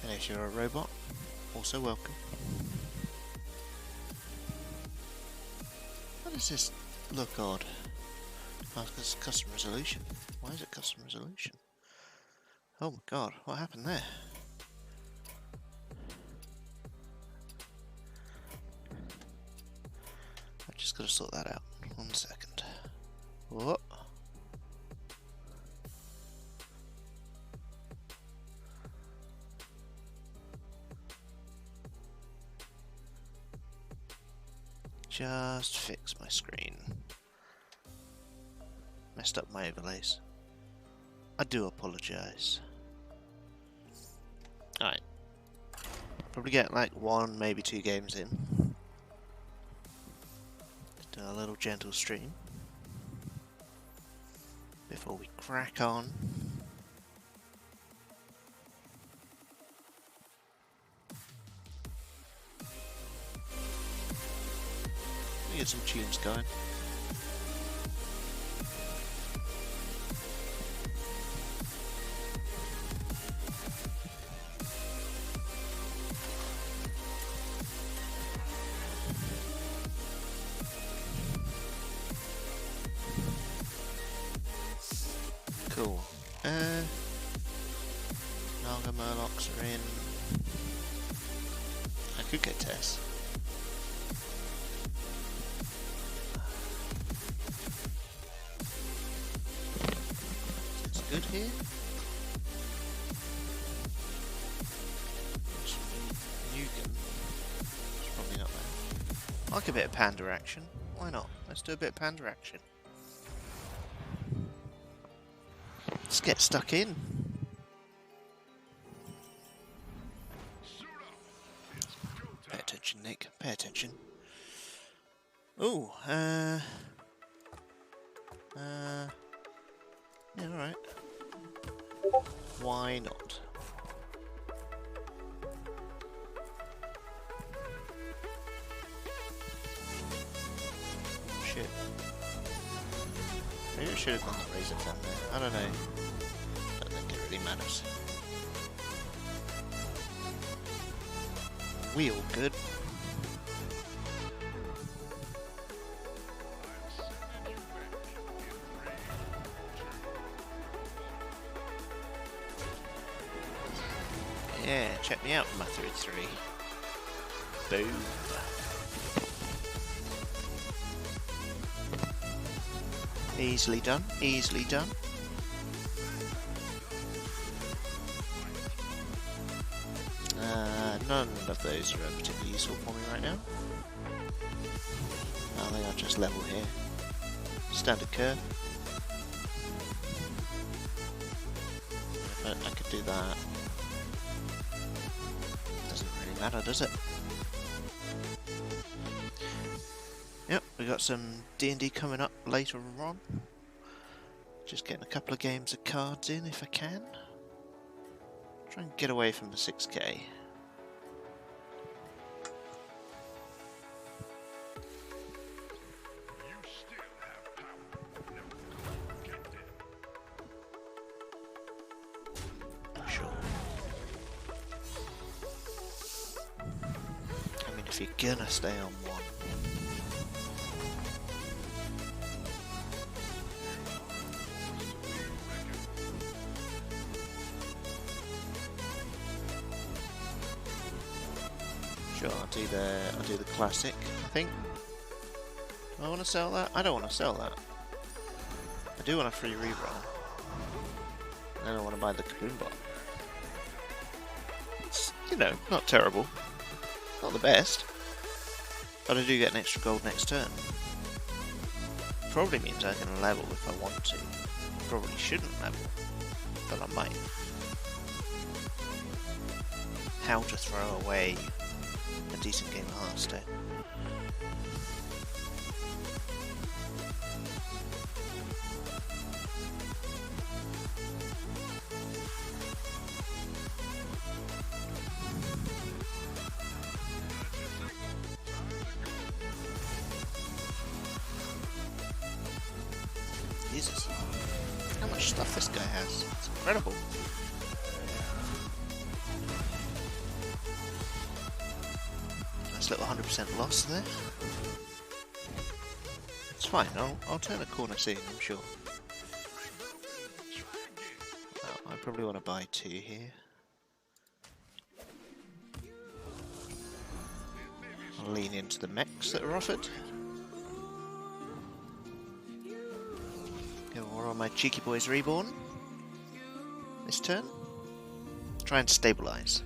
And if you're a robot, also welcome. Why does this look odd? Oh, it's custom resolution. Why is it custom resolution? Oh my god, what happened there? I've just got to sort that out. 1 second. What? Just fix my screen. Messed up my overlays. I do apologise. Alright. Probably get like 1, maybe 2 games in. Do a little gentle stream before we crack on. Let me get some tunes going. Cool. Naga Murlocs are in. I could get Tess. It's good here. Nugan. It's probably not there. I like a bit of panda action. Why not? Let's do a bit of panda action. Let's get stuck in. Pay attention, Nick. Pay attention. Ooh, yeah, alright. Why not? Shit. Maybe I should have gone the Razor Fan there. I don't know. Don't think it really matters. We all good. Yeah, check me out, my 3-3. Boom. Easily done, easily done. None of those are particularly useful for me right now. I think I'll just level here. Standard curve. But I could do that. Doesn't really matter, does it? Yep, we got some D&D coming up later on. Just getting a couple of games of cards in if I can. Try and get away from the 6k. Sure. I mean, if you're gonna stay on one. Sure, I'll do the classic, I think. Do I want to sell that? I don't want to sell that. I do want a free reroll. I don't want to buy the Kaboom bot. It's, you know, not terrible. Not the best. But I do get an extra gold next turn. Probably means I can level if I want to. Probably shouldn't level, but I might. How to throw away a decent game of Hearthstone. Jesus, how much stuff this guy has. It's incredible. Nice little 100% loss there. It's fine, I'll turn a corner soon, I'm sure. Well, I probably want to buy 2 here. I'll lean into the mechs that are offered. Go more on my Cheeky Boys Reborn this turn. Try and stabilise.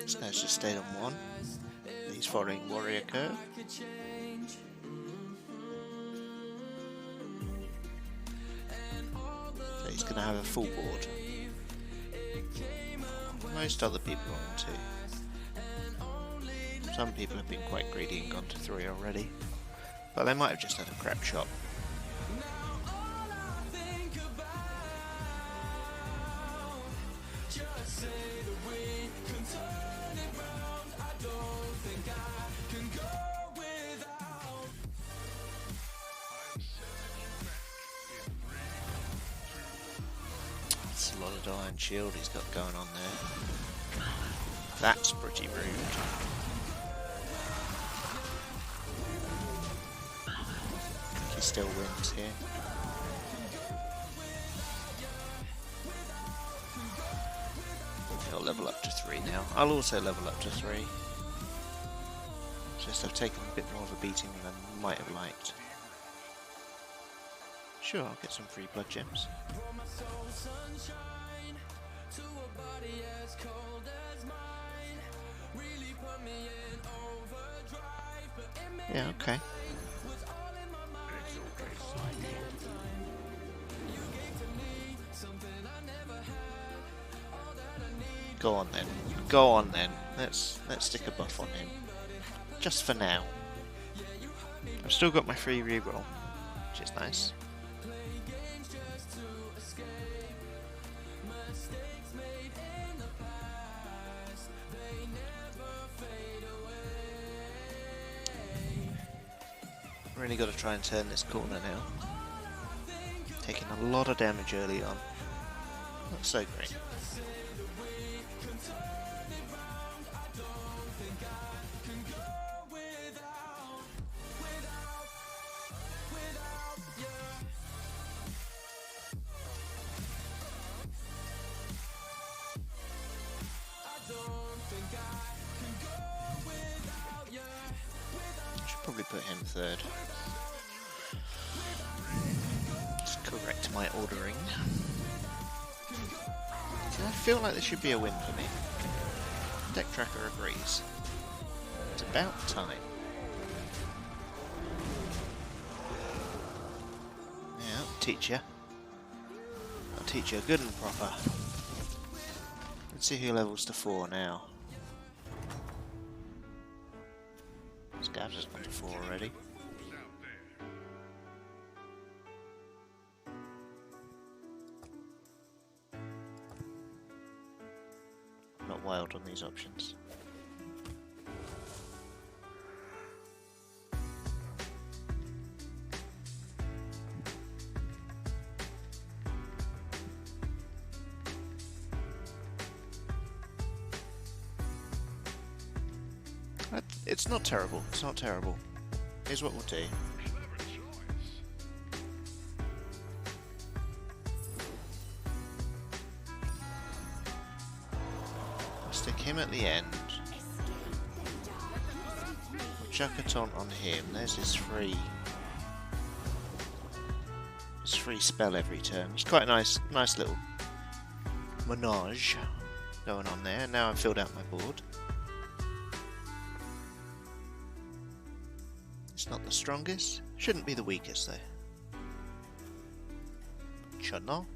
This guy's just stayed on 1. He's following Warrior Curve. So he's going to have a full board. Most other people are on 2. Some people have been quite greedy and gone to 3 already. But they might have just had a crap shot. That's a lot of Iron Shield he's got going on there. That's pretty rude. He still wins here. He'll level up to 3 now. I'll also level up to 3. Just I've taken a bit more of a beating than I might have liked. Sure, I'll get some free blood gems. Yeah, okay. Go on then. Go on then. Let's stick a buff on him. Just for now. I've still got my free reroll, which is nice. Really got to try and turn this corner now. Taking a lot of damage early on. Not so great. Should probably put him 3rd. Just correct my ordering. I feel like this should be a win for me. Deck Tracker agrees. It's about time. Yeah, I'll teach you. I'll teach you good and proper. Let's see who levels to 4 now. Scavs has gone to 4 already. Not wild on these options. It's not terrible. It's not terrible. Here's what we'll do. I'll stick him at the end. We'll chuck a taunt on him. There's his free spell every turn. It's quite a nice little menage going on there. Now I've filled out my board. It's not the strongest. Shouldn't be the weakest though. Should not.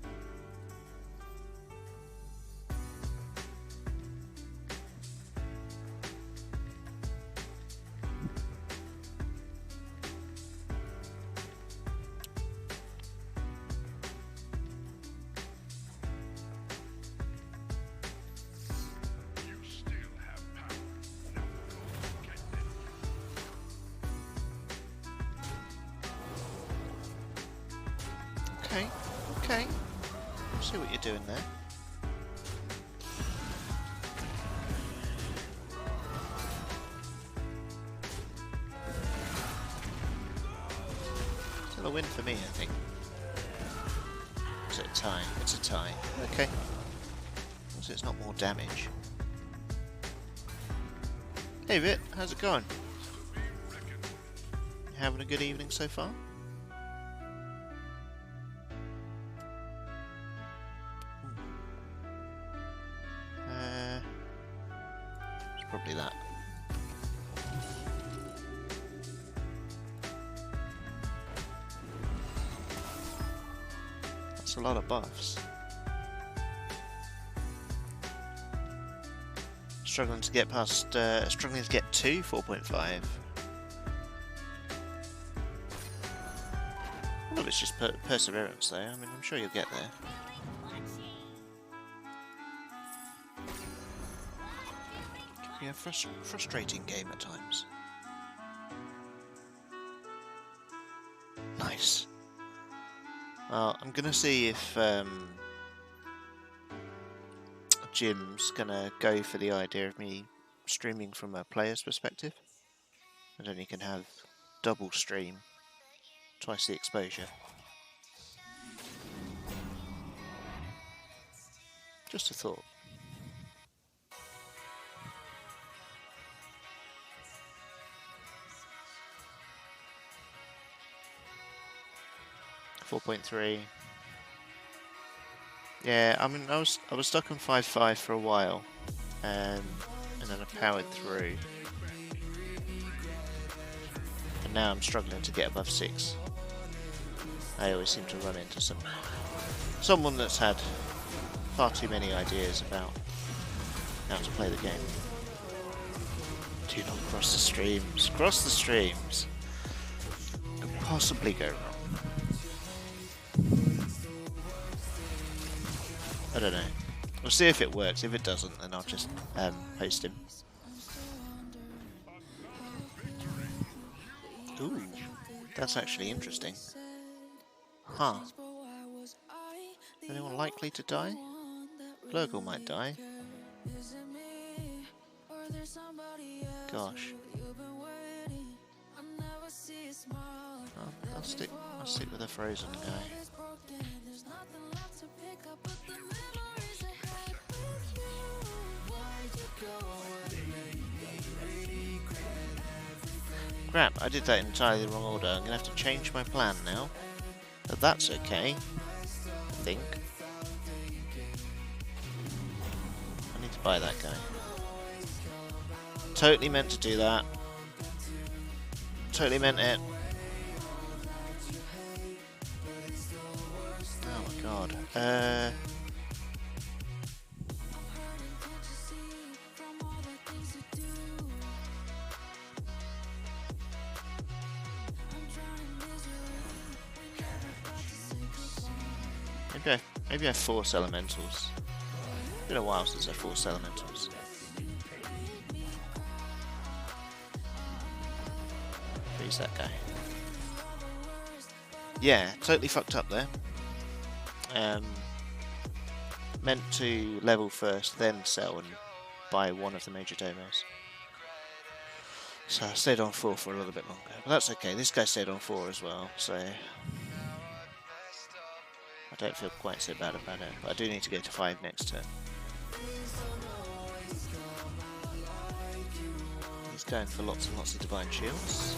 Okay. See what you're doing there. Still a win for me, I think. Is it a tie? It's a tie. Okay. So it's not more damage. Hey Vit, how's it going? You having a good evening so far? It's probably that. That's a lot of buffs. Struggling to get past, struggling to get to 4.5. A lot of it's just perseverance though, I mean I'm sure you'll get there. It can be a frustrating game at times. Nice. Well, I'm gonna see if Jim's gonna go for the idea of me streaming from a player's perspective. And then you can have double stream, twice the exposure. Just a thought. .3. Yeah, I mean, I was stuck on 5.5 for a while, and then I powered through, and now I'm struggling to get above 6. I always seem to run into someone that's had far too many ideas about how to play the game. Do not cross the streams. Cross the streams. Could possibly go wrong. I don't know. We'll see if it works. If it doesn't, then I'll just host him. Ooh, that's actually interesting. Huh. Anyone likely to die? Blurgle might die. Gosh. Oh, I'll stick with a frozen guy. Crap, I did that in entirely the wrong order. I'm gonna have to change my plan now. But that's okay. I think. I need to buy that guy. Totally meant to do that. Totally meant it. Oh my god. Maybe I have Force Elementals. It's been a while since I Force Elementals. Who's that guy? Yeah, totally fucked up there. Meant to level first, then sell and buy one of the major domos. So I stayed on 4 for a little bit longer. But that's okay, this guy stayed on 4 as well, so I don't feel quite so bad about it, but I do need to go to 5 next turn. He's going for lots and lots of Divine Shields.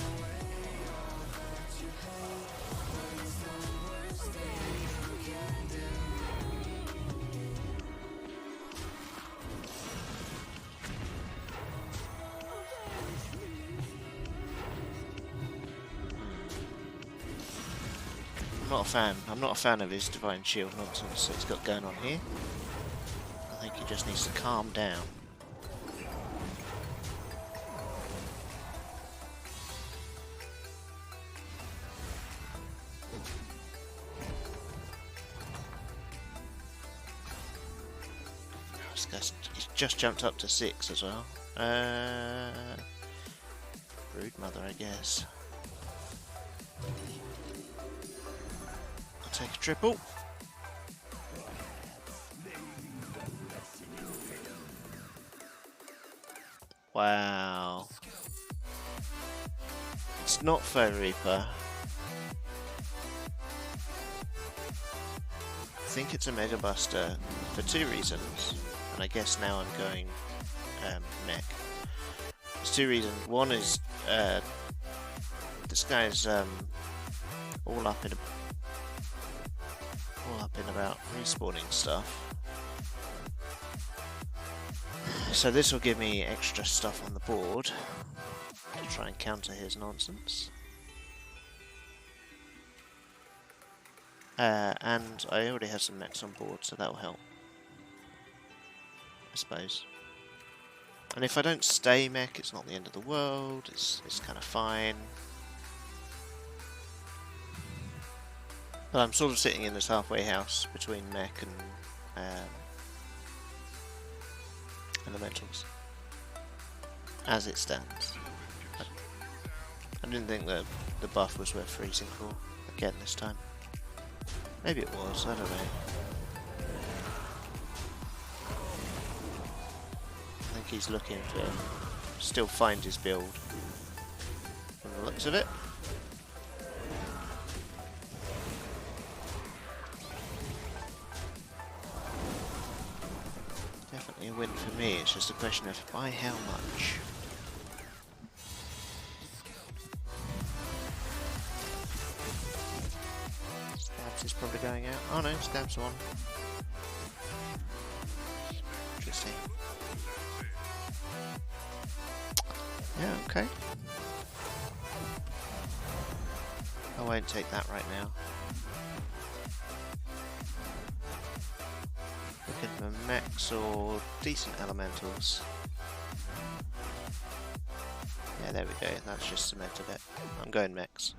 I'm not a fan of his Divine Shield nonsense that he's got going on here. I think he just needs to calm down. This guy's he's just jumped up to 6 as well. Brood Mother, I guess. Take a triple. Wow. It's not Foe Reaper. think it's a Mega Buster for two reasons, and I guess now I'm going mech. There's two reasons. One is this guy's all up in about respawning stuff. So this will give me extra stuff on the board to try and counter his nonsense. And I already have some mechs on board, so that'll help, I suppose. And if I don't stay mech, it's not the end of the world, it's kind of fine. But I'm sort of sitting in this halfway house between mech and elementals, as it stands. I didn't think that the buff was worth freezing for again this time. Maybe it was, I don't know. I think he's looking to still find his build from the looks of it. Definitely a win for me, it's just a question of by how much. Stabs is probably going out. Oh no, Stabs one. Interesting. Yeah, okay. I won't take that right now. Looking for mechs or decent elementals. Yeah, there we go. That's just cemented it. I'm going mechs.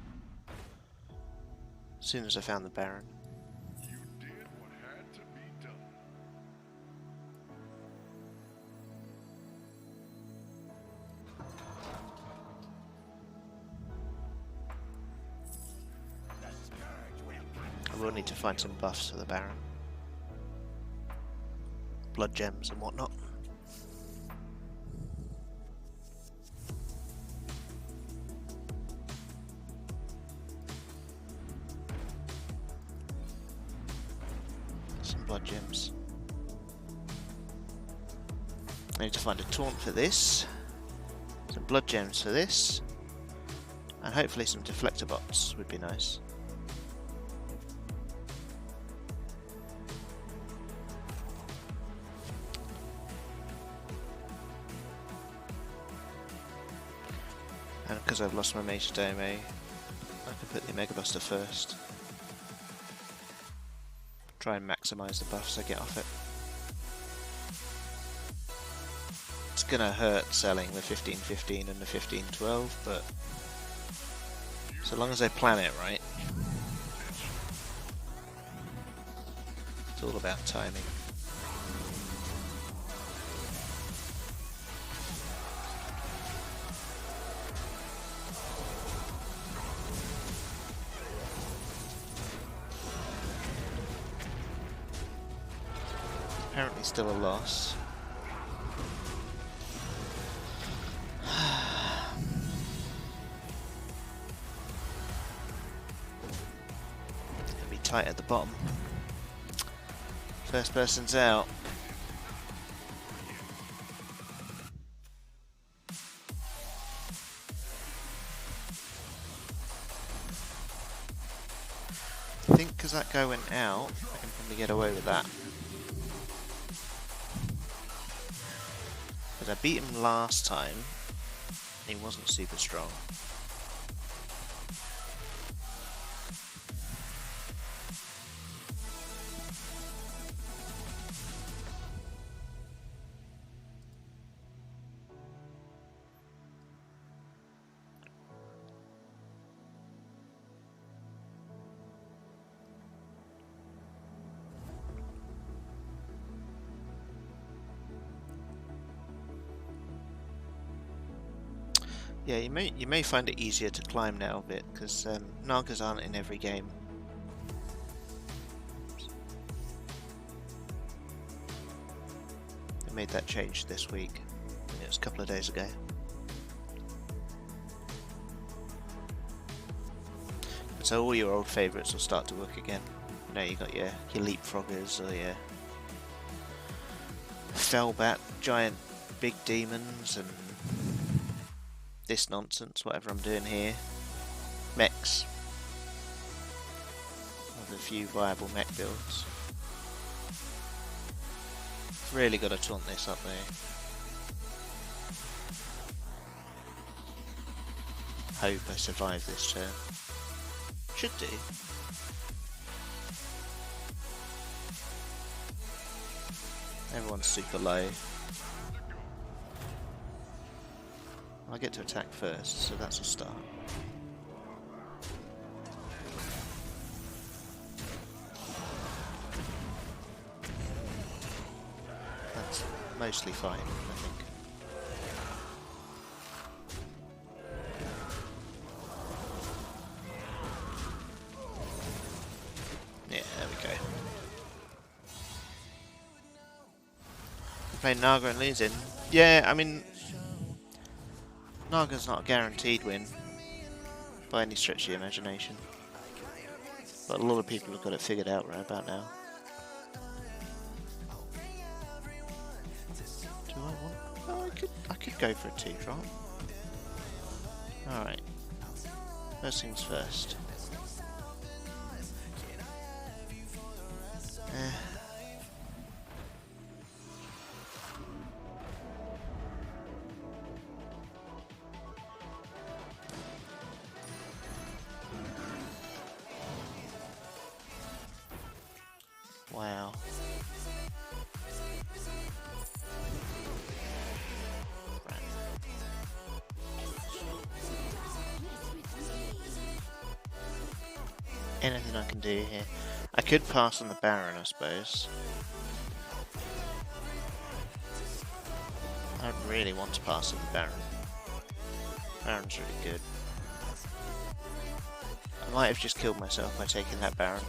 As soon as I found the Baron. You did what had to be done. I will need to find some buffs for the Baron. Blood gems and whatnot. Some blood gems. I need to find a taunt for this. Some blood gems for this. And hopefully some deflector bots would be nice. And because I've lost my Major Dome, I can put the Mega Buster first. Try and maximise the buffs I get off it. It's gonna hurt selling the 15-15 and the 15-12, but so long as I plan it right, it's all about timing. Apparently still a loss. Gonna be tight at the bottom. First person's out. I think because that guy went out, I can probably get away with that. I beat him last time, and he wasn't super strong. Yeah, you may find it easier to climb now a bit because Nagas aren't in every game. They made that change this week. I think it was a couple of days ago. So all your old favourites will start to work again. No, you got your leapfroggers or your fellbat, giant big demons, and this nonsense, whatever I'm doing here. Mechs. Of a few viable mech builds. Really got to taunt this up there. Hope I survive this turn. Should do. Everyone's super low. I get to attack first, so that's a start. That's mostly fine, I think. Yeah, there we go. Playing Naga and losing. Yeah, I mean, Naga's not a guaranteed win by any stretch of the imagination, but a lot of people have got it figured out right about now. Do I want? Oh, I could go for a 2-drop. All right. First things first. Wow. Right. Anything I can do here? I could pass on the Baron, I suppose. I don't really want to pass on the Baron. Baron's really good. I might have just killed myself by taking that Baron.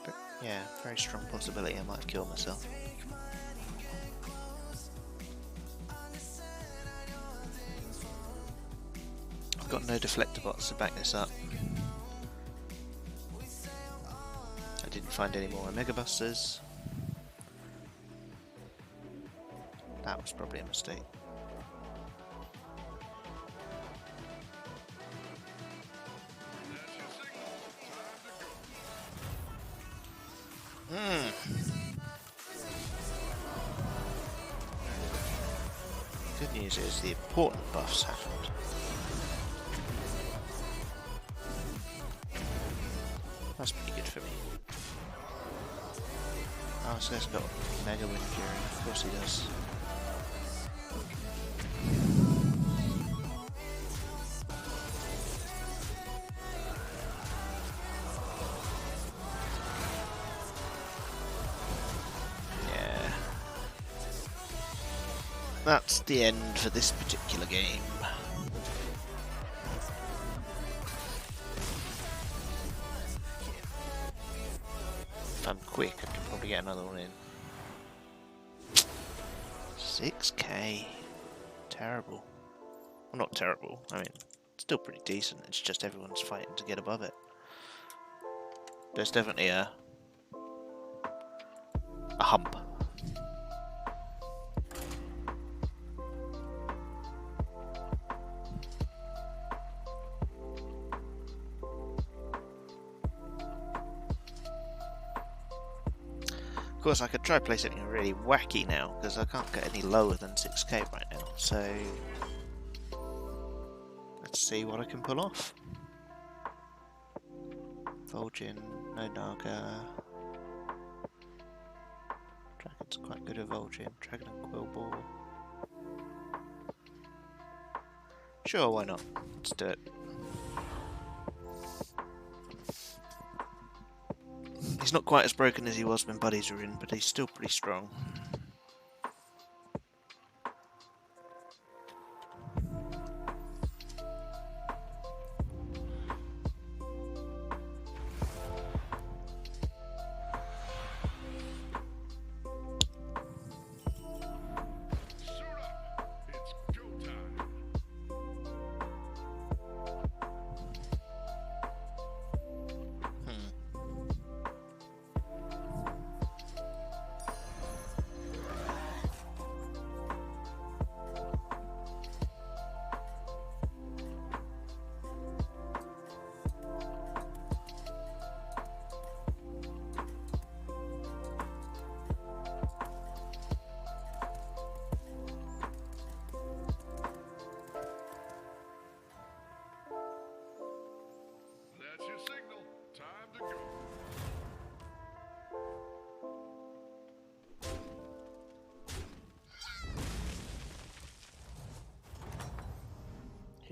But yeah, very strong possibility I might have killed myself. I've got no deflector bots to back this up. I didn't find any more Omega Busters. That was probably a mistake. Good news is the important buffs happened. That's pretty good for me. Oh, so he's got Mega Wind Fury. Of course he does. Yeah. That's the end for this particular game. If I'm quick, I can probably get another one in. 6k. Terrible. Well, not terrible. I mean, still pretty decent. It's just everyone's fighting to get above it. There's definitely a hump. Of course, I could try play something really wacky now, because I can't get any lower than 6k right now, so let's see what I can pull off. Vol'jin, no Naga. Dragon's quite good at Vol'jin, Dragon and Quillball. Sure, why not? Let's do it. He's not quite as broken as he was when buddies were in, but he's still pretty strong.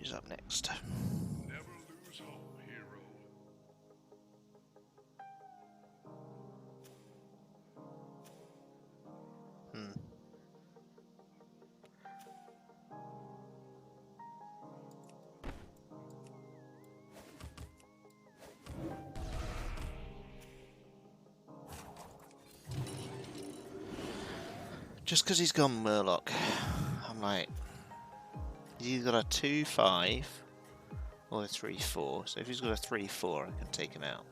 is up next. Never lose hope, hero. Just because he's gone Murloc, I'm like, he's either got a 2-5 or a 3-4. So if he's got a 3-4, I can take him out.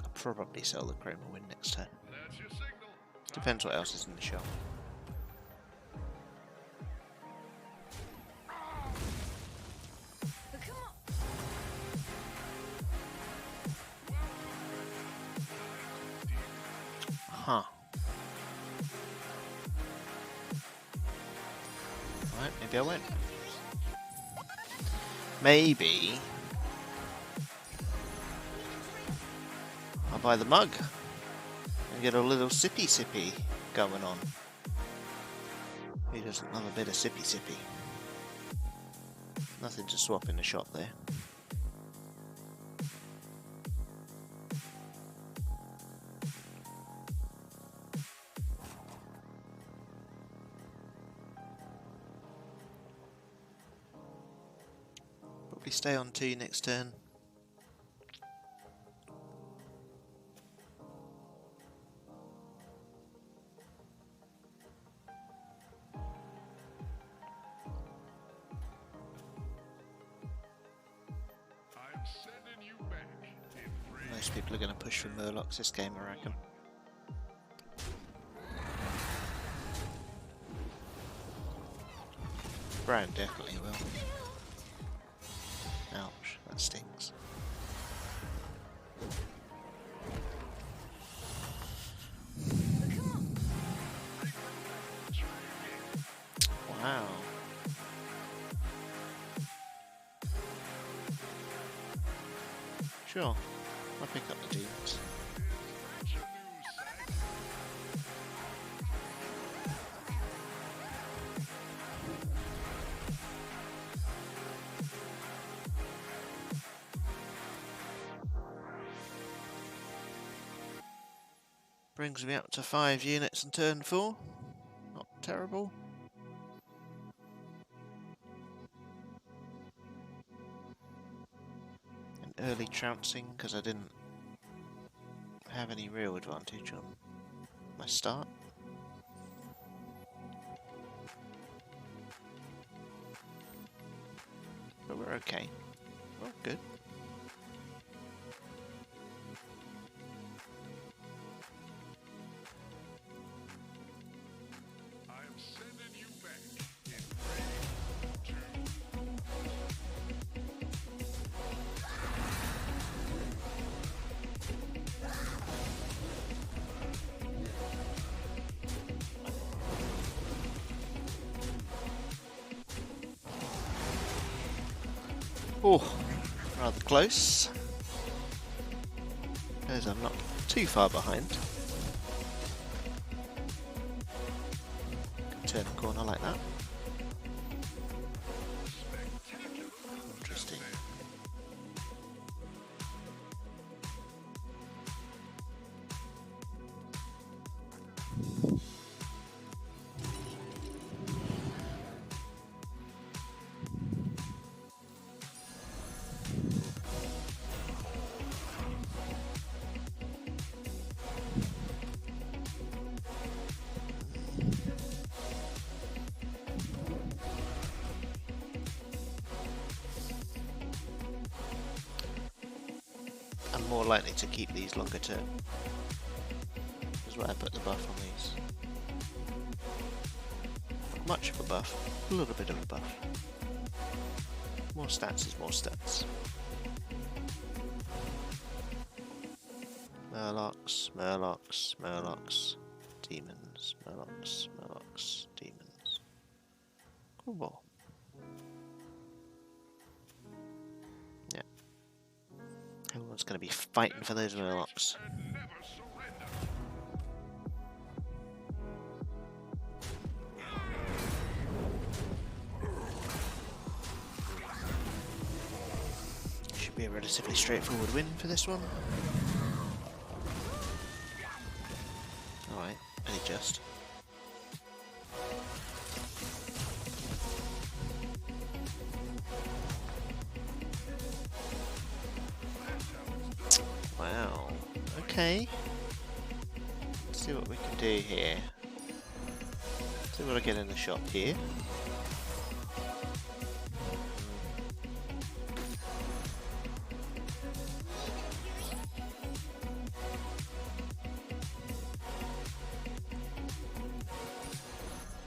I'll probably sell the Chroma Wind next turn. That's your signal. Depends what else is in the shop. Huh. Right, maybe I won't. Maybe I'll buy the mug and get a little sippy going on. Who doesn't love a bit of sippy? Nothing to swap in the shop there. Probably stay on 2 next turn. I'm sending you back in 3. Most people are going to push for Murlocs this game, I reckon. Brown definitely will. Ouch, that stings. Wow. Sure, I'll pick up the demons. That's your new sight. Brings me up to 5 units in turn 4. Not terrible. An early trouncing because I didn't have any real advantage on my start. But we're okay. We're good. I'm sending you back in 3, 2. Oh, rather close. As I'm not too far behind. Can turn a corner like that. Interesting. I'm more likely to keep these longer term. That's why I put the buff on these. Not much of a buff, a little bit of a buff. More stats is more stats. Murlocs, Murlocs, Murlocs, demons, Murlocs, Murlocs, demons. Cool ball. Yeah. Everyone's going to be fighting for those Murlocs. And never surrender. Be a relatively straightforward win for this one. Alright, only just. Wow, okay. Let's see what we can do here. See what I get in the shop here.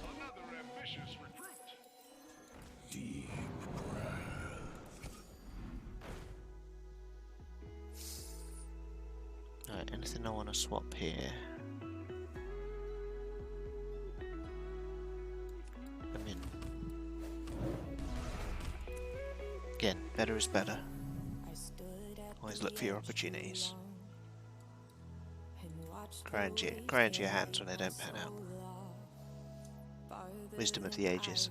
Another ambitious recruit. Alright, anything I want to swap here? I mean, again, better is better. Always look for your opportunities. Cry into your hands when they don't pan out. Wisdom of the ages.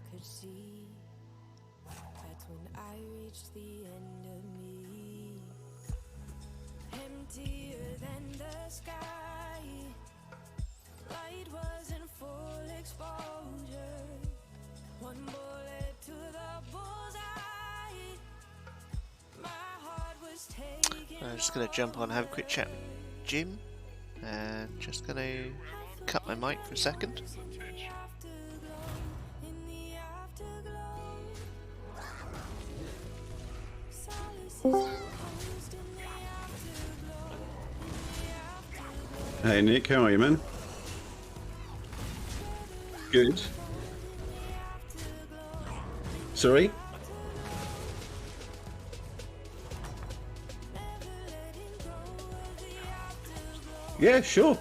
I'm just going to jump on and have a quick chat with Jim. And just going to cut my mic for a second. Hey Nick, how are you, man? Good. Sorry? Yeah, sure.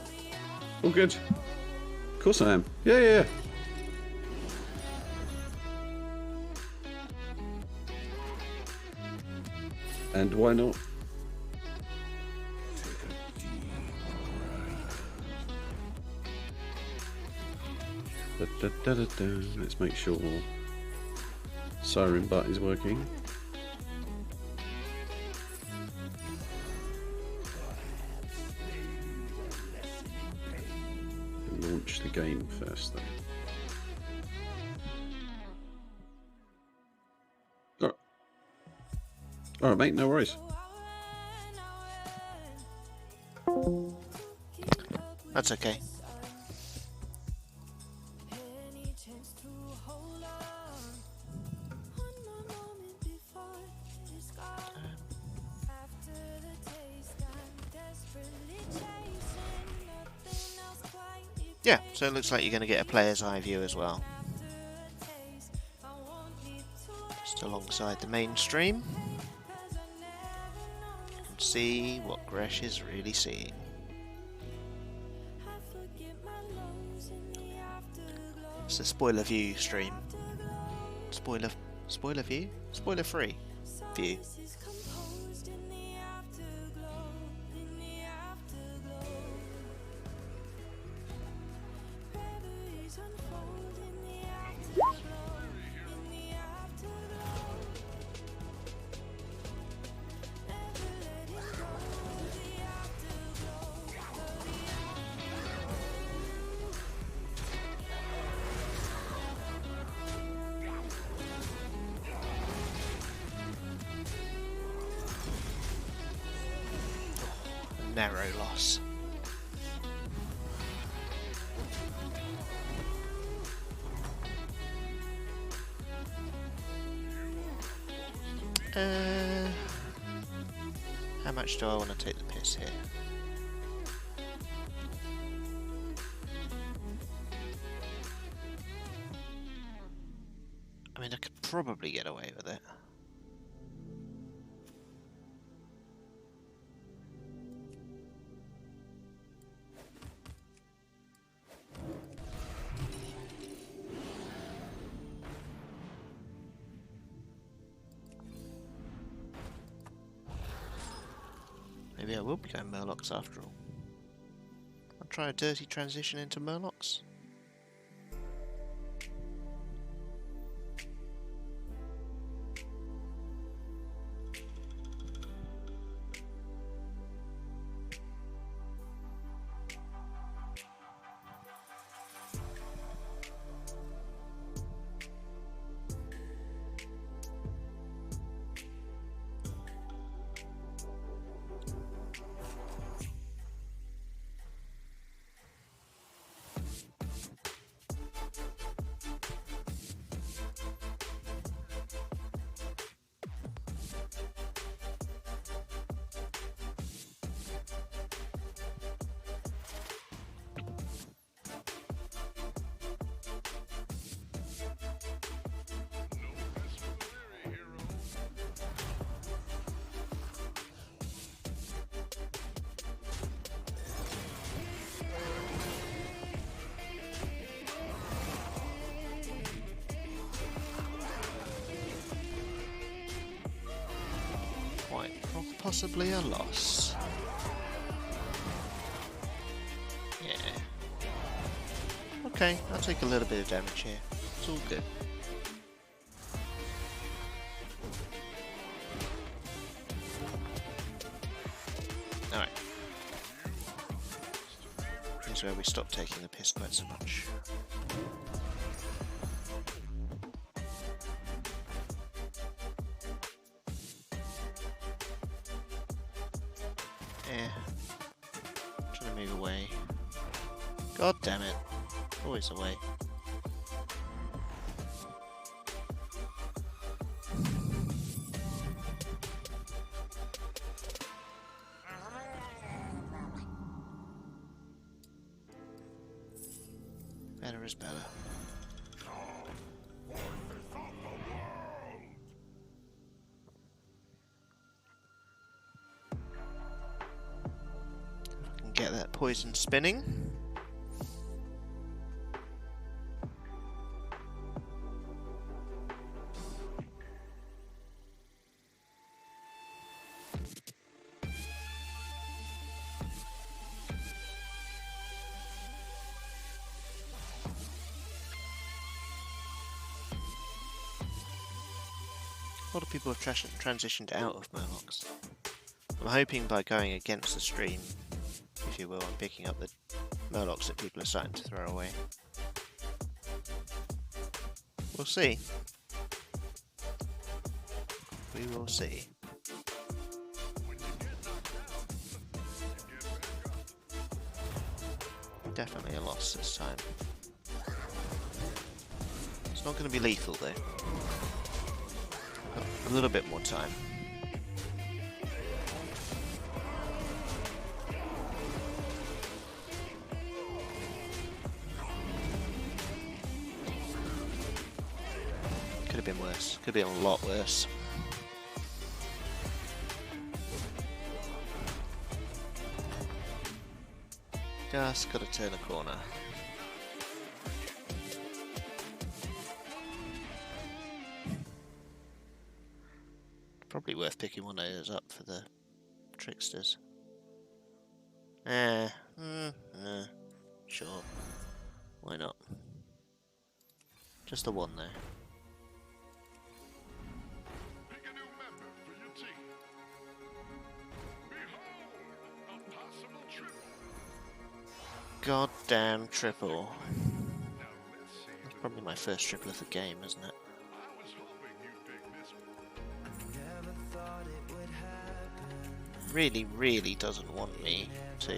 All good. Of course I am. Yeah. And why not? Let's make sure Siren Butt is working. Launch the game first, though. Alright, mate, no worries. That's okay. Yeah, so it looks like you're going to get a player's eye view as well. Just alongside the main stream. You can see what Gresh is really seeing. It's a spoiler view stream. Spoiler view? Spoiler free view. Narrow loss. How much do I want to take the piss here? I mean, I could probably get away with it. Maybe I will be going Murlocs after all. I'll try a dirty transition into Murlocs. possibly a loss. Yeah. Okay, I'll take a little bit of damage here. It's all good. Alright. Here's where we stop taking the piss quite so much. Trying to move away. God damn it. Always away. Better is better. Get that poison spinning. A lot of people have transitioned out of Murlocs. I'm hoping by going against the stream, if you will, I'm picking up the Murlocs that people are starting to throw away. We'll see. We will see. Definitely a loss this time. It's not going to be lethal though. A little bit more time. Could have been worse. Could have been a lot worse. Just gotta turn a corner. Probably worth picking one of those up for the tricksters. Sure. Why not? Just the one there. Pick a new member for your team. Behold, a possible triple. Goddamn triple. Now let's see. That's probably my first triple of the game, isn't it? I was hoping you'd pick this one. Really doesn't want me to...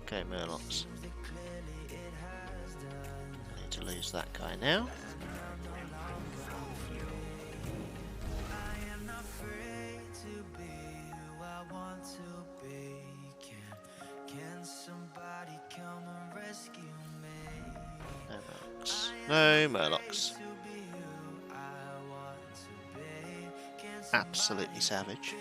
Okay, Murlocs. I need to lose that guy now. No Murlocs. Absolutely savage.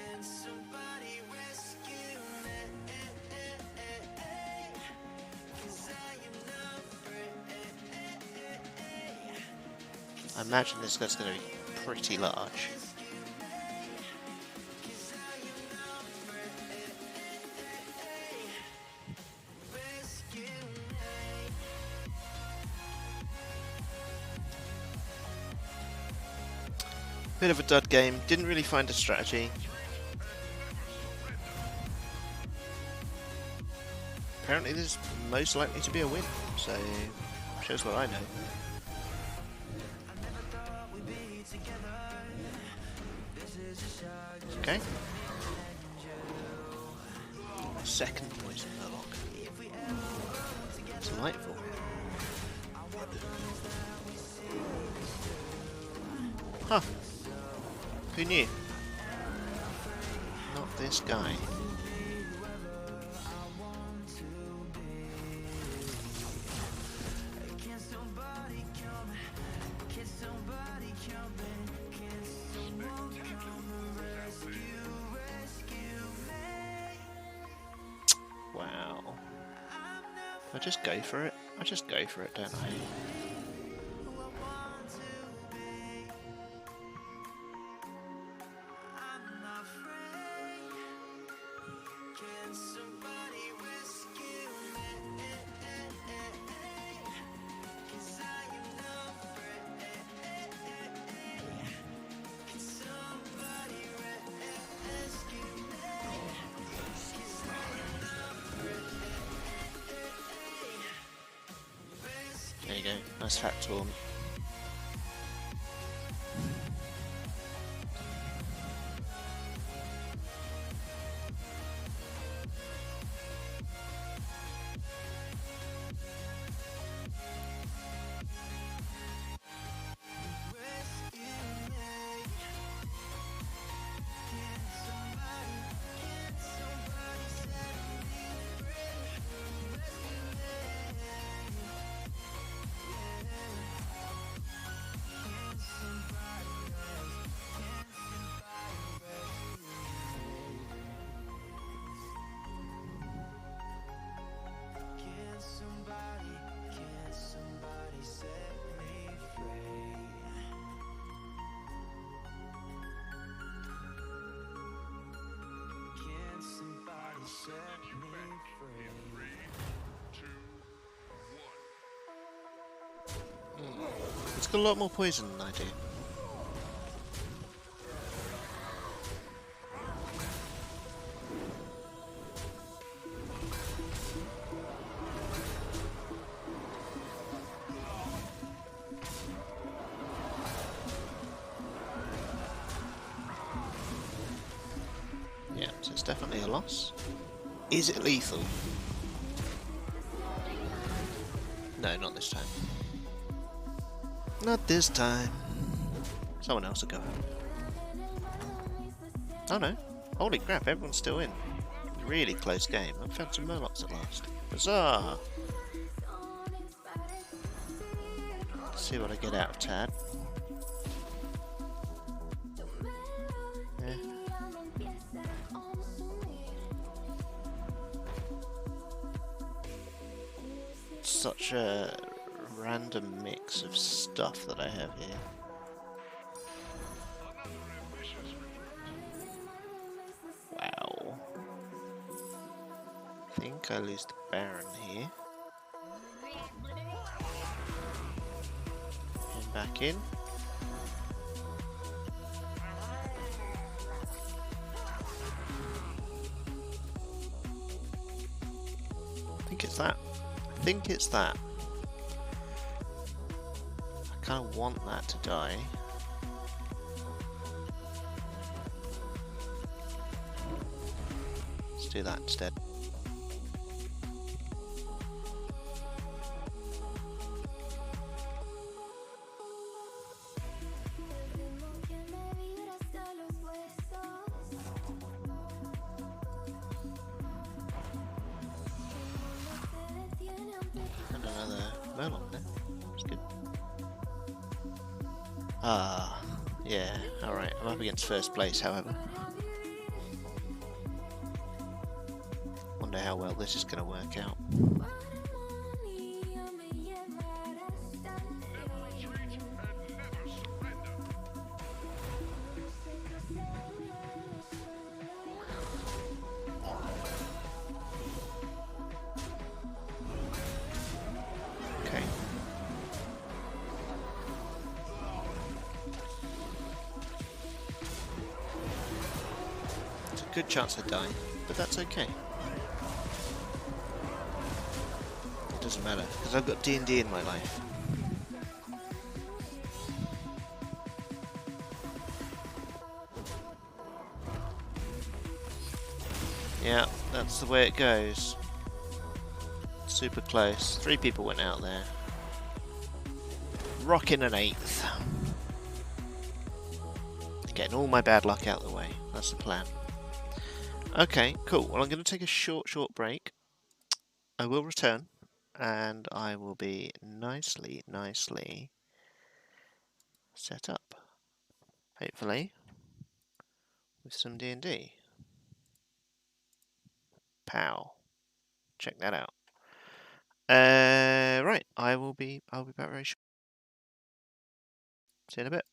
I imagine this guy's going to be pretty large. Bit of a dud game, didn't really find a strategy. Apparently there's most likely to be a win, so shows what I know. Okay. Second poison Murloc. Delightful. Huh. Who knew? Not this guy. Wow. I just go for it. I just go for it, don't I? There you go, nice fat taunt. Send you back in 3, 2, 1. It's got a lot more poison than I do. Yeah, so it's definitely a loss. Is it lethal? No, not this time. Not this time. Someone else will go out. Oh no. Holy crap, everyone's still in. Really close game. I've found some Murlocs at last. Huzzah! Let's see what I get out of Tad. Yeah. Such a random mix of stuff that I have here. Another ambitious recruit. Wow. I think I lose the Baron here. And back in. I think it's that. I think it's that. I kind of want that to die. Let's do that instead. And another Merlon there. That's good. Ah, yeah, alright. I'm up against first place, however. Wonder how well this is going to work out. Never retreat and never surrender. Okay. It's a good chance I die, but that's okay. It doesn't matter, because I've got D&D in my life. Yeah, that's the way it goes. Super close. 3 people went out there. Rocking an 8th. Getting all my bad luck out of the way. That's the plan. Okay, cool. Well, I'm going to take a short break. I will return, and I will be nicely set up. Hopefully, with some D&D. Pow. Check that out. Right, I'll be back very shortly. See you in a bit.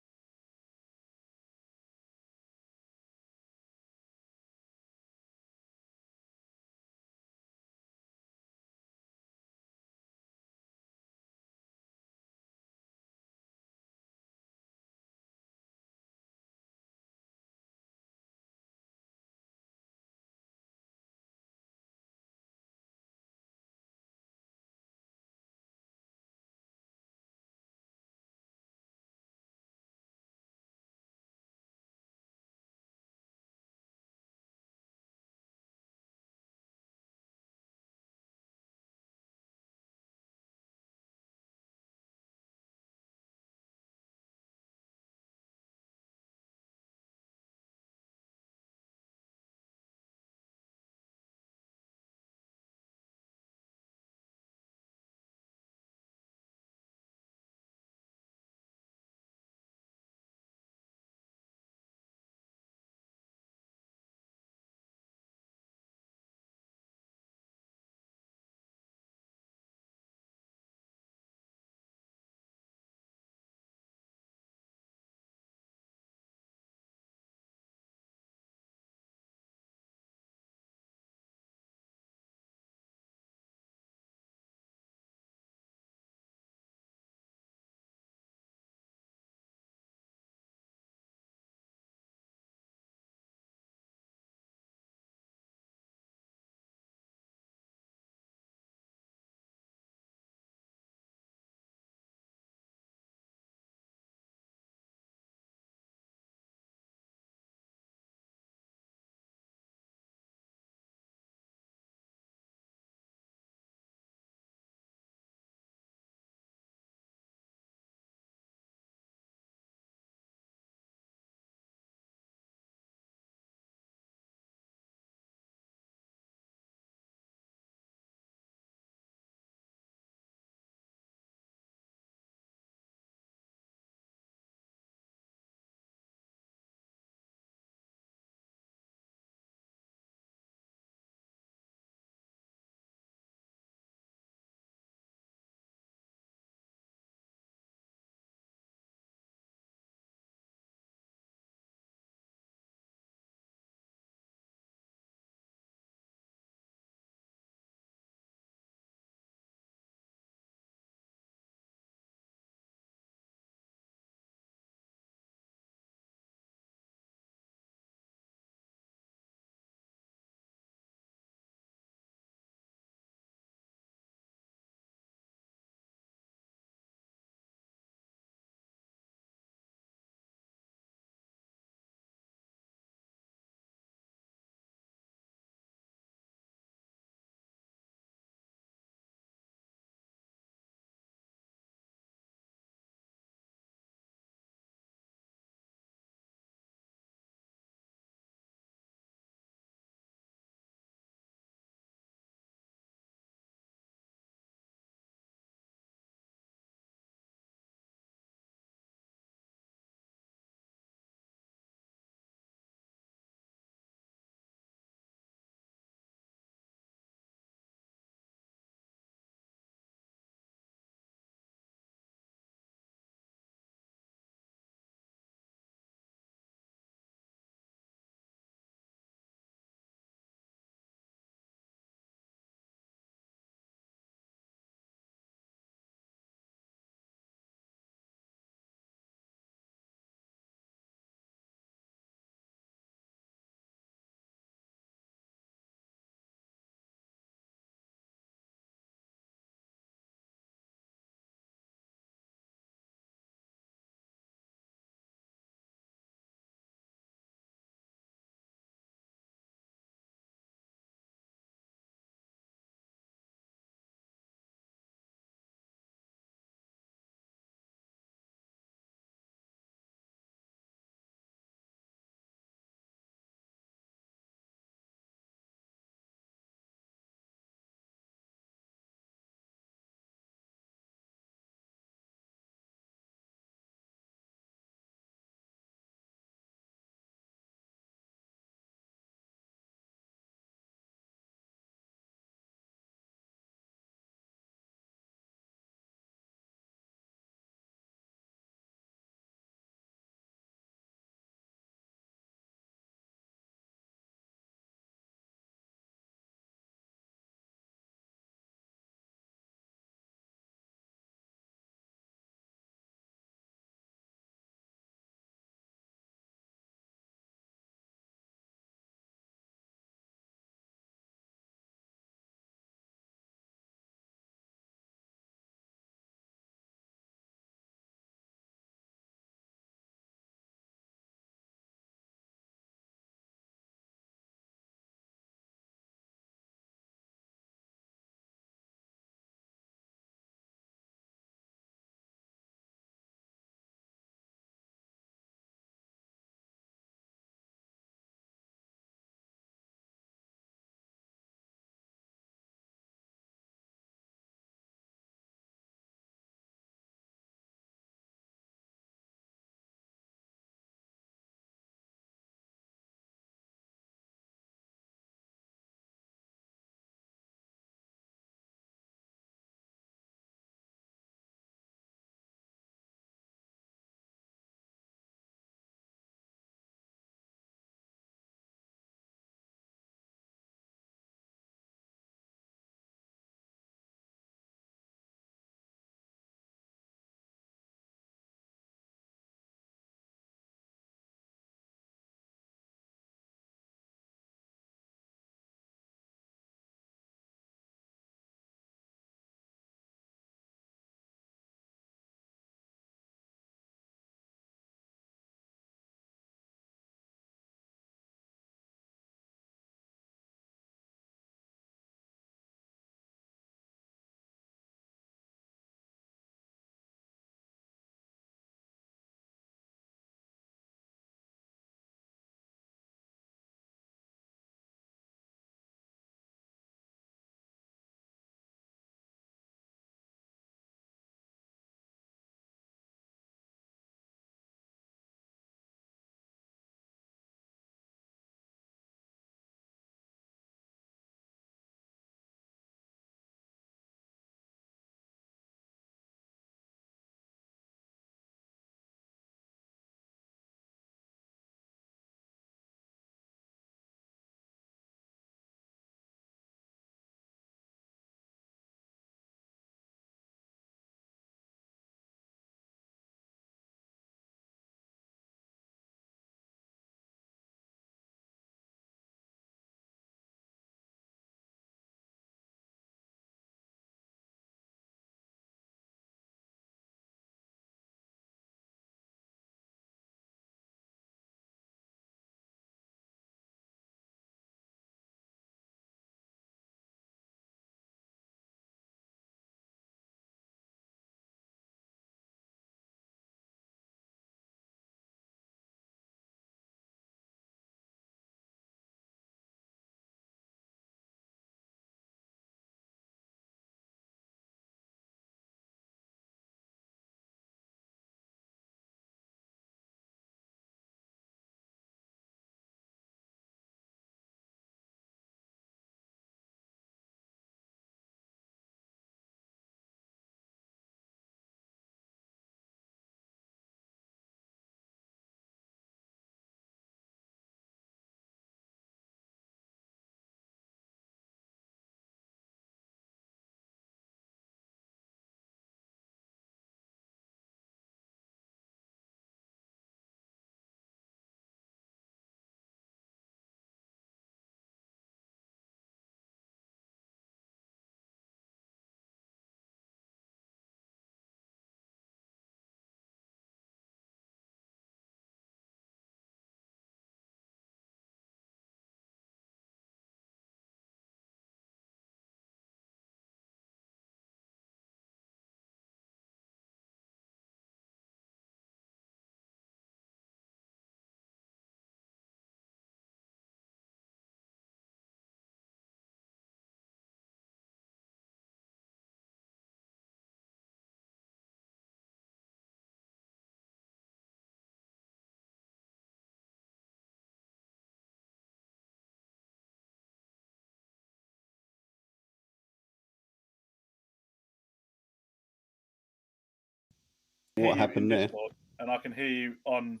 what you happened in there. Discord, and I can hear you on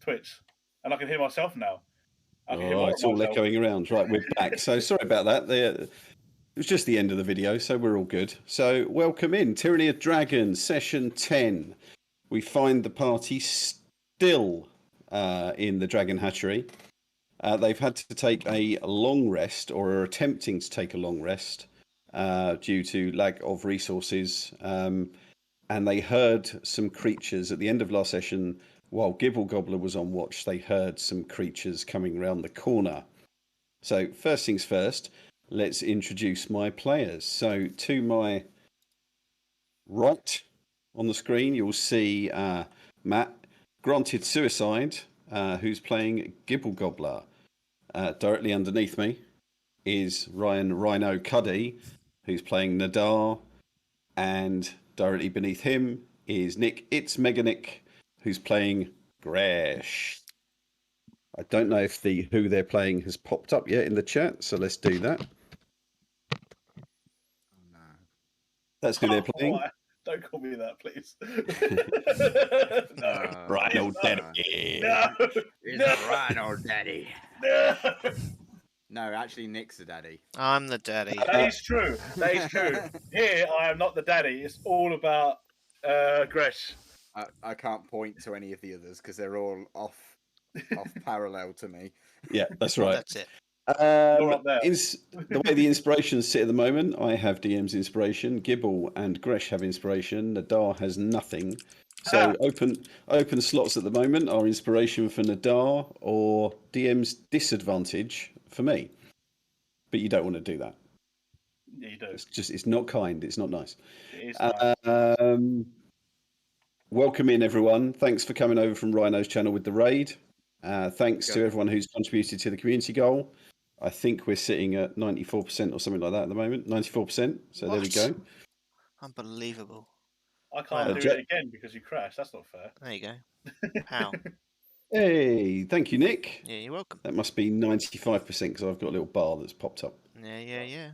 Twitch, and I can hear myself now. I can hear more It's of all myself. echoing around. Right, we're back. So sorry about that. It was just the end of the video, so we're all good. So welcome in. Tyranny of Dragons, session 10. We find the party still in the Dragon Hatchery. They've had to take a long rest, or are attempting to take a long rest, due to lack of resources. And they heard some creatures at the end of last session. While Gibble Gobbler was on watch, they heard some creatures coming round the corner. So first things first, let's introduce my players. So to my right on the screen, you'll see Matt, granted suicide, who's playing Gibble Gobbler. Directly underneath me is Ryan Rhino Cuddy, who's playing Nadar, and directly beneath him is Nick It's Mega Nick, who's playing Gresh. I don't know if the who they're playing has popped up yet in the chat, so let's do that. No. That's who they're playing. Why? Don't call me that, please. No. Rhino No. Daddy. No. It's No. Rhino Daddy. No. No, actually, Nick's the daddy. I'm the daddy. That is true. That is true. Here, I am not the daddy. It's all about Gresh. I can't point to any of the others because they're all off parallel to me. Yeah, that's right. That's it. You're up there. The way the inspirations sit at the moment, I have DM's inspiration, Gibble and Gresh have inspiration, Nadar has nothing. So open slots at the moment are inspiration for Nadar or DM's disadvantage for me. But you don't want to do that. Yeah, you do. It's not kind. It's not nice. It is nice. Welcome in, everyone. Thanks for coming over from Rhino's channel with the raid. Thanks to everyone who's contributed to the community goal. I think we're sitting at 94% or something like that at the moment. 94%. So there we go. Unbelievable. I can't do it again because you crashed. That's not fair. There you go. How? Hey, thank you, Nick. Yeah, you're welcome. That must be 95% because I've got a little bar that's popped up. Yeah.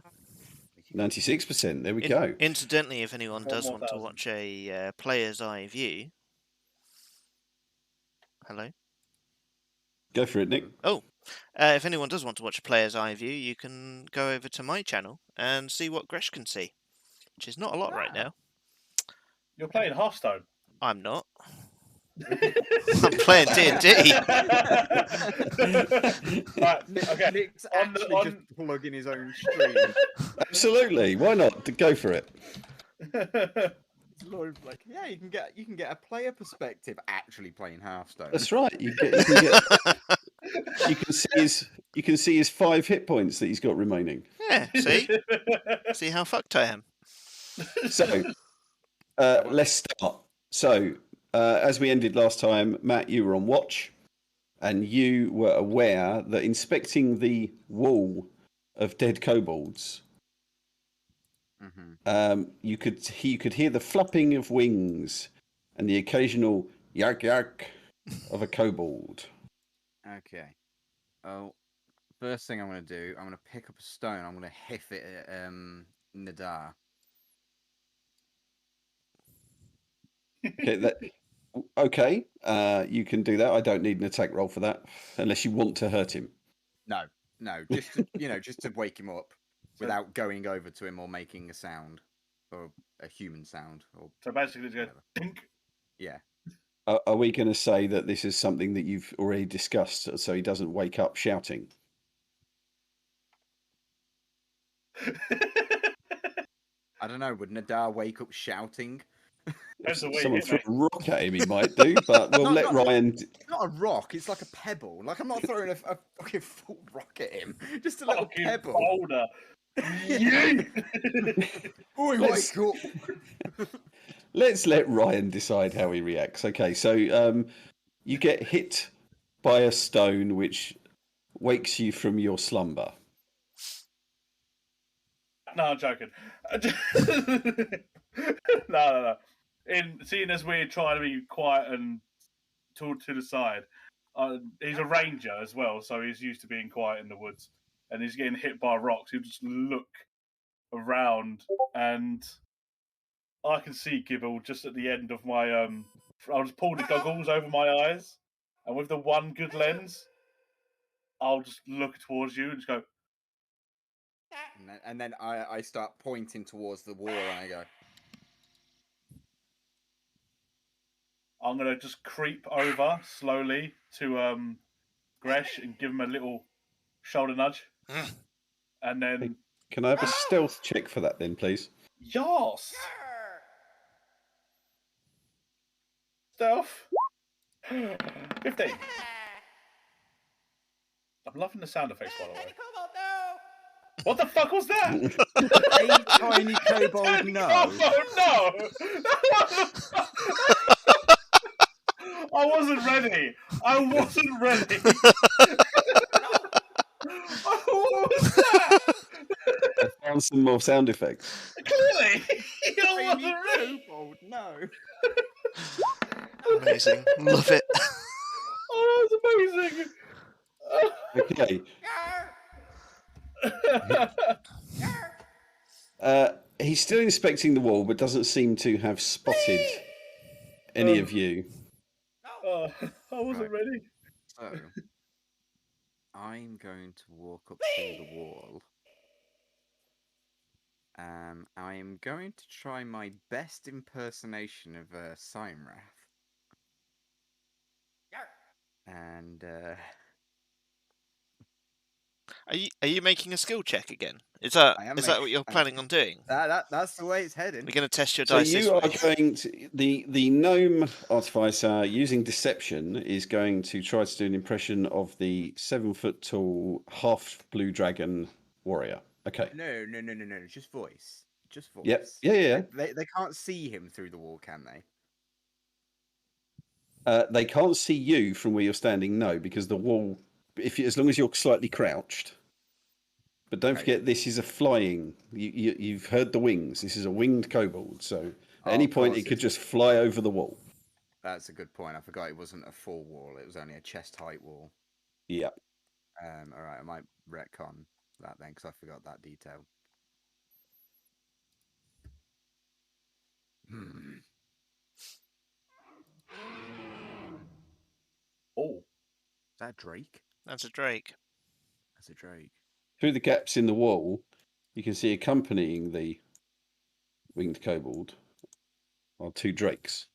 96%. There we go. Incidentally, if anyone does want to 1,000. watch a player's eye view, hello. Go for it, Nick. If anyone does want to watch a player's eye view, you can go over to my channel and see what Gresh can see, which is not a lot right now. You're playing Hearthstone. I'm not. I'm playing D&D. Right, okay. Nick's On actually the- just plugging his own stream. Absolutely. Why not? Go for it. Lord, like, yeah, you can get a player perspective actually playing Hearthstone. That's right. You can see his 5 hit points that he's got remaining. Yeah, see how fucked I am. So let's start. So as we ended last time, Matt, you were on watch, and you were aware that inspecting the wall of dead kobolds, you could hear the flapping of wings and the occasional yark yark of a kobold. Okay. Oh, first thing I'm going to do, I'm going to pick up a stone. I'm going to hiff it at Nadar. Okay, you can do that. I don't need an attack roll for that, unless you want to hurt him. No, just to, just to wake him up without going over to him or making a sound or a human sound. Or So basically, just go dink. yeah. Are we going to say that this is something that you've already discussed, so he doesn't wake up shouting? I don't know. Would Nadar wake up shouting? That's the way Someone you throw hit a rock at him, he might do, but we'll let Ryan. It's not a rock. It's like a pebble. Like I'm not throwing a fucking full rock at him. Just a little fucking pebble. boulder. Oi, wake up! Let's let Ryan decide how he reacts. Okay, so you get hit by a stone which wakes you from your slumber. No, I'm joking. No. Seeing as we're trying to be quiet and talk to the side, he's a ranger as well, so he's used to being quiet in the woods, and he's getting hit by rocks. He'll just look around, and I can see Gibble just at the end of my I'll just pull the goggles over my eyes, and with the one good lens, I'll just look towards you and just go. And then I start pointing towards the wall, and I go, I'm gonna just creep over slowly to Gresh and give him a little shoulder nudge, and then Can I have a stealth check for that then, please? Yas! Stealth. 15. I'm loving the sound effects, by the way. What the fuck was that? a tiny kobold no. Oh no! I wasn't ready. I wasn't ready. What was that? I found some more sound effects. Clearly, I Tiny wasn't ready. kobold no. Amazing. Love it. Oh, that was amazing. Okay. He's still inspecting the wall, but doesn't seem to have spotted any of you. Oh, I wasn't ready. So, I'm going to walk up to the wall. I am going to try my best impersonation of Simrath. And Are you making a skill check again? Is that I am what you're planning on doing? that's the way it's heading. We're going to test your So dice this you are way. going to the gnome artificer using deception is going to try to do an impression of the 7-foot tall half blue dragon warrior. Okay. No, just voice. Just voice. Yep. Yeah. They can't see him through the wall, can they? They can't see you from where you're standing. No, because the wall. As long as you're slightly crouched. But don't forget, this is a flying. You've heard the wings. This is a winged kobold. So at any point, it could just fly over the wall. That's a good point. I forgot it wasn't a full wall. It was only a chest height wall. Yeah. All right, I might retcon that then because I forgot that detail. Oh, Is that Drake? That's a drake. That's a Drake. Through the gaps in the wall, you can see accompanying the winged kobold are 2 drakes.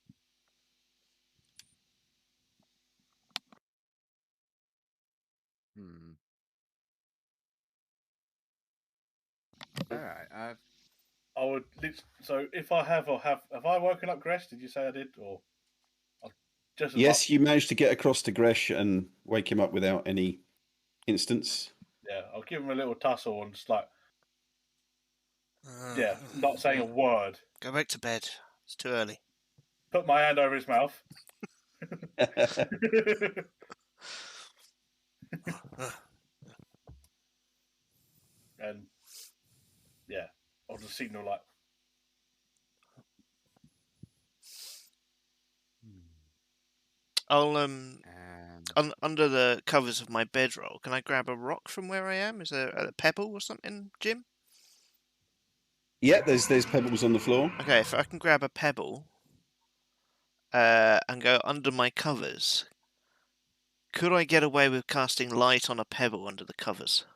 All right. I would. So if I have I woken up Gresh? Did you say I did, or just Yes, you managed to get across to Gresh and wake him up without any instance. Yeah, I'll give him a little tussle and just like, yeah, not saying a word. Go back to bed. It's too early. Put my hand over his mouth. And yeah, I'll just signal like. I'll under the covers of my bedroll. Can I grab a rock from where I am? Is there a pebble or something, Jim? Yeah, there's pebbles on the floor. Okay, if I can grab a pebble and go under my covers, could I get away with casting light on a pebble under the covers?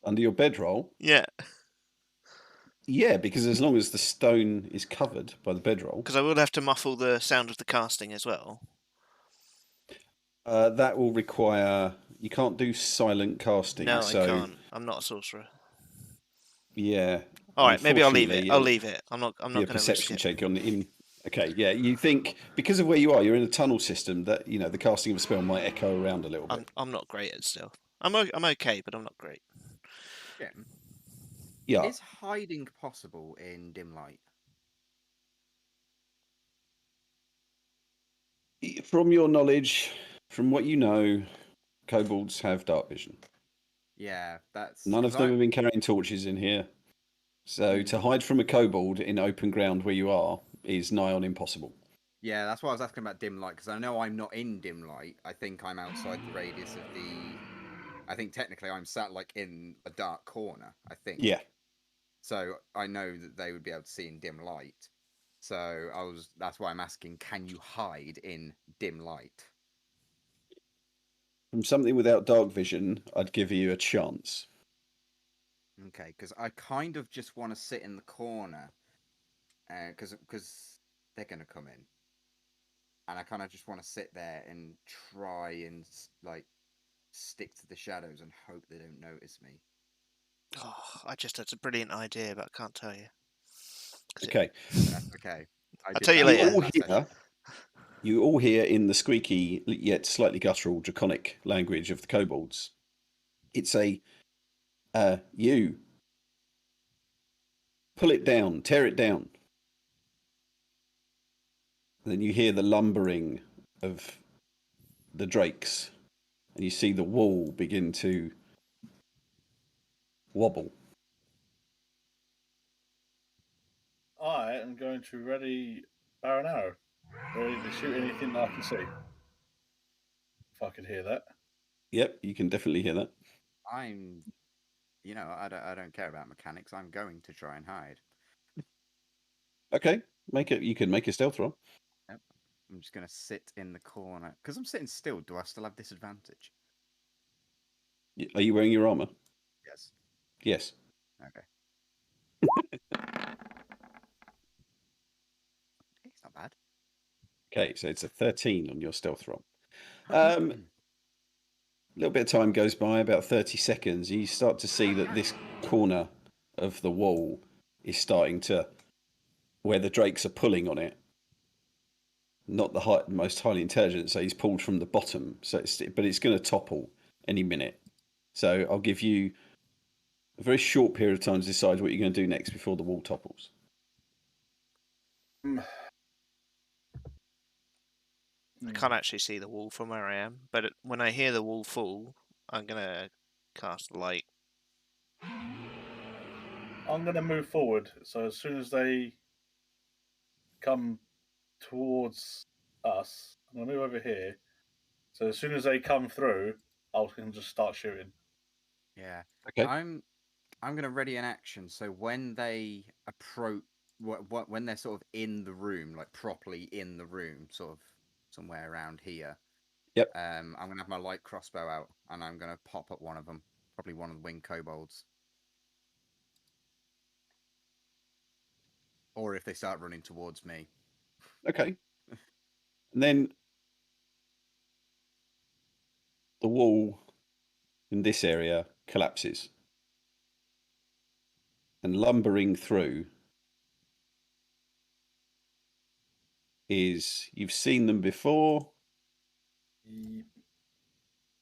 Under your bedroll? Yeah. Yeah, because as long as the stone is covered by the bedroll. Because I will have to muffle the sound of the casting as well. That will require... You can't do silent casting. No, so... I can't. I'm not a sorcerer. Yeah. All right, maybe I'll leave it. I'll leave it. I'm not going to perception check on in. Okay, yeah. You think because of where you are, you're in a tunnel system that the casting of a spell might echo around a little bit. I'm not great at stealth. I'm okay, but I'm not great. Jim, yeah. Is hiding possible in dim light? From your knowledge, from what you know, kobolds have dark vision. Yeah, that's... None of them have been carrying torches in here. So to hide from a kobold in open ground where you are is nigh on impossible. Yeah, that's why I was asking about dim light, because I know I'm not in dim light. I think I'm outside the radius of the... I think technically I'm sat like in a dark corner, I think. Yeah. So I know that they would be able to see in dim light. So that's why I'm asking, can you hide in dim light? From something without dark vision, I'd give you a chance. Okay, because I kind of just want to sit in the corner, because they're gonna come in, and I kind of just want to sit there and try and like stick to the shadows and hope they don't notice me. Oh, I just had a brilliant idea, but I can't tell you. 'Cause Okay. That's okay. I'll did tell you that later. last session. You all hear in the squeaky yet slightly guttural draconic language of the kobolds. It's a you pull it down, tear it down. Then you hear the lumbering of the drakes, and you see the wall begin to wobble. I am going to ready bow and arrow, ready to shoot anything I can see. If I could hear that. Yep, you can definitely hear that. I don't care about mechanics. I'm going to try and hide. Okay, you can make a stealth roll. Yep. I'm just gonna sit in the corner because I'm sitting still. Do I still have disadvantage? Are you wearing your armor? Yes. Yes. Okay. It's not bad. Okay, so it's a 13 on your stealth roll. A little bit of time goes by, about 30 seconds. You start to see that this corner of the wall is starting to, where the drakes are pulling on it. Not the most highly intelligent, so he's pulled from the bottom. But it's going to topple any minute. So I'll give you a very short period of time to decide what you're going to do next before the wall topples. I can't actually see the wall from where I am, but when I hear the wall fall, I'm gonna cast light. I'm going to move forward. So as soon as they come towards us, I'm going to move over here. So as soon as they come through, I can just start shooting. Yeah. Okay. I'm gonna ready an action. So when they approach, when they're sort of in the room, like properly in the room, sort of somewhere around here. Yep. I'm gonna have my light crossbow out, and I'm gonna pop up one of them, probably one of the winged kobolds. Or if they start running towards me. Okay. And then the wall in this area collapses. And lumbering through you've seen them before.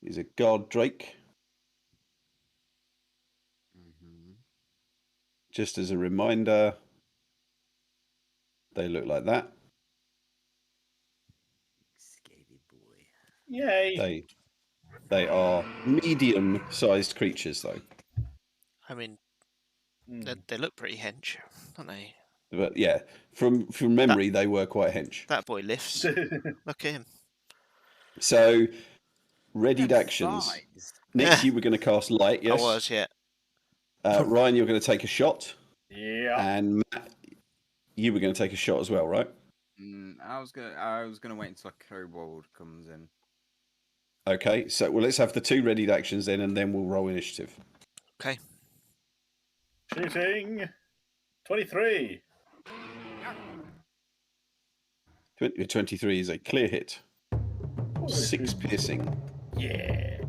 Is a guard drake. Mm-hmm. Just as a reminder, they look like that. Scaly boy. Yay! They are medium-sized creatures, though. I mean, they look pretty hench, don't they? But yeah, from memory, they were quite hench. That boy lifts. Look at him. So, readied actions. Thighs. Nick, you were going to cast light, yes? I was, yeah. Ryan, you're going to take a shot. Yeah. And Matt, you were going to take a shot as well, right? I was gonna wait until a kobold comes in. Okay, so let's have the 2 readied actions then, and then we'll roll initiative. Okay. Shooting. 23. 23 is a clear hit. 6 piercing. Yeah.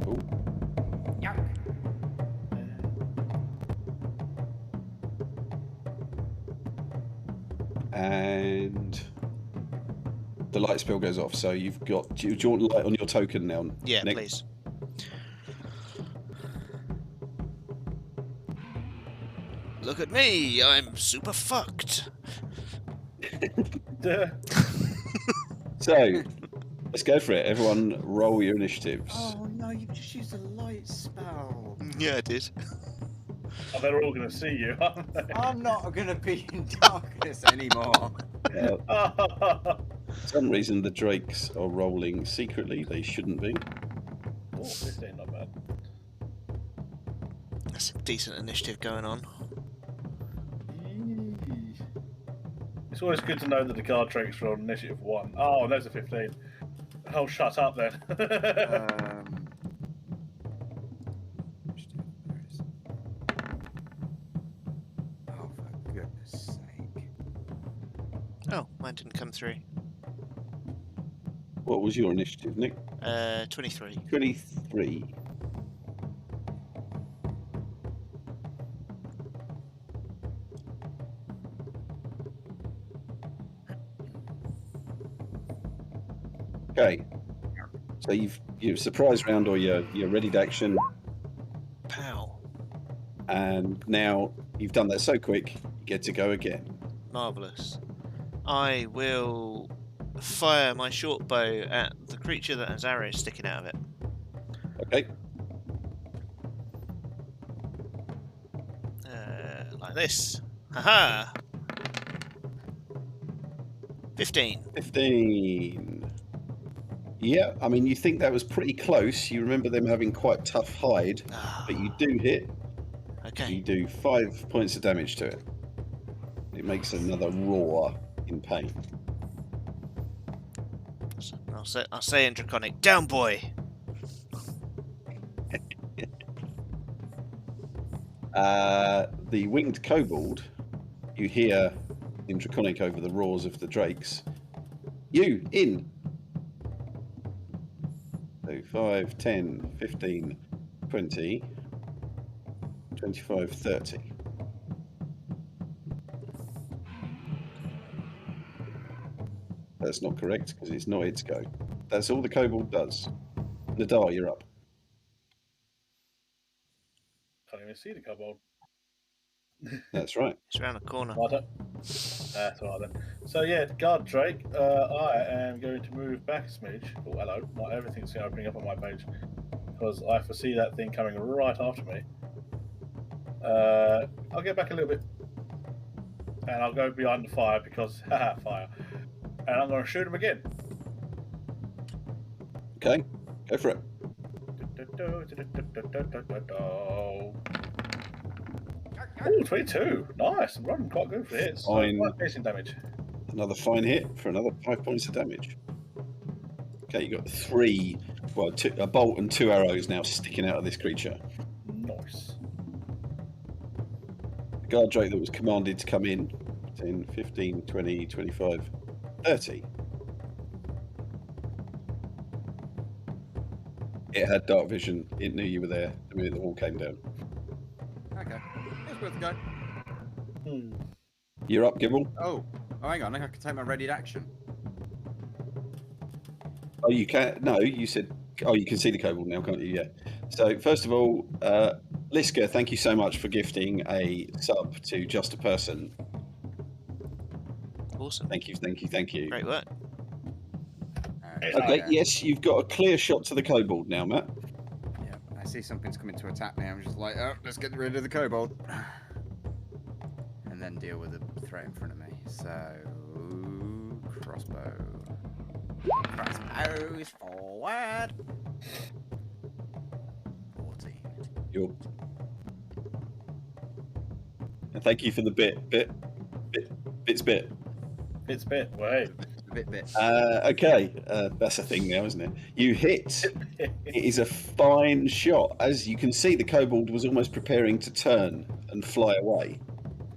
Ooh. And the light spell goes off. So you've got. Do you want light on your token now? Yeah, Nick? please. Look at me, I'm super fucked. So let's go for it. Everyone, roll your initiatives. Oh no! You just used a light spell. Yeah, I did. I bet we're all going to see you, aren't they? I'm not gonna be in darkness anymore. For some reason, the drakes are rolling secretly. They shouldn't be. Oh, this ain't not bad. That's a decent initiative going on. Yee. It's always good to know that the card traits are on initiative 1. Oh, there's a 15. Oh, shut up then. Oh, for goodness sake. Oh, mine didn't come through. What was your initiative, Nick? 23. 23. Okay. So you've surprise round or you're ready to action, Pow. and now you've done that so quick, you get to go again. Marvellous. I will fire my short bow at the creature that has arrows sticking out of it. Okay. Like this. Haha! 15. 15. Yeah, I mean, you think that was pretty close. You remember them having quite tough hide, but you do hit. Okay. You do 5 points of damage to it. It makes another roar in pain. I'll say in Draconic, down boy! The winged kobold, you hear in Draconic over the roars of the drakes. You, in! So 5, 10, 15, 20, 25, 30. That's not correct, because it's not its go. That's all the kobold does. Nadar, you're up. Can't even see the kobold. That's right. It's around the corner. That's all right then. So yeah, guard Drake. I am going to move back a smidge. Oh, hello. Not everything's opening up on my page because I foresee that thing coming right after me. I'll get back a little bit, and I'll go behind the fire because haha, fire. And I'm going to shoot him again. Okay, go for it. Oh, 22. Nice. I'm running quite good for hits. Fine. 5 piercing damage. Another fine hit for another 5 points of damage. Okay, you got 3, well, a bolt and 2 arrows now sticking out of this creature. Nice. The guard drake that was commanded to come in 10, 15, 20, 25, 30. It had dark vision. It knew you were there the minute the wall came down. Okay. It's worth a go. You're up, Gibble. Oh, hang on. I can take my ready to action. Oh, you can. No, you said. Oh, you can see the kobold now, can't you? Yeah. So first of all, Liska, thank you so much for gifting a sub to Just a Person. Awesome. Thank you, thank you, thank you. Great work. Okay, yes, you've got a clear shot to the kobold now, Matt. Yeah, I see something's coming to attack me. I'm just like, oh, let's get rid of the kobold. And then deal with the threat in front of me. So, crossbow. Crossbows forward. 14. You're... And thank you for the bit. It's bit. Wait. Bit. Okay, that's a thing now, isn't it? You hit. It is a fine shot. As you can see, the kobold was almost preparing to turn and fly away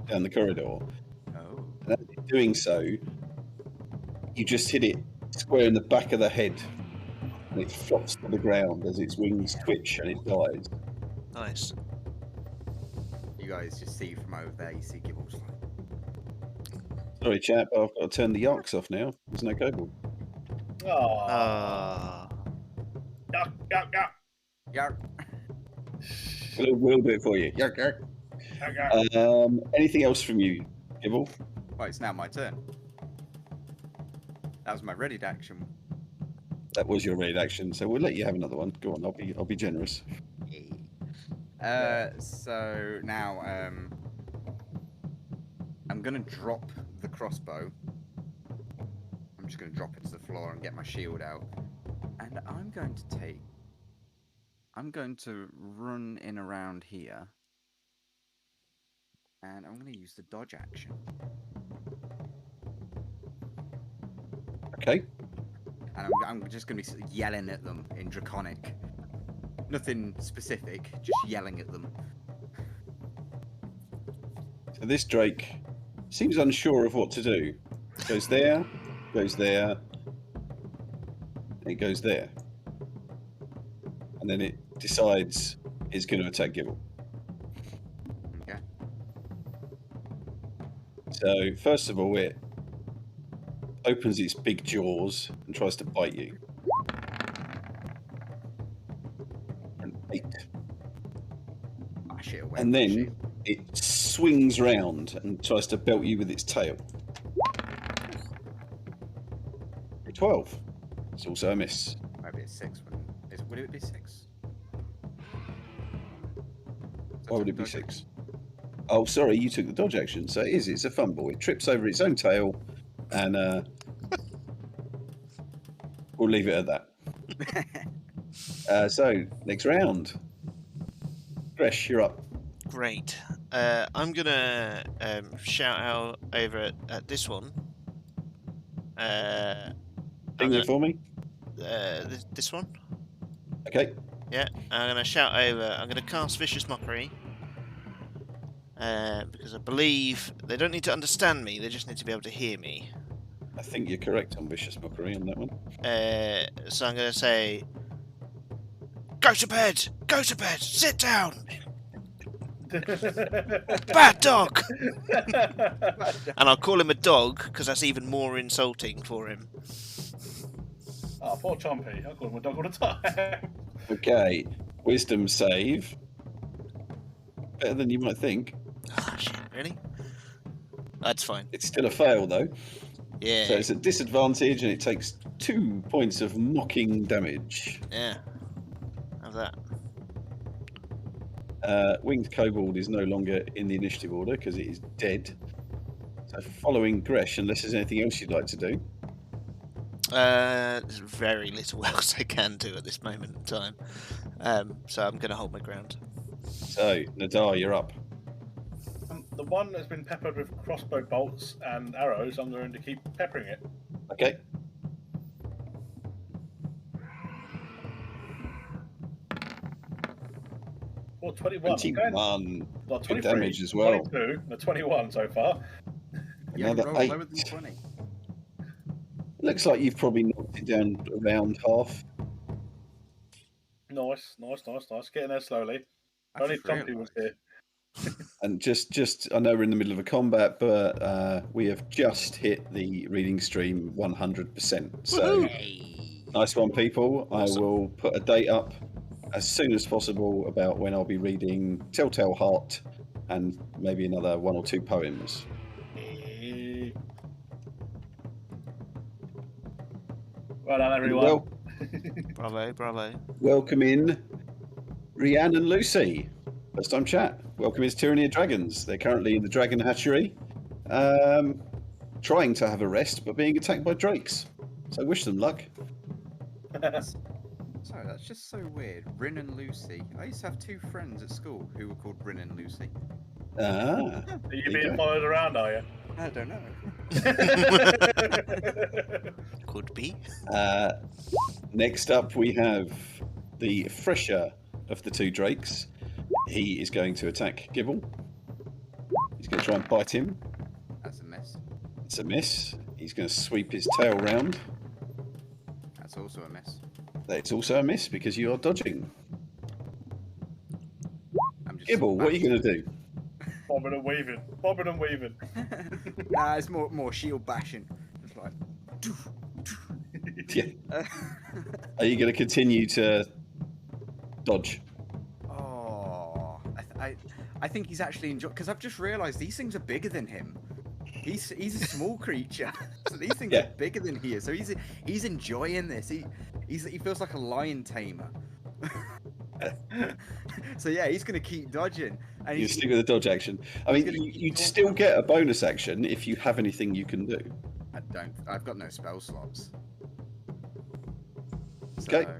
down the corridor. Oh. And as it's doing so, you just hit it square in the back of the head, and it flops to the ground as its wings twitch and it dies. Nice. You guys just see from over there, you see Gibbles like, Sorry, chap, I've got to turn the arcs off now. There's no kobold. Ah. Yuck. yeah. A little bit for you. Yark, yark. Anything else from you, Gibble? Well, it's now my turn. That was my ready to action. That was your raid action, so we'll let you have another one. Go on, I'll be generous. So now I'm gonna drop the crossbow. I'm just gonna drop it to the floor and get my shield out, and I'm going to run in around here And I'm going to use the dodge action. Okay. And I'm just going to be yelling at them in Draconic. Nothing specific, just yelling at them. So this Drake seems unsure of what to do. Goes there, and it goes there. And then it decides it's going to attack Gibble. Okay. So first of all, it opens its big jaws and tries to bite you. An 8. Bash it away. And bash then it swings round and tries to belt you with its tail. 12. It's also a miss. it. Maybe it's 6. Would it be 6? Why would it be 6? Oh, sorry, you took the dodge action. So it is. It's a fumble. It trips over its own tail, and we'll leave it at that. So next round, Gresh, you're up. Great. I'm gonna shout out over at this one. Ding it for me. This one. Okay. Yeah, I'm gonna shout over. I'm gonna cast Vicious Mockery. Because I believe they don't need to understand me; they just need to be able to hear me. I think you're correct on Vicious Mockery on that one. So I'm gonna say, "Go to bed! Go to bed! Sit down! Bad dog!" And I'll call him a dog because that's even more insulting for him. Oh, poor Chompy. I call him a dog all the time. Okay. Wisdom save. Better than you might think. Ah, shit! Really? That's fine. It's still a fail though. Yeah. So it's a disadvantage and it takes 2 points of mocking damage. Yeah. Have that. Winged Kobold is no longer in the initiative order because it is dead. So following Gresh, unless there's anything else you'd like to do. There's very little else I can do at this moment in time. So I'm going to hold my ground. So, Nadar, you're up. The one that's been peppered with crossbow bolts and arrows, I'm going to keep peppering it. Okay. Or 21. 21. Well, Good 23, damage as well. 22, no, 21 so far. Yeah, Another roll 8. lower than 20. Looks like you've probably knocked it down around half. Nice. Getting there slowly. I Only just Chompy was realised. here. And just, I know we're in the middle of a combat, but we have just hit the reading stream 100%. So, Hey. nice one, people. Awesome. I will put a date up as soon as possible about when I'll be reading Telltale Heart and maybe another 1 or 2 poems. Well done, everyone. Well, Bravo. welcome in Rhiannon and Lucy. First time chat. Welcome is Tyranny of Dragons. They're currently in the Dragon Hatchery, trying to have a rest, but being attacked by drakes. So wish them luck. Sorry, that's just so weird. Rin and Lucy. I used to have 2 friends at school who were called Rin and Lucy. Ah, Are you you being go. followed around, are you? I don't know. Could be. Next up, we have the fresher of the 2 drakes. He is going to attack Gibble. He's going to try and bite him. That's a miss. It's a miss. He's going to sweep his tail round. That's also a miss. It's also a miss because you are dodging. I'm just Gibble, what are you going to do? Bobbing and weaving. Nah, it's more shield bashing. Just like. Yeah. Are you going to continue to dodge? Oh, I think he's actually enjoying, because I've just realised these things are bigger than him. He's a small creature, so these things Yeah. are bigger than he is. So he's enjoying this. He feels like a lion tamer. So yeah, he's gonna keep dodging, and You he's stick with the dodge action. I mean, you'd still get a bonus action if you have anything you can do. I've got no spell slots. Okay. So,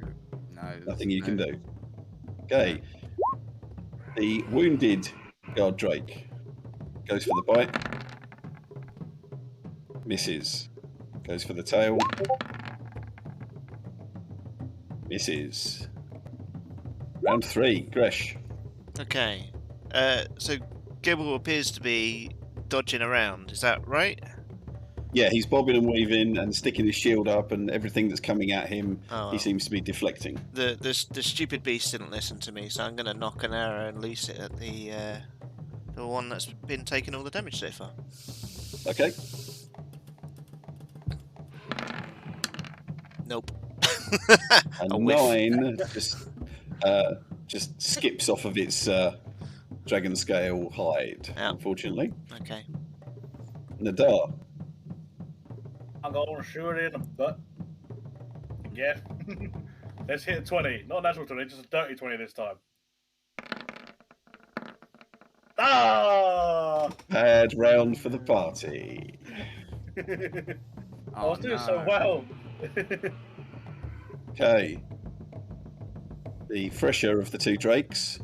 no. Nothing you can no- do. Okay. The wounded guard drake Goes for the bite. Misses. Goes for the tail. Misses. Round 3, Gresh. Okay. So Gibble appears to be dodging around. Is that right? Yeah, he's bobbing and weaving and sticking his shield up, and everything that's coming at him, Oh, he well. seems to be deflecting. The stupid beast didn't listen to me, so I'm gonna knock an arrow and loose it at the one that's been taking all the damage so far. Okay. Nope. And A whiff. 9 just skips off of its dragon scale hide, Yeah. unfortunately. Okay. Nadar. I'm going to shoot it in the butt. Yeah. Let's hit a 20. Not a natural 20, just a dirty 20 this time. Ah! Bad round for the party. I was doing so well. Okay. The fresher of the 2 drakes.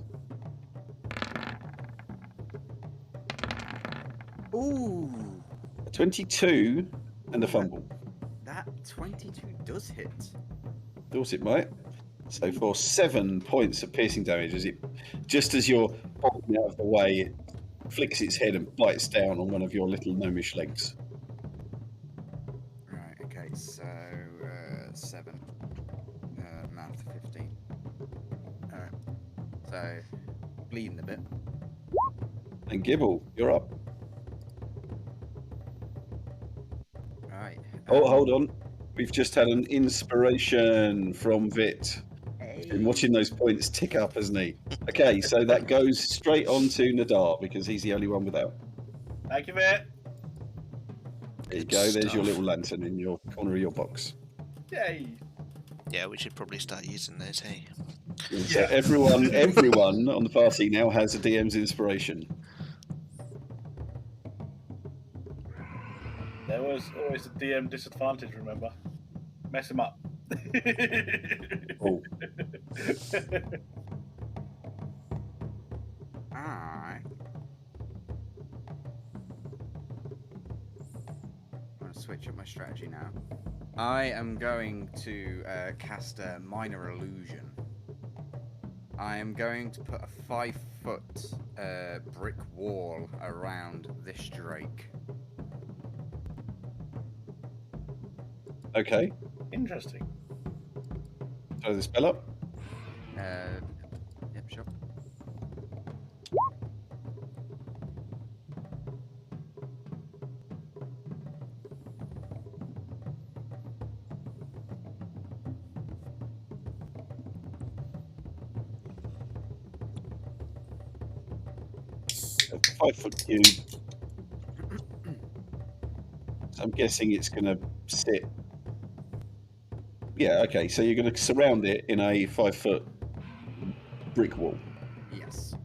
Ooh, A 22 and a fumble. that 22 does hit. Thought it might. So for 7 points of piercing damage, as it just as you're popping out of the way, it flicks its head and bites down on one of your little gnomish legs. Right, okay, so 7, math 15. Alright, so bleeding a bit. And Gibble, you're up. Right. Oh, hold on. We've just had an inspiration from Vit. Been watching those points tick up, hasn't he? Okay, so that goes straight on to Nadar because he's the only one without. Thank you, mate. There you go. There's your little lantern in your corner of your box. Yay. Yeah, we should probably start using those, hey? So everyone on the party now has a DM's inspiration. There was always a DM disadvantage, remember? Mess him up. Oh, Alright. I'm going to switch up my strategy now. I am going to cast a minor illusion. I am going to put a 5-foot brick wall around this drake. okay. Interesting. Throw the spell up. Yep, sure. A 5-foot cube. So I'm guessing it's going to sit. Yeah, okay. So you're going to surround it in a 5-foot brick wall. Yes.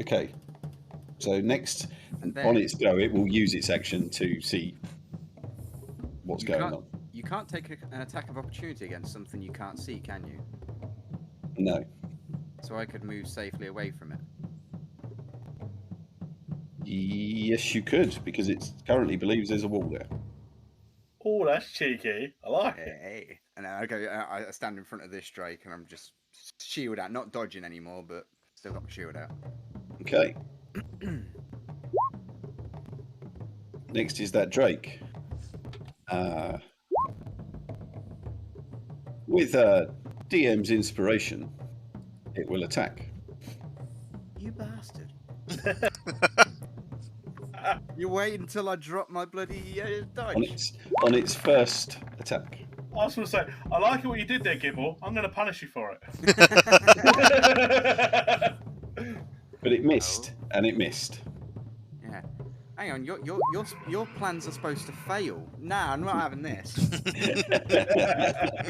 Okay. So next, And on then its go, it will use its action to see what's You going can't- on. you can't take an attack of opportunity against something you can't see, can you? No. So I could move safely away from it. Yes, you could, because it currently believes there's a wall there. Oh, that's cheeky. I like it. Hey. And then I go. I stand in front of this drake, and I'm just shield out, not dodging anymore, but still got my shield out. Okay. Next is that Drake. With DM's inspiration, it will attack. You bastard! You wait until I drop my bloody dodge. On its first attack. I was going to say, I like it what you did there, Gibble. I'm going to punish you for it. But it missed, and it missed. Yeah. Hang on, your plans are supposed to fail. Nah, I'm not having this.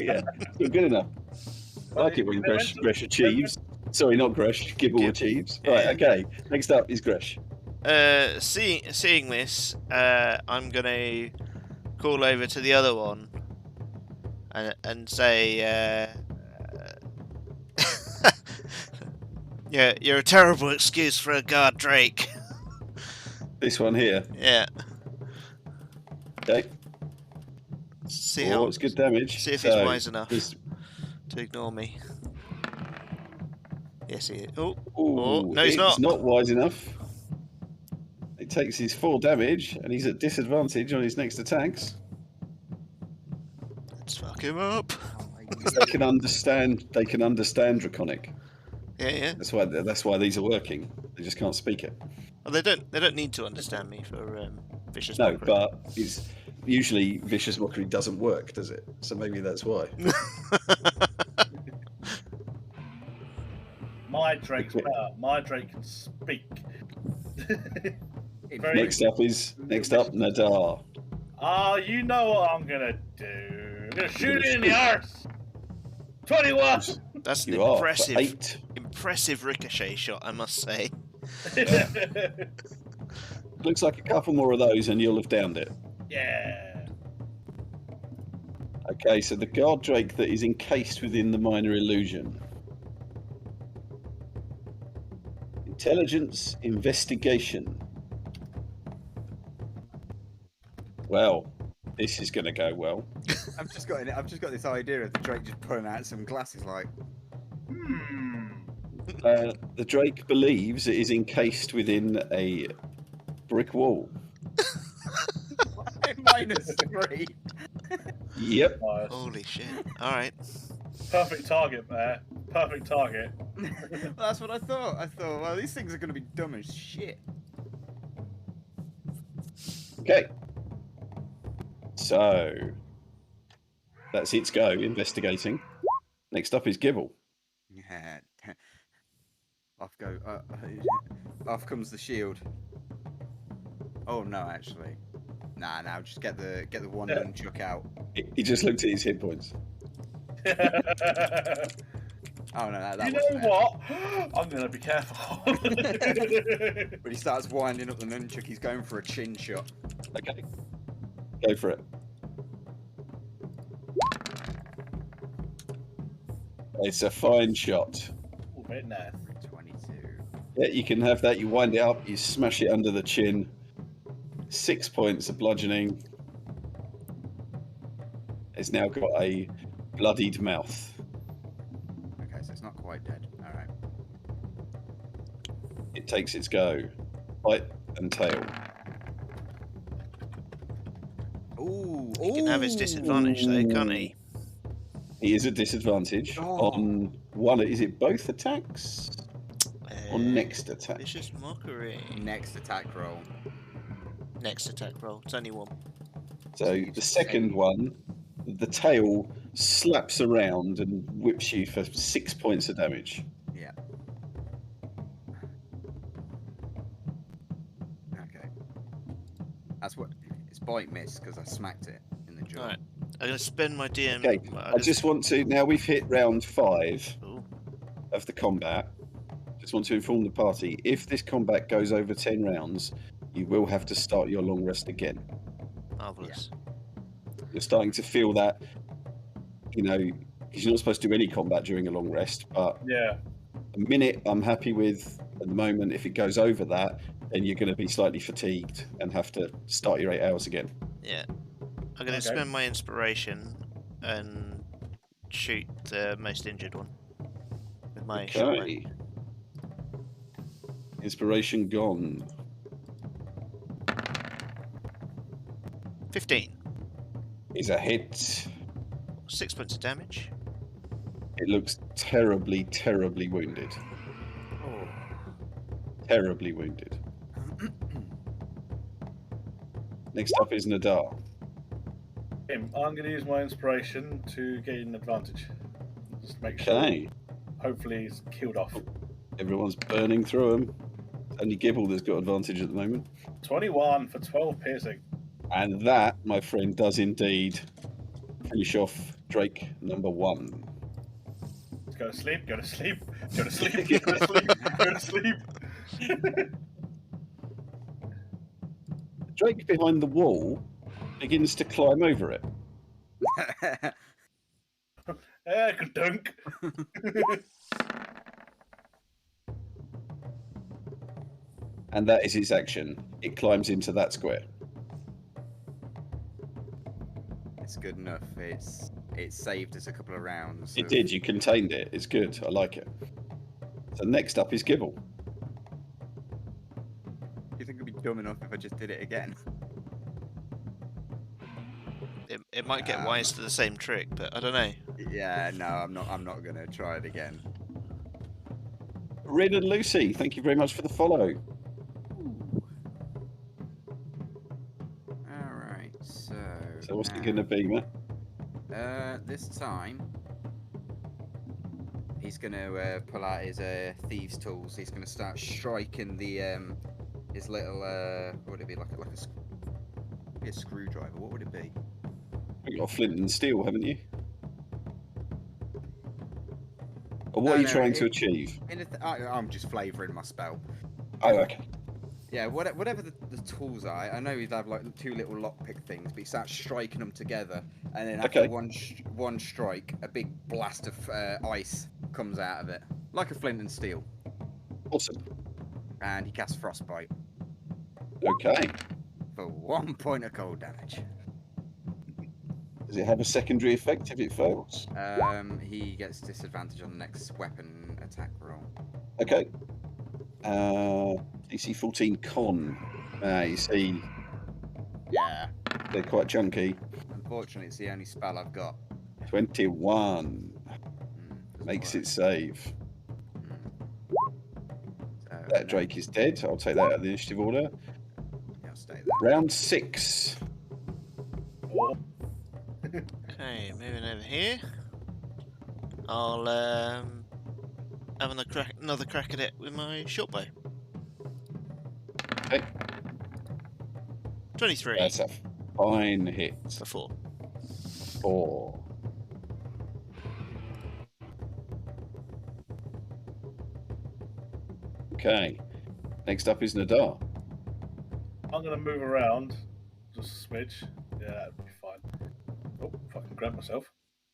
Yeah, still good enough. I like it when Gresh achieves. Sorry, not Gresh. Gibble achieves. Right, okay. Next up is Gresh. Seeing this, I'm gonna call over to the other one and say, Yeah, you're a terrible excuse for a guard Drake. This one here. Yeah. Okay. See Oh, how. it's good damage. See if he's So, wise enough this- to ignore me. Yes, he is. Oh, Ooh, no, he's it's not. not wise enough. It takes his 4 damage, and he's at disadvantage on his next attacks. Let's fuck him up. They can understand. They can understand Draconic. Yeah. That's why these are working. They just can't speak it. Well, they don't need to understand me for vicious No, mockery. but it's usually vicious mockery doesn't work, does it? So maybe that's why. My Drake's better. My Drake can speak. Very- Next up Nadar. Ah, you know what I'm gonna do. I'm gonna shoot it in the arse. 21. That's an You are for impressive, 8. impressive ricochet shot, I must say. Looks like a couple more of those, and you'll have downed it. Yeah. Okay, so the guard drake that is encased within the minor illusion. Intelligence investigation. Well, this is going to go well. I've just got this idea of the Drake just pulling out some glasses, like. The drake believes it is encased within a brick wall. -3. Yep. Nice. Holy shit! All right. Perfect target there. Perfect target. Well, that's what I thought. I thought, well, these things are going to be dumb as shit. Okay. So that's its go investigating. Next up is Gibble. Yeah. Off comes the shield. Oh no, actually. Nah, just get the one nunchuck out. He just looked at his hit points. Oh no, that You wasn't know it. what? I'm gonna be careful. When he starts winding up the nunchuck, he's going for a chin shot. Okay. Go for it. It's a fine shot. Ooh, very nice. 22. Yeah, you can have that. You wind it up, you smash it under the chin. 6 points of bludgeoning. It's now got a bloodied mouth. Okay, so it's not quite dead. All right. It takes its go. Bite and tail. Ooh, He can have his disadvantage though, can't he? He is at disadvantage Oh. on one. Is it both attacks or next attack? Vicious mockery. Next attack roll. Next attack roll. It's only one. So the second one, the tail slaps around and whips you for 6 points of damage. Yeah. Okay. That's what. It's bite miss because I smacked it in the jaw. Alright. I'm gonna spend my DM. Okay, I just want to. Now we've hit round 5 Ooh, of the combat. Just want to inform the party: if this combat goes over 10 rounds, you will have to start your long rest again. marvelous. You're starting to feel that, you know, because you're not supposed to do any combat during a long rest. But Yeah. a minute I'm happy with at the moment. If it goes over that, then you're going to be slightly fatigued and have to start your 8 hours again. Yeah. I'm gonna Okay. spend my inspiration and shoot the most injured one with my shotgun. Okay. Inspiration gone. 15. Is a hit. 6 points of damage. It looks terribly, terribly wounded. Oh. Terribly wounded. Next up is Nadar. I'm gonna use my inspiration to gain an advantage. Just make sure. Okay. Hopefully he's killed off. Everyone's burning through them. Only Gibble that's got advantage at the moment. 21 for 12 piercing. And that, my friend, does indeed finish off Drake number 1. Let's go to sleep, go to sleep, go to sleep, go to sleep, go to sleep. Drake behind the wall begins to climb over it. Dunk. and that is its action. It climbs into that square. It's good enough. It saved us a couple of rounds. It did. You contained it. It's good. I like it. So next up is Gibble. Do you think it'd be dumb enough if I just did it again? It might get wise to the same trick, but I don't know. Yeah, no, I'm not gonna try it again. Red and Lucy, thank you very much for the follow. All right, so. So what's it going to be, Matt? This time, he's gonna pull out his thieves' tools. He's gonna start striking the his little what would it be, like a screwdriver? What would it be? You've got flint and steel, haven't you? Or what No, are you no, trying to achieve? I'm just flavouring my spell. Oh, okay. Yeah, whatever the tools are. I know he'd have like 2 little lockpick things, but he starts striking them together, and then after Okay. one strike, a big blast of ice comes out of it, like a flint and steel, Awesome. and he casts frostbite Okay. for 1 point of cold damage. Does it have a secondary effect if it fails? He gets disadvantage on the next weapon attack roll. Okay. DC 14 con. You see, Yeah, they're quite chunky. unfortunately, it's the only spell I've got. 21 Doesn't makes work. it save. So, That Drake is dead. I'll take that out of the initiative order. yeah, I'll stay there. Round 6. Oh, Okay, moving over here. I'll have another crack at it with my short bow. Okay. 23 That's a fine hit. for 4. 4. Okay. Next up is Nadar. I'm gonna move around just a smidge. Yeah, that'd be fine. Oh, if I can grab myself.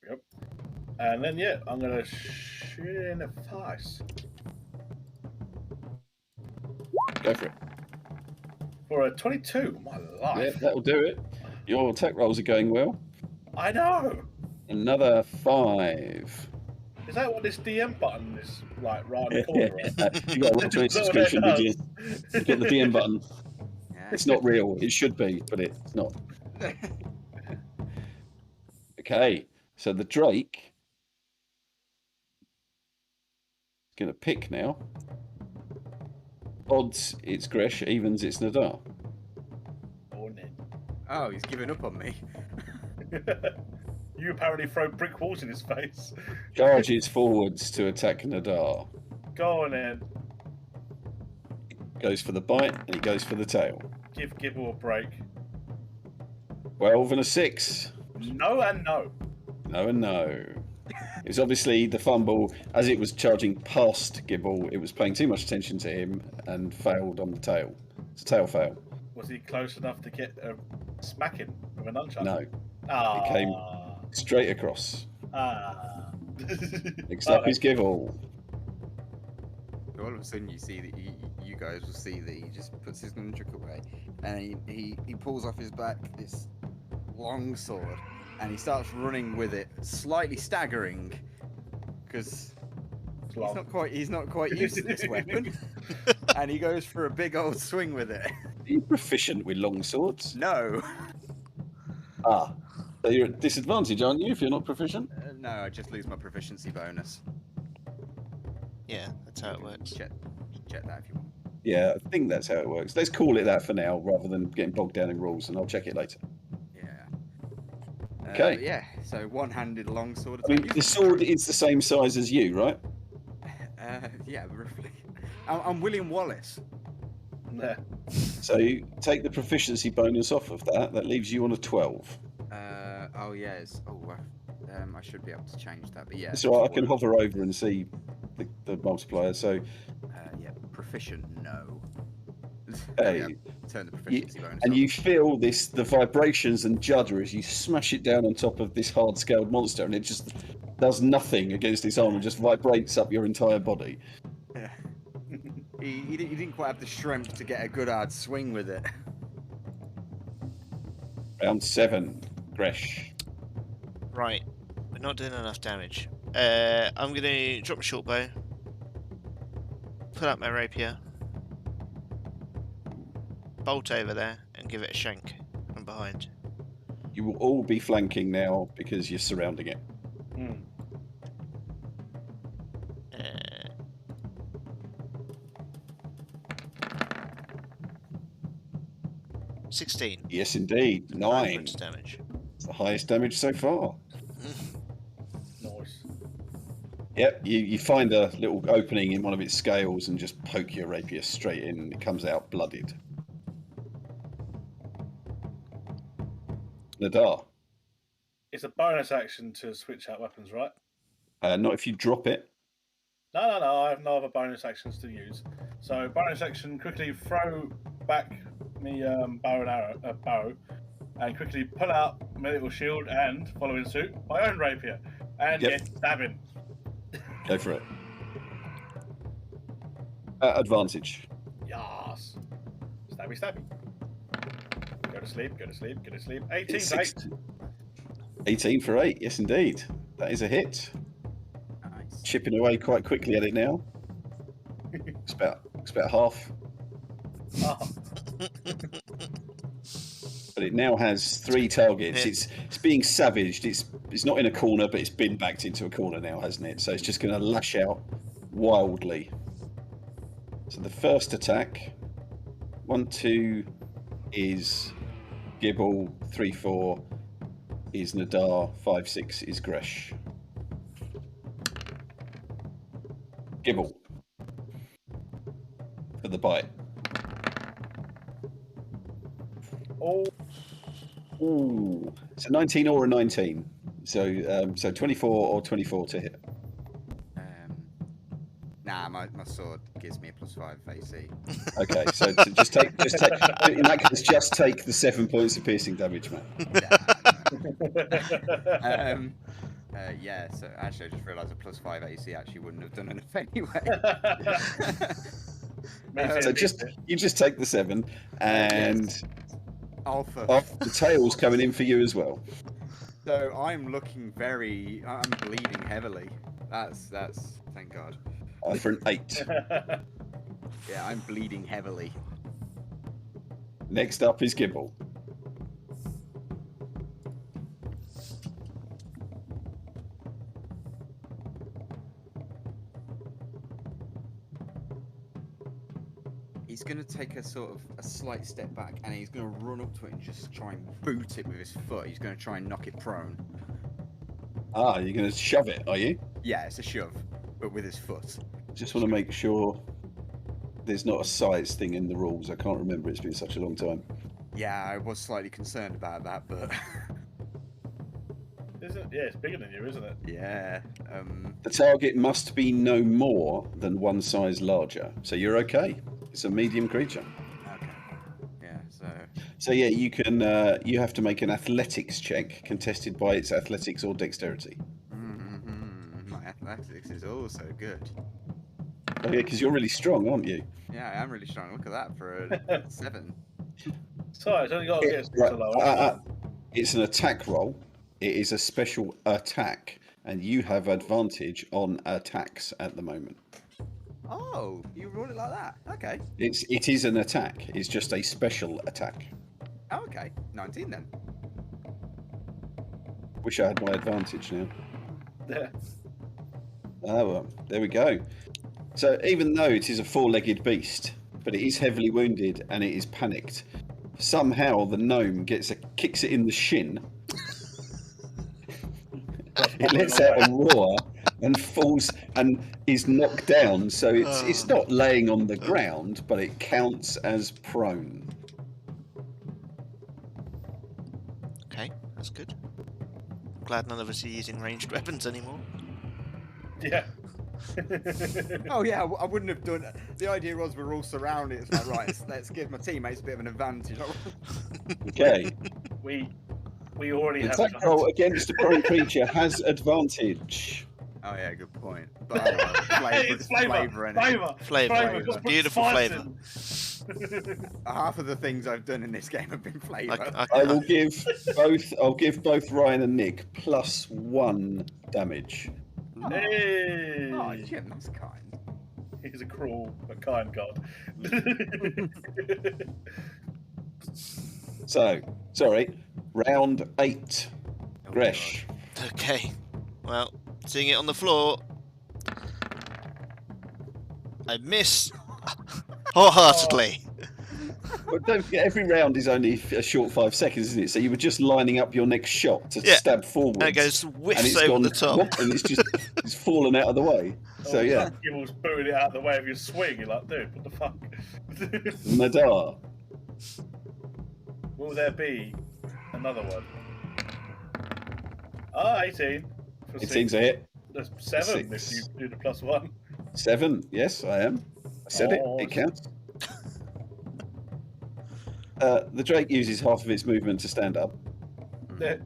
There we go. And then yeah, I'm gonna shoot it in the face Go for it. for a 22. My Yeah, life. that'll do it. Your attack rolls are going well. I know. Another 5. Is that what this DM button is like right in the corner? Right? You got a roll 20 Is that what that subscription, did you? does? You got the DM button. Yeah. It's not real. It should be, but it's not. Okay, so the Drake is going to pick now. Odds, it's Gresh. Evens, it's Nadar. Oh, Ned. Oh, he's giving up on me. You apparently throw brick walls in his face. Charges forwards to attack Nadar. Go on, Ed. Goes for the bite, and he goes for the tail. Give Gibble a break. 12 and a 6. No and no. No and no. It was obviously the fumble. As it was charging past Gibble, it was paying too much attention to him and failed on the tail. It's a tail fail. Was he close enough to get a smacking with a nunchuck? No, Ah. it came straight across. Ah. Next up is Gibble. All of a sudden, you see that you guys will see that he just puts his nunchuck away, and he pulls off his back this long sword, and he starts running with it, slightly staggering, because he's not quite used to this weapon, and he goes for a big old swing with it. Are you proficient with long swords? No, Ah, so you're at disadvantage, aren't you, if you're not proficient? no, I just lose my proficiency bonus. Yeah, that's how it works. Check that if you want. Yeah, I think that's how it works. Let's call it that for now, rather than getting bogged down in rules, and I'll check it later. Yeah. Okay. Yeah. So one-handed longsword I mean, attack. the sword is the same size as you, right? Yeah, roughly. I'm William Wallace. Nah. So you take the proficiency bonus off of that. That leaves you on a 12. Oh yes. I should be able to change that, but yeah. It's all right. I can hover over and see the multiplier. So Yeah, proficient. No. Hey, Yeah, turn the proficiency bonus. and off. you feel the vibrations and judder as you smash it down on top of this hard-scaled monster, and it just does nothing against its arm and just vibrates up your entire body. Yeah. He didn't quite have the strength to get a good hard swing with it. Round 7, Gresh. Right, we're not doing enough damage. I'm gonna drop my short bow, pull out my rapier, bolt over there, and give it a shank from behind. You will all be flanking now because you're surrounding it. Hmm. 16. Yes, indeed. 9. points of damage. It's the highest damage so far. Nice. Yep, you find a little opening in one of its scales and just poke your rapier straight in, and it comes out blooded. Nadar. It's a bonus action to switch out weapons, right? Not if you drop it. No. I have no other bonus actions to use. So bonus action, quickly throw back me bow, and quickly pull out my little shield and following suit my own rapier and Yep. get stabbing. Go for it. Advantage. Yes. Stabby. Go to sleep. 18 It's for 8. 18 for 8. Yes, indeed. That is a hit. Nice. Chipping away quite quickly at it now. It's about half. Oh, But it now has 3 targets. Yeah. It's being savaged. It's not in a corner, but it's been backed into a corner now, hasn't it? So it's just going to lash out wildly. So the first attack, 1, 2 is Gibble, 3, 4 is Nadar, 5, 6 is Gresh. Gibble for the bite. oh, Ooh, it's a 19 or a 19. So 24 or 24 to hit. Nah, my sword gives me a +5 AC. Okay, so just take. In that case, just take the 7 points of piercing damage, man. Yeah, so actually I just realised a +5 AC actually wouldn't have done enough anyway. So you just take the 7, and Alpha. the tail's coming in for you as well. So I'm looking I'm bleeding heavily. That's thank God. For an 8. Yeah, I'm bleeding heavily. Next up is Gibble. He's going to take a slight step back, and he's going to run up to it and just try and boot it with his foot. He's going to try and knock it prone. Ah, you're going to shove it, are you? Yeah, it's a shove, but with his foot. Just want to make sure there's not a size thing in the rules. I can't remember. It's been such a long time. Yeah, I was slightly concerned about that, but Yeah, it's bigger than you, isn't it? yeah. The target must be no more than 1 size larger. So you're okay. It's a medium creature. Okay. Yeah, So yeah, you can. You have to make an athletics check, contested by its athletics or dexterity. my athletics is also good. Oh yeah, because you're really strong, aren't you? Yeah, I am really strong. Look at that for a 7. Sorry, it's only got to get Right, so low. It's an attack roll. It is a special attack, and you have advantage on attacks at the moment. Oh, you roll it like that? Okay. It is an attack. It's just a special attack. Oh, okay. 19 then. Wish I had my advantage now. Yeah. Oh well, there we go. So even though it is a 4-legged beast, but it is heavily wounded and it is panicked, somehow the gnome kicks it in the shin. It lets out a roar and falls and is knocked down. So it's not laying on the ground, but it counts as prone. Okay, that's good. I'm glad none of us are using ranged weapons anymore. Yeah. Oh yeah, I wouldn't have done it. The idea was we're all surrounded. It's like, right, let's give my teammates a bit of an advantage. Okay. We already The have. attack roll against a prone creature has advantage. Oh yeah, good point. But I don't know, It's flavour. in it. Flavour. Put Beautiful spice flavour. in. Half of the things I've done in this game have been flavour. I will give both. I'll give both Ryan and Nick +1 damage. Hey. Oh, Jim, that's kind. He's a cruel but kind god. So, sorry, round 8. Oh, Gresh. Okay. Well, seeing it on the floor, I miss wholeheartedly. But don't forget, every round is only a short 5 seconds, isn't it? So you were just lining up your next shot to Yeah. stab forward. And it goes whiffs it's over gone the top. whoop, and it's just it's fallen out of the way. So yeah, Gibble's booting it out of the way of your swing. You're like, dude, what the fuck? Nadar. Will there be another one? Ah, 18. For 18's a hit. There's 7 if 6. you do the +1. 7. Yes, I am. I said Oh, it. It counts. The Drake uses half of its movement to stand up. Yeah.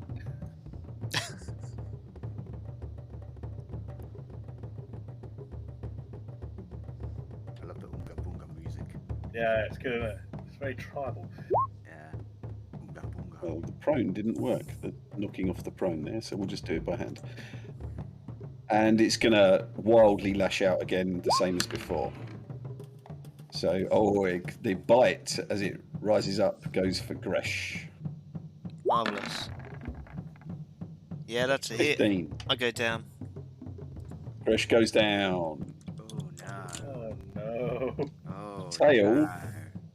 I love the Oonga Boonga music. Yeah, it's good, isn't it? It's very tribal. Yeah. Oonga Boonga. Well, the prone didn't work. The knocking off the prone there, so we'll just do it by hand. And it's gonna wildly lash out again, the same as before. So, the bite as it rises up goes for Gresh. Marvellous. Yeah, that's a hit. 15. I go down. Gresh goes down. Oh no. Oh no. Oh. Tail. No.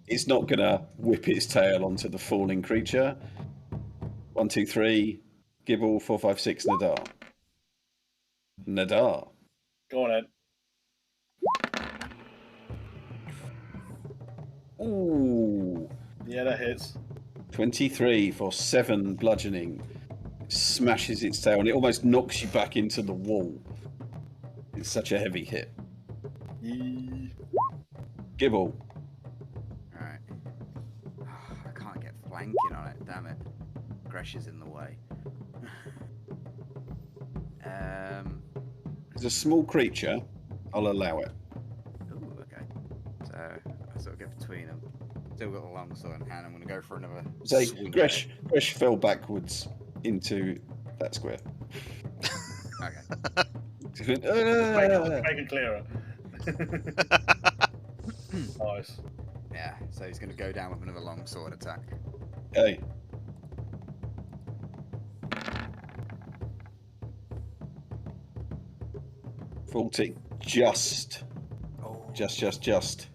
It's not gonna whip its tail onto the falling creature. 1, 2, 3. Gibble. 4, 5, 6. Nadar. Nadar. Go on, Ed. Ooh. Yeah, that hits. 23 for 7 bludgeoning. Smashes its tail and it almost knocks you back into the wall. It's such a heavy hit. Yee. Gibble. Alright. I can't get flanking on it, damn it. Gresh is in the way. It's a small creature. I'll allow it. Ooh, okay. So I sort of get between them. Still got the long sword in hand. I'm gonna go for another. So swing Gresh fell backwards into that square. Okay. Make it clearer. Nice. Yeah. So he's gonna go down with another long sword attack. Okay. Faulty just Oh. just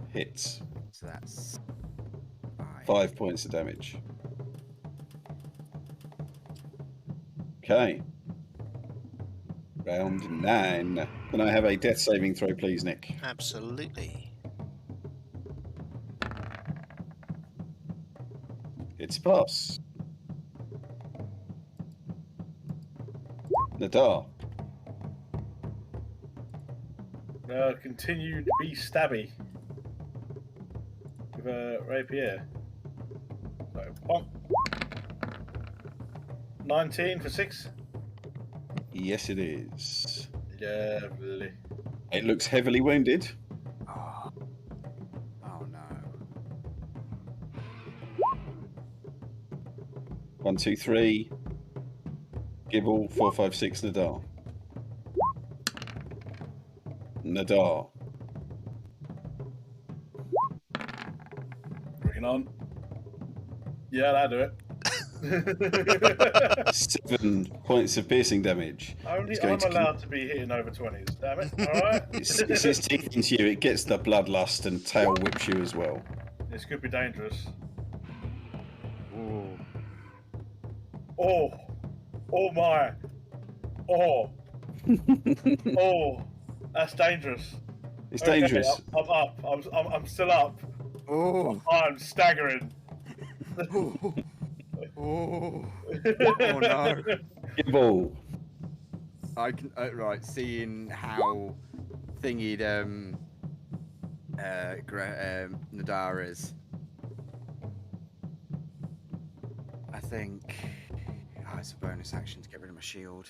hits. So that's 5 points of damage. Okay. Round 9. Can I have a death saving throw, please, Nick? Absolutely. It's a pass. Nadar. Continue to be stabby. With a rapier. So, 1. 19 for 6. Yes, it is. Lovely. It looks heavily wounded. Oh. Oh no. 1, 2, 3. Gibble. 4, 5, 6. Nadar. Nadar. Bring it on. Yeah, that'll do it. 7 points of piercing damage. Only It's going I'm to allowed to be hitting over 20s, damn it. Alright? It's its teeth into you. It gets the bloodlust and tail whips you as well. This could be dangerous. Ooh. Oh! Oh my! Oh! Oh! That's dangerous. It's Okay, dangerous. I'm up. I'm still up. Oh. I'm staggering. Oh. Oh. Oh no. Gibble. I can right seeing how thingied Nadar is. I think it's a bonus action to get rid of my shield.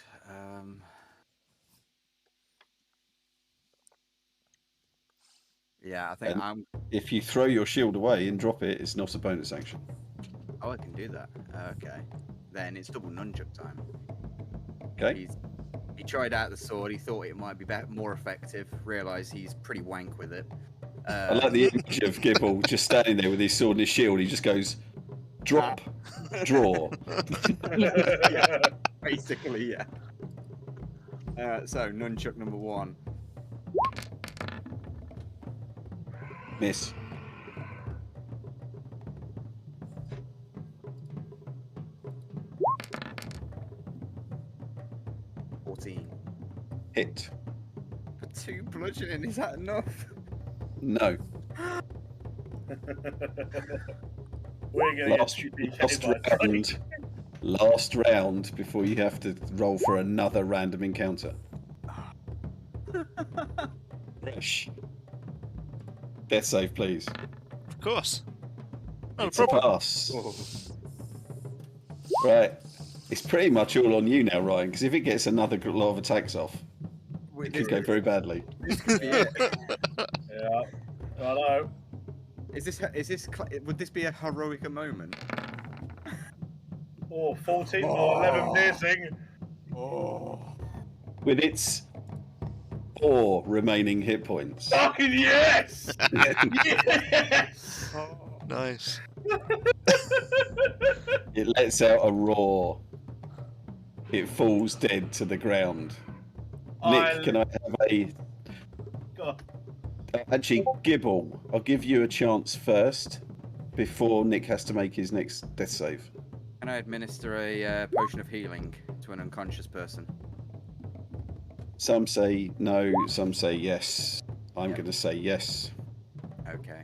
Yeah, I think And- I'm. If you throw your shield away and drop it, it's not a bonus action. Oh, I can do that. Okay. Then it's double nunchuck time. Okay. He tried out the sword. He thought it might be more effective. Realised he's pretty wank with it. I like the image of Gibble just standing there with his sword and his shield. He just goes, drop, draw. Yeah, basically, yeah. So nunchuck number 1. Miss. Hit. For 2 bludgeoning, is that enough? No. We're going to Last, get TPK last by round. Last round before you have to roll for another random encounter. Fresh. Death save, please. Of course. Not It's a a problem. pass. Right. It's pretty much all on you now, Ryan, because if it gets another lot of attacks off, it could go very badly. This could be it. Yeah, I know. Would this be a heroic moment? Oh, 14 or 11 piercing. Oh. With its 4 remaining hit points. Fucking yes! Yes! Nice. It lets out a roar. It falls dead to the ground. Nick, can I have a... God. Actually, Gibble, I'll give you a chance first before Nick has to make his next death save. Can I administer a potion of healing to an unconscious person? Some say no, some say yes. I'm Yep. going to say yes. Okay.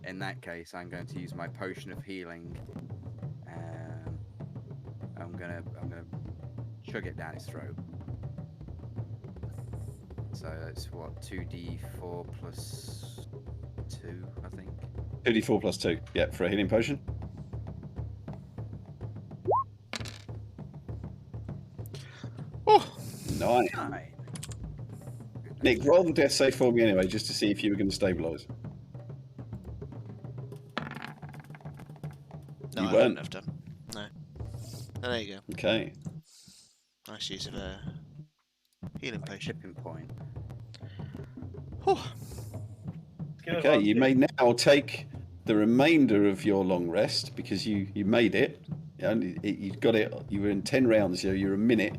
In that case, I'm going to use my potion of healing. I'm gonna chug it down his throat. So it's what, 2d4 plus 2, I think. 2d4 plus 2. Yeah, for a healing potion. Oh, 9. 9. Nick, roll the death save for me anyway, just to see if you were going to stabilise. no, You I weren't. wouldn't have done. No. Oh, there you go. Okay. Nice use of a healing Like potion. tipping point. Whew. Okay, you may now take the remainder of your long rest because you made it. You got it. You were in 10 rounds, so you're a minute.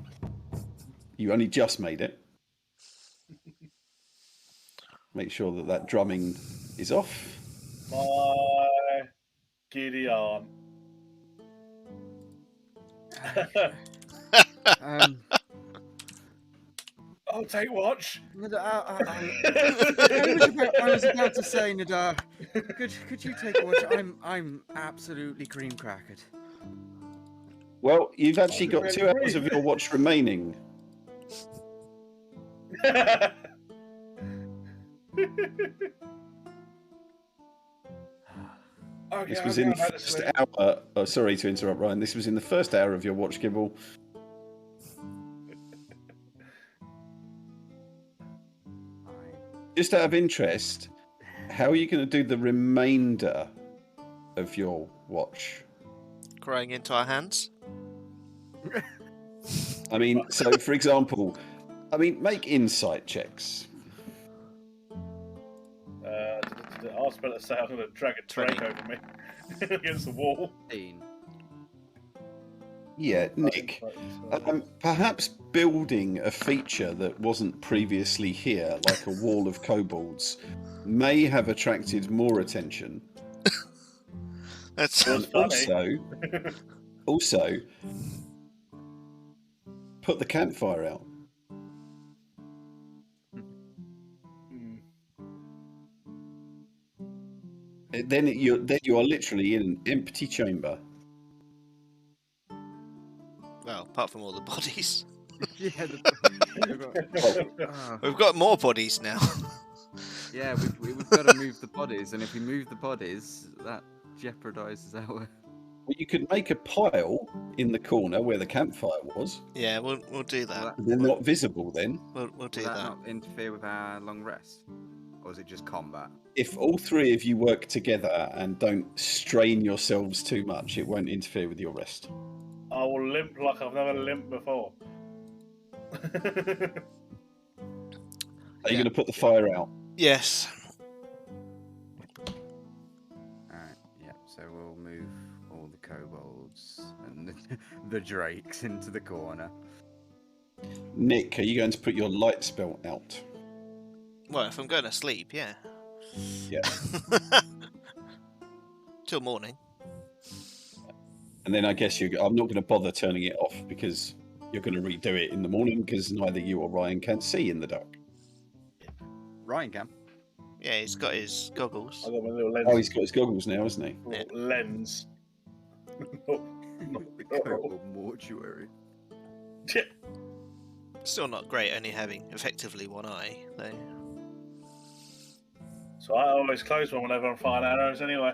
You only just made it. Make sure that drumming is off. My Gideon. I'll take watch. I was about to say, Nadar, could you take a watch? I'm absolutely cream crackered. Well, you've actually got 2 hours of your watch remaining. Okay, This was I'm in the going back to first sleep. hour. Oh, sorry to interrupt, Ryan. This was in the first hour of your watch, Gibble. Just out of interest, how are you going to do the remainder of your watch? Crying into our hands. I mean, so for example, make insight checks. I'll spell it say I'm going to drag a 20. Drake over me against the wall. 15. Yeah, Nick. Perhaps building a feature that wasn't previously here, like a wall of kobolds, may have attracted more attention. That's And funny. also, put the campfire out. Hmm. Then you are literally in an empty chamber. well, apart from all the bodies. Yeah, Oh, We've got more bodies now. yeah, we've got to move the bodies, and if we move the bodies, that jeopardizes our. well, you could make a pile in the corner where the campfire was. Yeah, we'll do that. They're not visible then. We'll do Will that that. not interfere with our long rest? or is it just combat? If all three of you work together and don't strain yourselves too much, it won't interfere with your rest. I will limp like I've never limped before. Are you going to put the fire out? Yes. Alright, yeah, so we'll move all the kobolds and the drakes into the corner. Nick, are you going to put your light spell out? Well, if I'm going to sleep, yeah. Yeah. Till morning. And then I guess I'm not going to bother turning it off because you're going to redo it in the morning because neither you or Ryan can see in the dark. Ryan can. Yeah, he's got his goggles. I got my little lens. Oh, he's got his goggles now, hasn't he? Yeah. Lens. The kobold mortuary. Still not great, only having effectively one eye, though. So I always close one whenever I'm firing arrows anyway.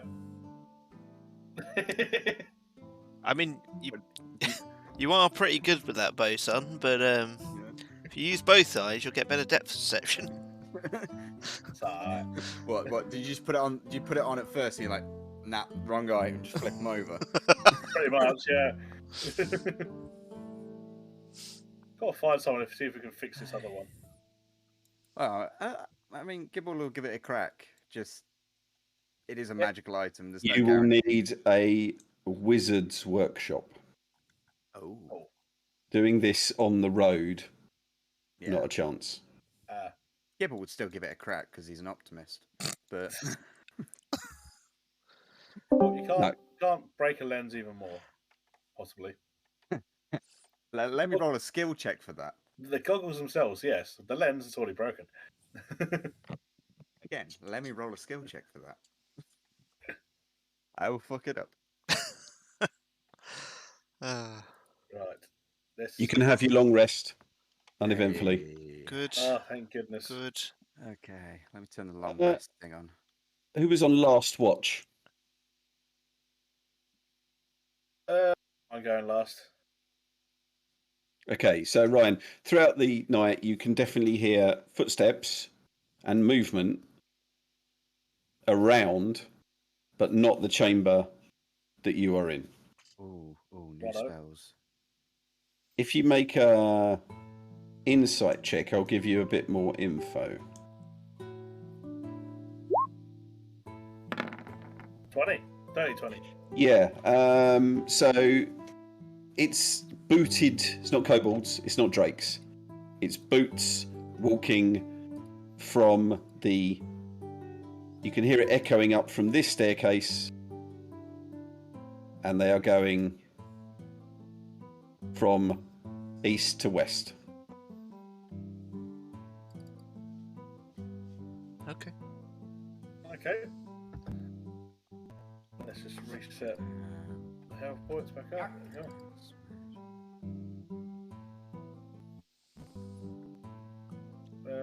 I mean, you are pretty good with that bow, son, but if you use both eyes, you'll get better depth perception. It's alright. What? Did you just put it on? Did you put it on at first and you're like, nah, wrong guy, and just flip him over? Pretty much, yeah. Gotta find someone to see if we can fix this other one. Well, I mean, Gibble will give it a crack. Just, it is a magical item. There's no You will guarantee. need a wizard's workshop. Oh, Doing this on the road, yeah. not a chance. Gibble would still give it a crack because he's an optimist. But Well, you No. can't break a lens even more, possibly. let me roll a skill check for that. The goggles themselves, yes. The lens is already broken. Again, let me roll a skill check for that. I will fuck it up. Ah, Right. This. You can have your long rest uneventfully. Hey. good, Oh, thank goodness. good. Okay, let me turn the long Uh, rest thing on. Who was on last watch? I'm going last. Okay, so Ryan, throughout the night, you can definitely hear footsteps and movement around, but not the chamber that you are in. Oh, new Righto. spells. If you make a insight check, I'll give you a bit more info. 20. 30, 20. Yeah, so it's booted, it's not kobolds, it's not drakes. It's boots walking from the... You can hear it echoing up from this staircase, and they are going from east to west. Okay. Okay. Let's just reset the health points back up. There we go.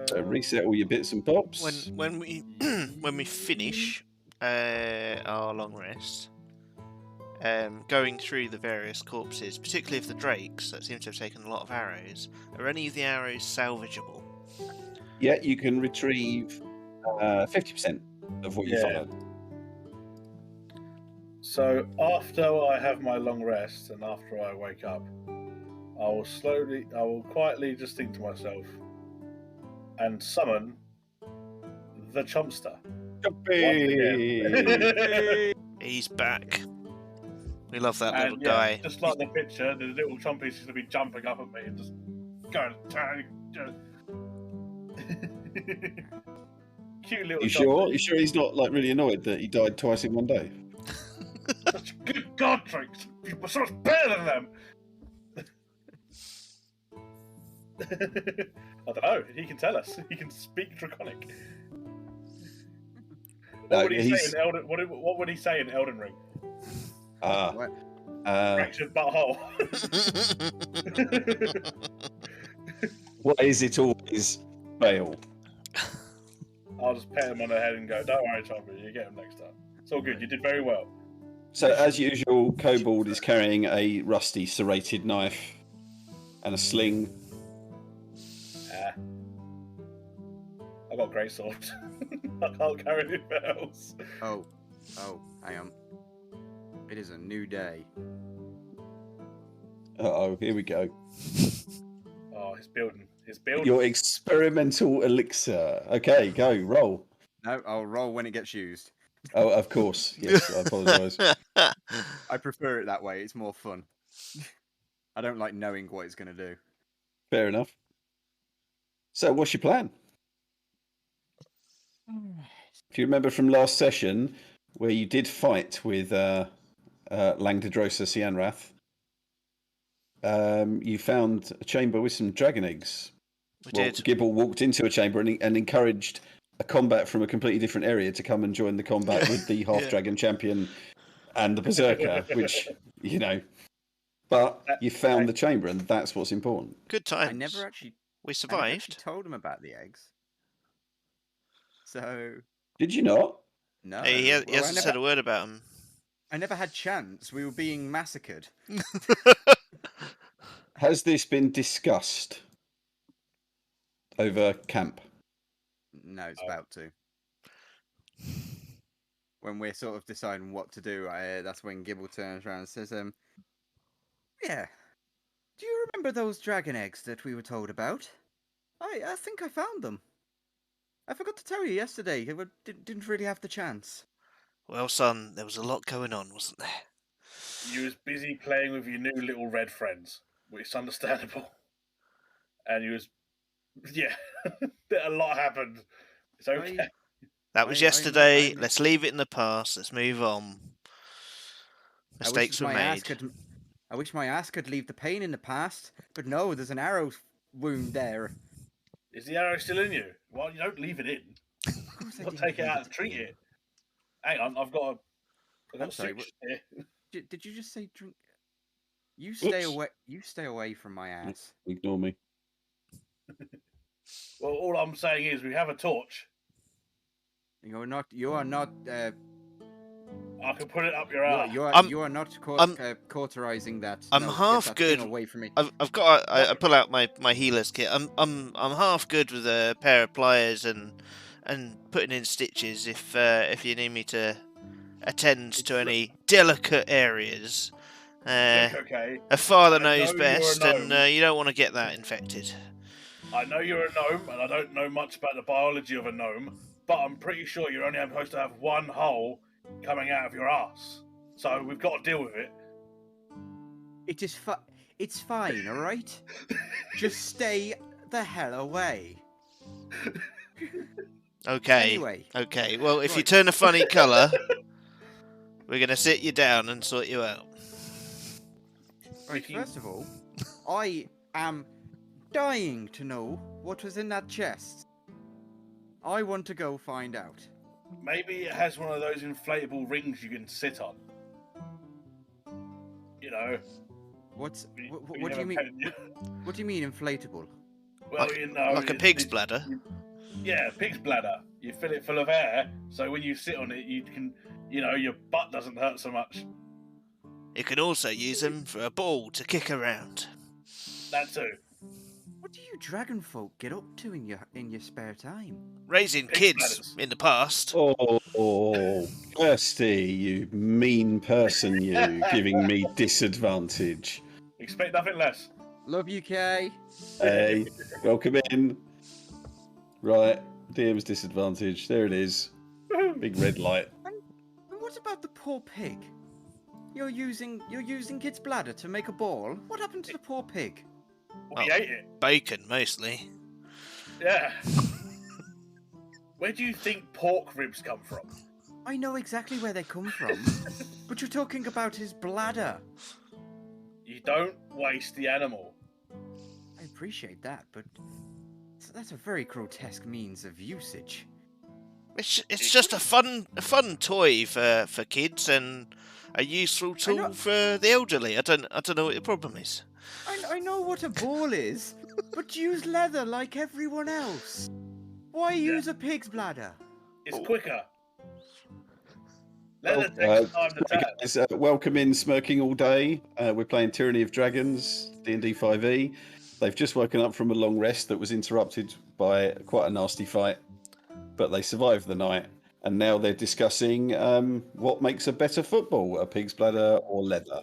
So reset all your bits and bobs. When we when we finish our long rest, going through the various corpses, particularly of the drakes that seem to have taken a lot of arrows, are any of the arrows salvageable? Yeah, you can retrieve 50% of what you Yeah. fired. So after I have my long rest and after I wake up, I will quietly just think to myself and summon the Chumpster. He's back. We love that And little yeah, guy. just like the picture, the little chumpies is going to be jumping up at me and just going. Cute little. You sure? chumpy. You sure he's not like really annoyed that he died twice in one day? Such good god tricks. You were so much better than them. I don't know. He can tell us. He can speak Draconic. What would he say in Elden? What would he say in Elden Ring? What? Fractured butthole. Why is it always fail? I'll just pat him on the head and go, "Don't worry, Chompy. You get him next time. It's all good. You did very well." So as usual, Kobold is carrying a rusty serrated knife and a sling. I got a great sword. I can't carry anything else. Oh, hang on. It is a new day. Uh-oh, here we go. Oh, he's building. He's building. Your experimental elixir. Okay, go, roll. No, I'll roll when it gets used. Oh, of course. Yes, I apologise. I prefer it that way. It's more fun. I don't like knowing what it's going to do. Fair enough. So, what's your plan? If you remember from last session, where you did fight with Langdedrosa Cianrath, you found a chamber with some dragon eggs. We did. Gibble walked into a chamber and encouraged a combat from a completely different area to come and join the combat with the half-dragon champion and the berserker, which, you know... But you found the chamber, and that's what's important. Good times. I never actually We I never survived. actually told him about the eggs. So Did you not? no. Hey, he Well, hasn't said a word about him. I never had chance. We were being massacred. Has this been discussed over camp? No, it's about to. When we're sort of deciding what to do, that's when Gibble turns around and says, yeah. Do you remember those dragon eggs that we were told about? I think I found them. I forgot to tell you yesterday. I didn't really have the chance. Well, son, there was a lot going on, wasn't there? You was busy playing with your new little red friends, which is understandable. And you was, yeah, a lot happened. It's okay. That was I yesterday. know. Let's leave it in the past. Let's move on. Mistakes were made. I wish my ass could leave the pain in the past, but no, there's an arrow wound there. Is the arrow still in you? Well, you don't leave it in. Of course I You'll didn't take it leave out and treat it. Hang on, I've got I'm a sorry, switch here. Did you just say drink? You stay Oops. away. You stay away from my ass. Ignore me. Well, all I'm saying is we have a torch. You are not. You are not. I can put it up your ass. You are not cauterizing that. I'm No, half get that thing good. away from me. I've got. I pull out my healer's kit. I'm half good with a pair of pliers and putting in stitches if you need me to attend to any delicate areas. Okay. A father I know knows you're a best, and gnome. you don't want to get that infected. I know you're a gnome, and I don't know much about the biology of a gnome, but I'm pretty sure you're only supposed to have one hole coming out of your ass. So we've got to deal with it. It is It's fine, all right. Just stay the hell away. Okay. Anyway. Okay. Well, if you Right. turn a funny colour, we're gonna sit you down and sort you out. Right, first of all, I am dying to know what was in that chest. I want to go find out. Maybe it has one of those inflatable rings you can sit on. You know. What do you mean? What do you mean inflatable? Well, Like- you know, like a pig's bladder. Yeah, pig's bladder. You fill it full of air, so when you sit on it, you can, your butt doesn't hurt so much. You can also use them for a ball to kick around. That too. What do you dragon folk get up to in your spare time? Raising Pig's kids bladders. in the past. Oh, Kirsty, you mean person, you, giving me disadvantage. Expect nothing less. Love you, Kay. Hey, welcome in. Right, DM's disadvantage. There it is. Big red light. And what about the poor pig? You're using kid's bladder to make a ball. What happened to the poor pig? We Oh. ate it. Bacon, mostly. Yeah. Where do you think pork ribs come from? I know exactly where they come from, but you're talking about his bladder. You don't waste the animal. I appreciate that, but that's a very grotesque means of usage. It's just a fun toy for kids and a useful tool for the elderly. I don't know what the problem is. I know what a ball is, but use leather like everyone else. Why use a pig's bladder? It's Oh. quicker. Oh, Leather takes time to turn. Guys, welcome in Smirking All Day. We're playing Tyranny of Dragons, D&D 5e. They've just woken up from a long rest that was interrupted by quite a nasty fight. but they survived the night, and now they're discussing what makes a better football, a pig's bladder or leather.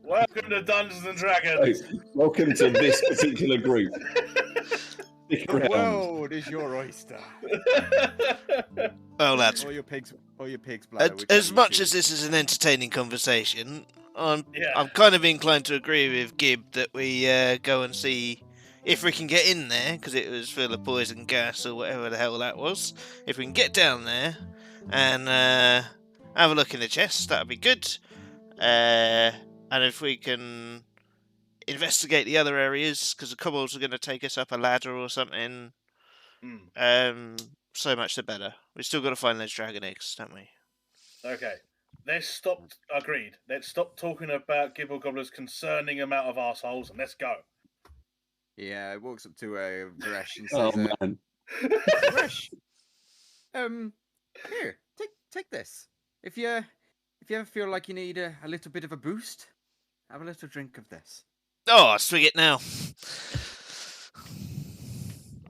Welcome to Dungeons and So, Dragons. welcome to this particular group. Stick The around. world is your oyster. Well, lads, Or your pig's bladder. as whichever you much choose. as this is an entertaining conversation, I'm Yeah. kind of inclined to agree with Gib that we go and see if we can get in there, because it was full of poison gas or whatever the hell that was. If we can get down there and have a look in the chest, that'd be good. And if we can investigate the other areas, because the kobolds are going to take us up a ladder or something, so much the better. We still got to find those dragon eggs, don't we? Okay. Let's stop. Agreed. Let's stop talking about Gibble Gobbler's concerning amount of assholes and let's go. Yeah, it walks up to Gresh and Oh says, man. Gresh, here, take this. If you ever feel like you need a little bit of a boost, have a little drink of this. Oh, I'll swig it now.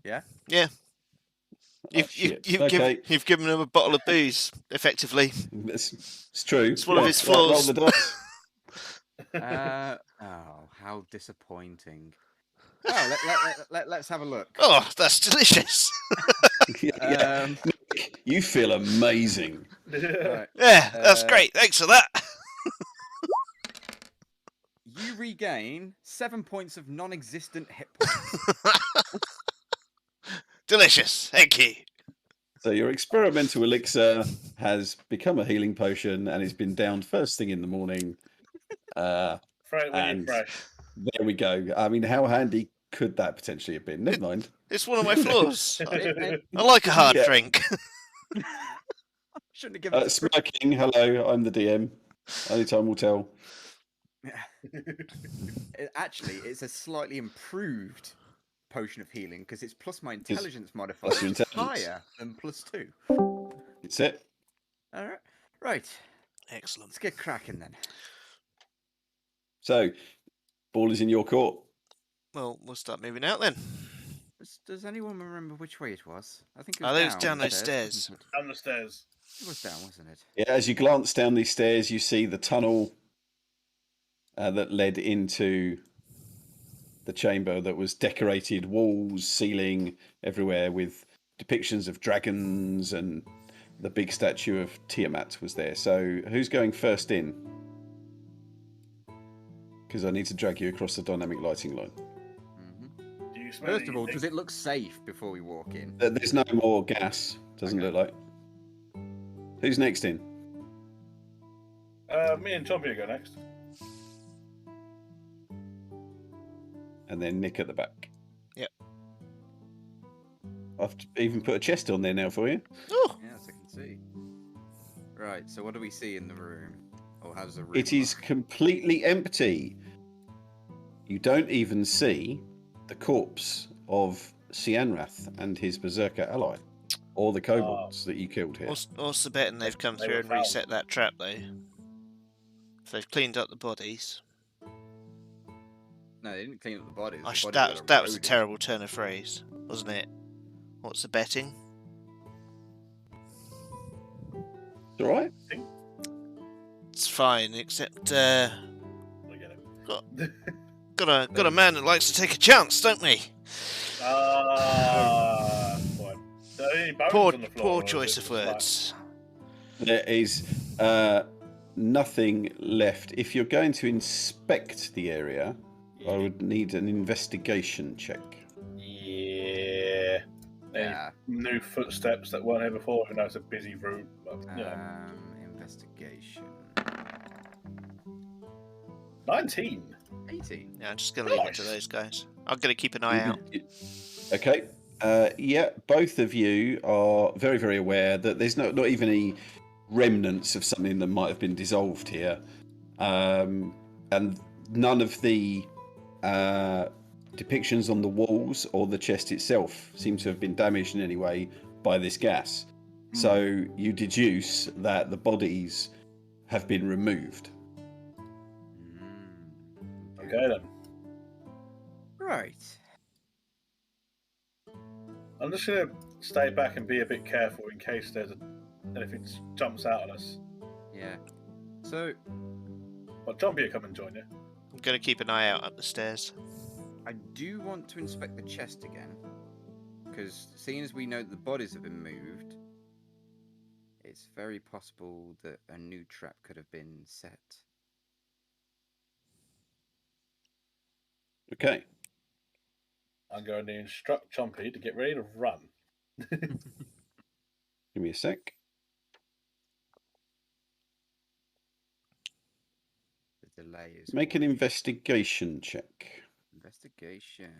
Yeah? Yeah. Oh, shit. You've Okay. you've given him a bottle of booze, effectively. It's true. It's one of his Right, roll flaws. the dice. Oh, how disappointing. Oh, let's have a look. Oh, that's delicious. Yeah. You feel amazing. Right. Yeah, that's Uh, great. Thanks for that. You regain 7 points of non-existent hit points. Delicious. Thank you. So your experimental elixir has become a healing potion and it's been downed first thing in the morning. Throw it when And- you're fresh. There we go. I mean, how handy could that potentially have been? Never mind. It's one of my flaws. I like a hard Yeah. drink. Shouldn't have given it. Smirking, hello, I'm the DM. Only time will tell. Actually, it's a slightly improved potion of healing because it's plus my intelligence modifier, plus your which is intelligence. higher than +2. It's it. All right, right. Excellent. Let's get cracking then. So, ball is in your court. Well, we'll start moving out then. Does anyone remember which way it was? I think it I was think it was down those stairs. wasn't it? Down the stairs. It was down, wasn't it? Yeah, as you glance down these stairs, you see the tunnel that led into the chamber that was decorated walls, ceiling, everywhere with depictions of dragons, and the big statue of Tiamat was there. So, who's going first in? Because I need to drag you across the dynamic lighting line. Hmm. Do you smell First of all, anything? does it look safe before we walk in? There's no more gas, doesn't Okay. look like. Who's next in? Me and Chompy go next. And then Nick at the back. Yep. I've even put a chest on there now for you. Oh, Yes, I can see. Right, so what do we see in the room? Or how's the room It is look? completely empty. You don't even see the corpse of Cianrath and his berserker ally, or the kobolds that you killed here. what's the betting they've come They through were and found. reset that trap though? If they've cleaned up the bodies. No, they didn't clean up the bodies. I The sh- bodies that were was that was a eroded. terrible turn of phrase, wasn't it? What's the betting? It's all right. It's fine, except Look at it. got a man that likes to take a chance, don't we? Fine. So any bones Poor on the floor, poor or is choice it of just like- words. There is nothing left. If you're going to inspect the area, I would need an investigation check. Yeah. Any Yeah. new footsteps that weren't here before, even though it's a busy route. But, Investigation. 19. 18. Yeah, I'm just gonna leave it to Nice. those guys. I'm gonna keep an eye out. Okay. Yeah, both of you are very, very aware that there's not even any remnants of something that might have been dissolved here. And none of the depictions on the walls or the chest itself seem to have been damaged in any way by this gas. So you deduce that the bodies have been removed. Okay then. Right. I'm just gonna stay back and be a bit careful in case anything jumps out at us. Yeah. So But Jumpy will come and join you. I'm gonna keep an eye out up the stairs. I do want to inspect the chest again, because seeing as we know that the bodies have been moved, it's very possible that a new trap could have been set. Okay. I'm going to instruct Chompy to get ready to run. Give me a sec. The delay is Make an investigation check. investigation.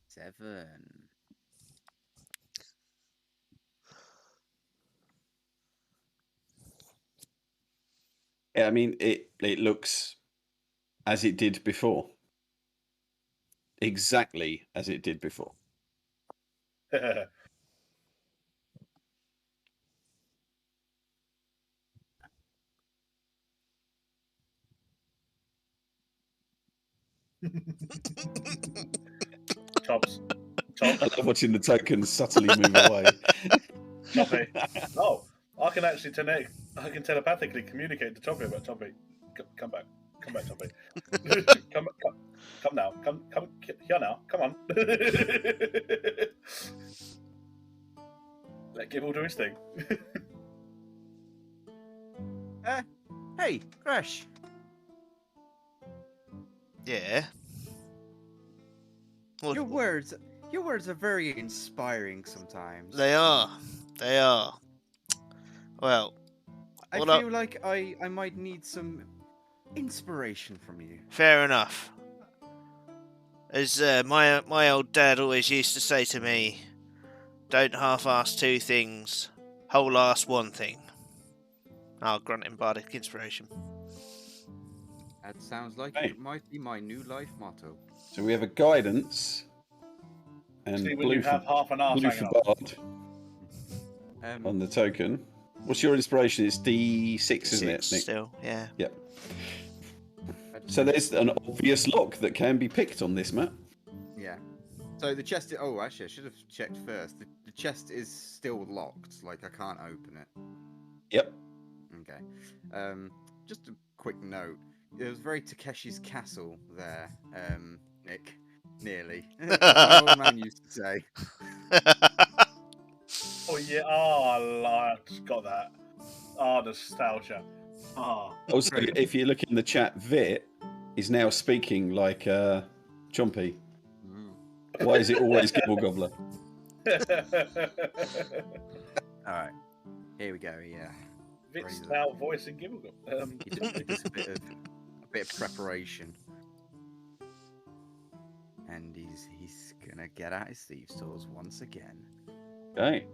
7. Yeah, I mean, it looks as it did before. Exactly as it did before. Chops. I love watching the tokens subtly move away. Chompy. Oh, I can actually telepathically communicate to Chompy about Chompy. Come back, Chompy. come now, come here now. Come on. Let Gibble do his thing. Hey, Crash. Yeah. What- Your words are very inspiring sometimes. They are. They are. Well, I Well, feel like I might need some inspiration from you. fair enough. As my old dad always used to say to me, "Don't half-ass 2 things, whole-ass 1 thing." I'll grunt in bardic inspiration. That sounds like Hey. it might be my new life motto. So we have a guidance and See, when blue you have for, half an arse blue hanging for up. Bard on the token. What's your inspiration? It's D6, isn't it, 6 Nick? still, yeah. Yep. So there's an obvious lock that can be picked on this map. Yeah. So the chest. Oh, actually, I should have checked first. The chest is still locked. Like I can't open it. Yep. Okay. Just a quick note. It was very Takeshi's Castle there, Nick. Nearly. My old man used to say. Oh yeah, I just got that. Nostalgia. Also, if you look in the chat, Vit is now speaking like Chompy. Mm. Why is it always Gibble Gobbler? All right. Here we go. Yeah. Vit's Razor. now voicing Gibble. He does a bit of preparation, and he's gonna get out his thieves' tools once again. Okay.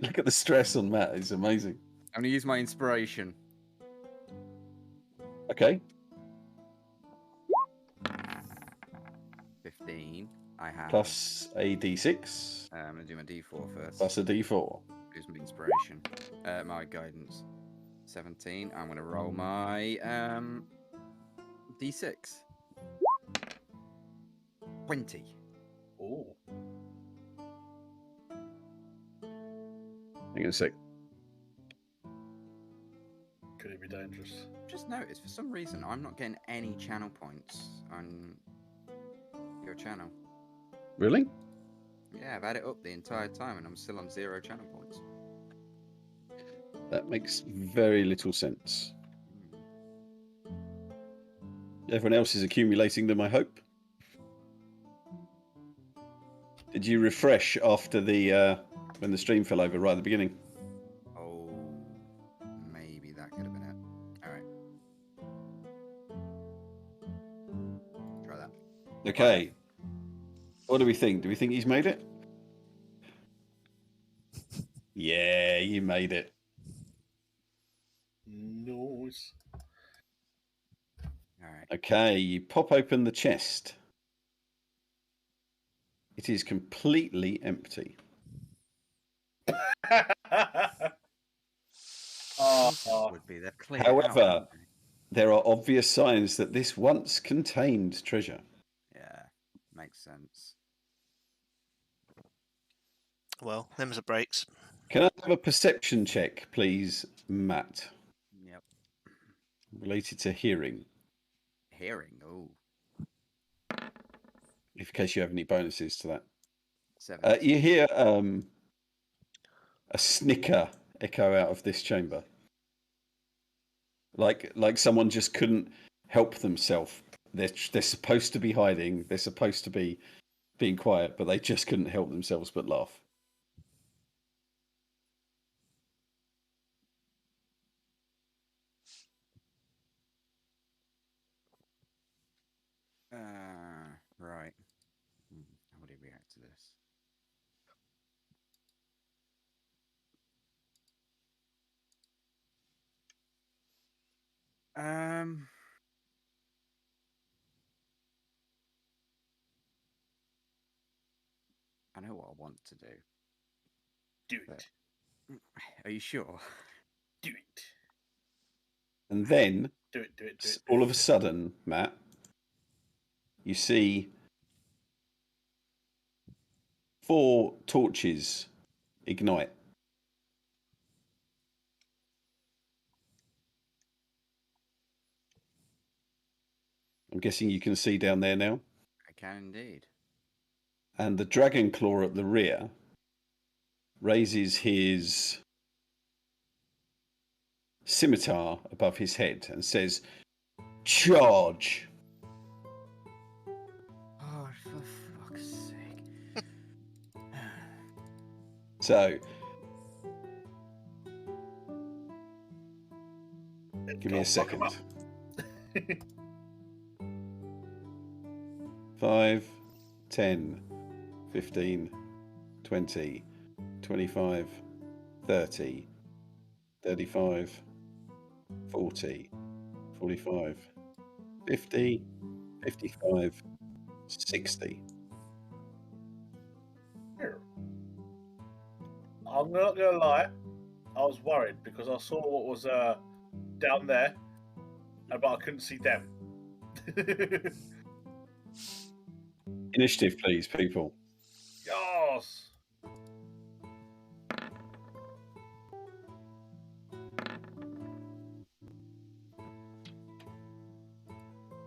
Look at the stress on Matt. It's amazing. I'm gonna use my inspiration. Okay. 15. I have. Plus a D6. I'm gonna do my D4 first. Plus a D4. Use my inspiration. My guidance. 17. I'm gonna roll my D6. 20. Ooh. Hang on a sec. Could it be dangerous? Just noticed for some reason I'm not getting any channel points on your channel. Really? Yeah, I've had it up the entire time and I'm still on 0 channel points. That makes very little sense. Everyone else is accumulating them, I hope. Did you refresh after the when the stream fell over right at the beginning? Oh, maybe that could have been it. Alright. Try that. Okay. What do we think? Do we think he's made it? Yeah, you made it. Nice. Alright. Okay, you pop open the chest. It is completely empty. Would be. They're clear. However, there are obvious signs that this once contained treasure. Yeah. makes sense. Well, them's the breaks. Can I have a perception check, please, Matt, Yep. related to hearing, Hearing. Oh, in case you have any bonuses to that? 7. You hear a snicker echo out of this chamber, like someone just couldn't help themselves. They're supposed to be hiding. They're supposed to be being quiet, but they just couldn't help themselves but laugh. Right. How would he react to this? I know what I want to do. Do But- it. Are you sure? Do it. And then, Do it. Do it. Do it. all of a sudden, Matt, you see 4 torches ignite. I'm guessing you can see down there now. I can indeed. And the dragon claw at the rear raises his scimitar above his head and says, "Charge!" Oh, for fuck's sake. So, give me a Fuck 'em second. up. 5, 10, 15, 20, 25, 30, 35, 40, 45, 50, 55, 60. I'm not gonna lie. I was worried because I saw what was down there, but I couldn't see them. Initiative, please, people. Yes.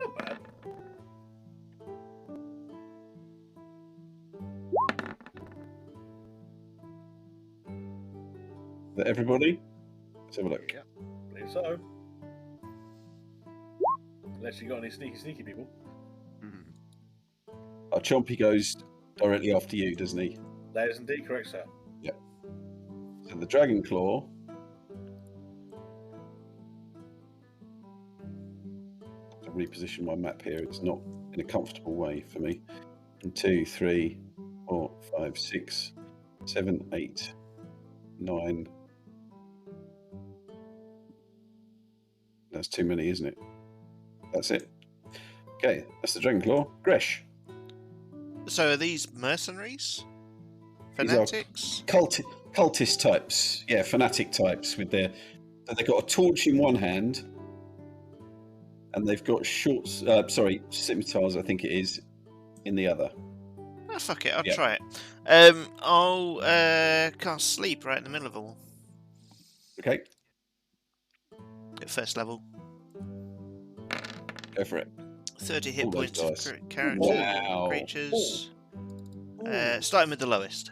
Not bad. Is that everybody? Let's have a look. Yeah. Believe so. Unless you got any sneaky people. Mhm. Our Chompy goes directly after you, doesn't he? That is indeed correct, sir. So the dragon claw. To reposition my map here, it's not in a comfortable way for me. 1, 2, 3, 4, 5, 6, 7, 8, 9. That's too many, isn't it? That's it. Okay, that's the dragon claw. Gresh. So are these mercenaries? These are- Fanatics? Cultist types, yeah, fanatic types with their. They've got a torch in one hand, and they've got scimitars, I think it is, in the other. Oh, fuck it, I'll Yeah. try it. I'll cast sleep right in the middle of them all. Okay, At first level. go for it. 30 hit All those points of dice. character Wow. creatures. Starting with the lowest.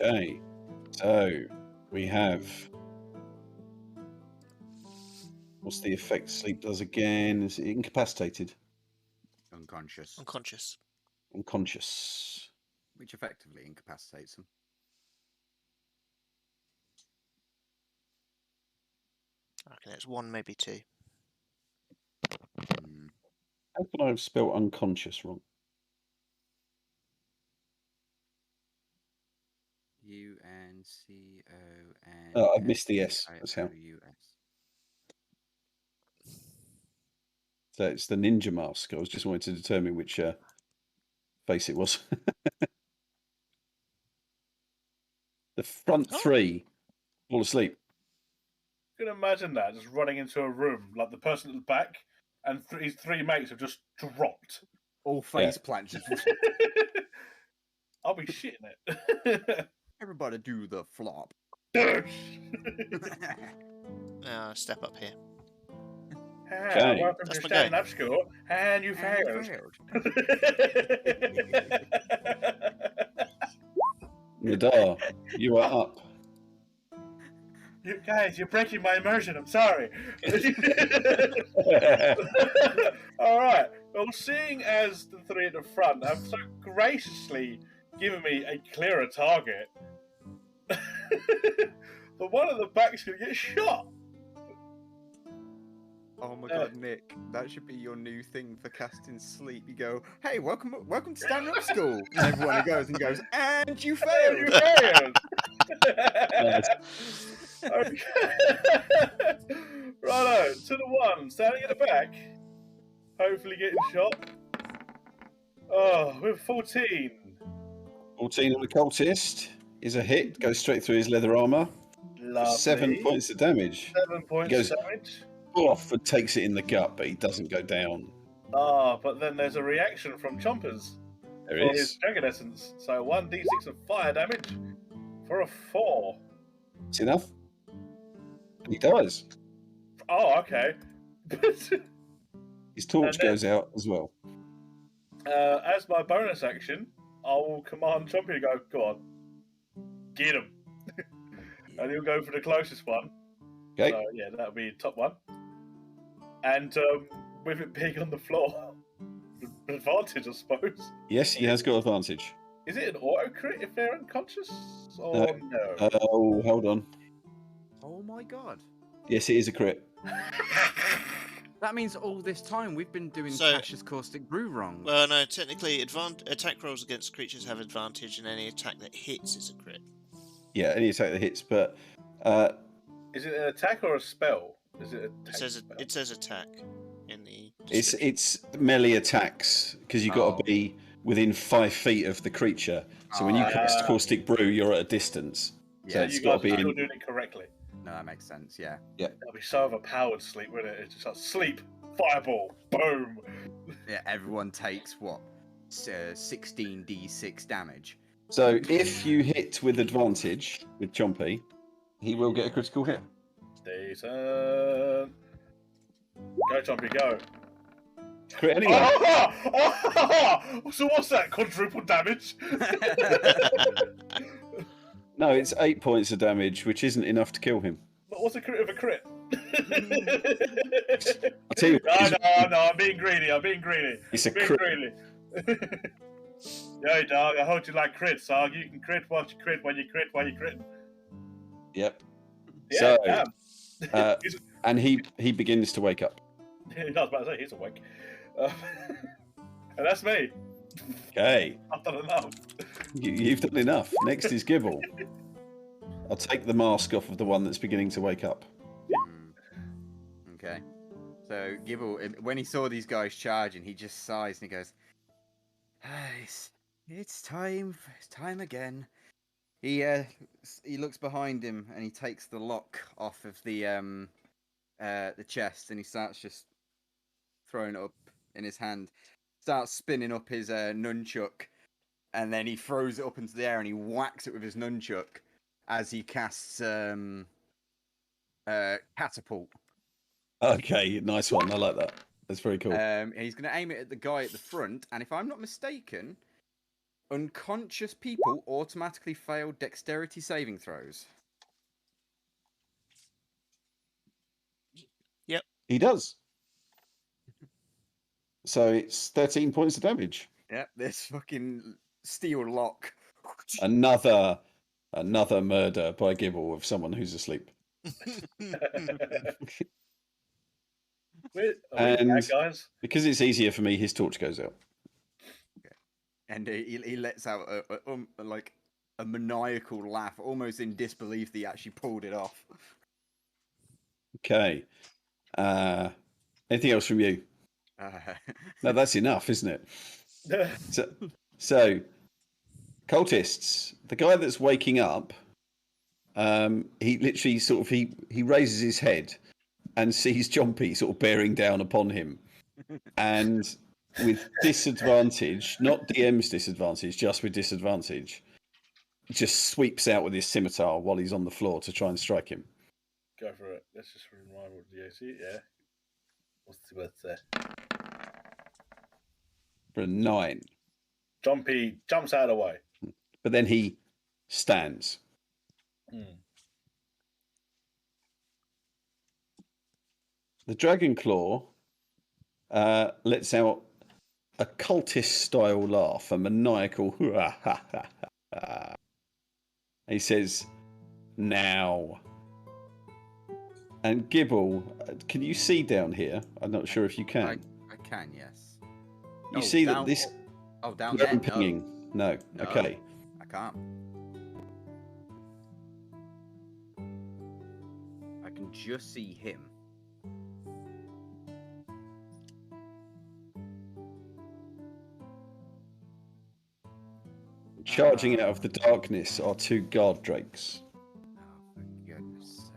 Okay, so we have. What's the effect sleep does again? Is it incapacitated? Unconscious. Unconscious. Unconscious. Which effectively incapacitates them. I reckon it's 1, maybe 2. Mm. How can I have spelled unconscious wrong? UNCON. Oh, I missed the S. That's how. So it's the ninja mask. I was just wanting to determine which face it was. The front Oh. 3 fall asleep. You can imagine that just running into a room like the person at the back, and his 3 mates have just dropped. All face plants. I'll be shitting it. Everybody do the flop. Now step up here. Okay. Welcome That's to my standing guy. up school, and you And failed. Nadar, you are up. You guys, you're breaking my immersion. I'm sorry. All right. Well, seeing as the three at the front have so graciously given me a clearer target, the one at the back's going to get shot. Oh my god, Nick, that should be your new thing for casting sleep. You go, hey, welcome to stand up school. And everyone goes, and you You failed. failed. Nice. Okay. Righto, to the one standing at the back, hopefully getting shot. Oh, with 14. 14 on the cultist is a hit. Goes straight through his leather armor. Lovely. 7 points of damage. 7 points He goes- damage. Off and takes it in the gut, but he doesn't go down. Ah, but then there's a reaction from Chompers There for is. his Dragon Essence. So 1d6 of fire damage for a 4. It's enough. He does. Oh, okay. His torch And then- goes out as well. As my bonus action, I will command Chompy to go on, get him. And he'll go for the closest one. Okay. So, yeah, that'll be top one. And with it being on the floor, advantage, I suppose. Yes, he has got advantage. Is it an auto crit if they're unconscious? Or no? Oh, hold on. Oh my god. Yes, it is a crit. That means all this time we've been doing So- Cassius Caustic Brew wrong. Well, no, technically, attack rolls against creatures have advantage, and any attack that hits is a crit. Yeah, any attack that hits, but Is it an attack or a spell? Is it a It says attack in the. it's description. it's melee attacks because you've got Oh. to be within 5 feet of the creature. So when you cast Ah. Caustic Brew, you're at a distance. yeah, so You it's guys got are to be still in. doing it correctly. no, that makes sense. Yeah. That'll be so overpowered sleep, wouldn't it? It's just like sleep, fireball, boom. Yeah. Everyone takes what? 16d6 damage. So if you hit with advantage with Chompy, he will get a critical hit. Decent. Go, Chompy, go. Crit anyway. So what's that? Quadruple damage? No, it's 8 points of damage, which isn't enough to kill him. But what's a crit of a crit? I'll tell you what, No, I'm being greedy. it's a Being crit. greedy. Yo, dog, I heard you like crits, dog. You can crit while you crit, while you crit, while you crit. Yep. Yeah, So, damn. and he begins to wake up. I was about to say, he's awake. And that's me. Okay, I've done enough. you've done enough. Next is Gibble. I'll take the mask off of the one that's beginning to wake up. Okay. So Gibble, when he saw these guys charging, he just sighs and he goes, "It's time. It's time again." He looks behind him and he takes the lock off of the chest and he starts just throwing it up in his hand. Starts spinning up his nunchuck, and then he throws it up into the air and he whacks it with his nunchuck as he casts catapult. Okay, nice one. I like that. That's very cool. He's going to aim it at the guy at the front, and if I'm not mistaken, unconscious people automatically fail dexterity saving throws. He does. So it's 13 points of damage. Yep, this fucking steel lock. Another murder by Gibble of someone who's asleep. Are we And- back, guys? Because it's easier for me, his torch goes out. And he lets out like a maniacal laugh, almost in disbelief that he actually pulled it off. Okay. Anything else from you? No, that's enough, isn't it? So, cultists, the guy that's waking up, he literally sort of he raises his head and sees Chompy sort of bearing down upon him, and with disadvantage, not DM's disadvantage, just with disadvantage, just sweeps out with his scimitar while he's on the floor to try and strike him. Go for it. Let's just remind what the AC. Yeah. What's the word there? For a 9. Jumpy jumps out of the way. But then he stands. The Dragon Claw lets out a cultist-style laugh, a maniacal he says, "Now." And Gibble, can you see down here? I'm not sure if you can. I can, yes. You see that this... Oh, down where there? I'm pinging? No. No. Okay. I can't. I can just see him. Charging out of the darkness are 2 guard drakes. Oh, for goodness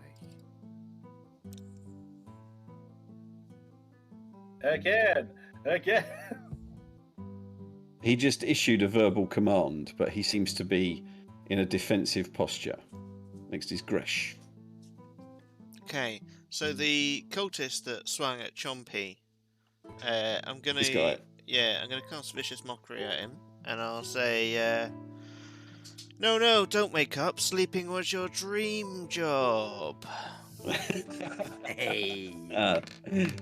sake. Again. He just issued a verbal command, but he seems to be in a defensive posture. Next is Gresh. Okay, so the cultist that swung at Chompy, I'm gonna This guy. I'm gonna cast Vicious Mockery at him, and I'll say, no, don't wake up. Sleeping was your dream job. Hey.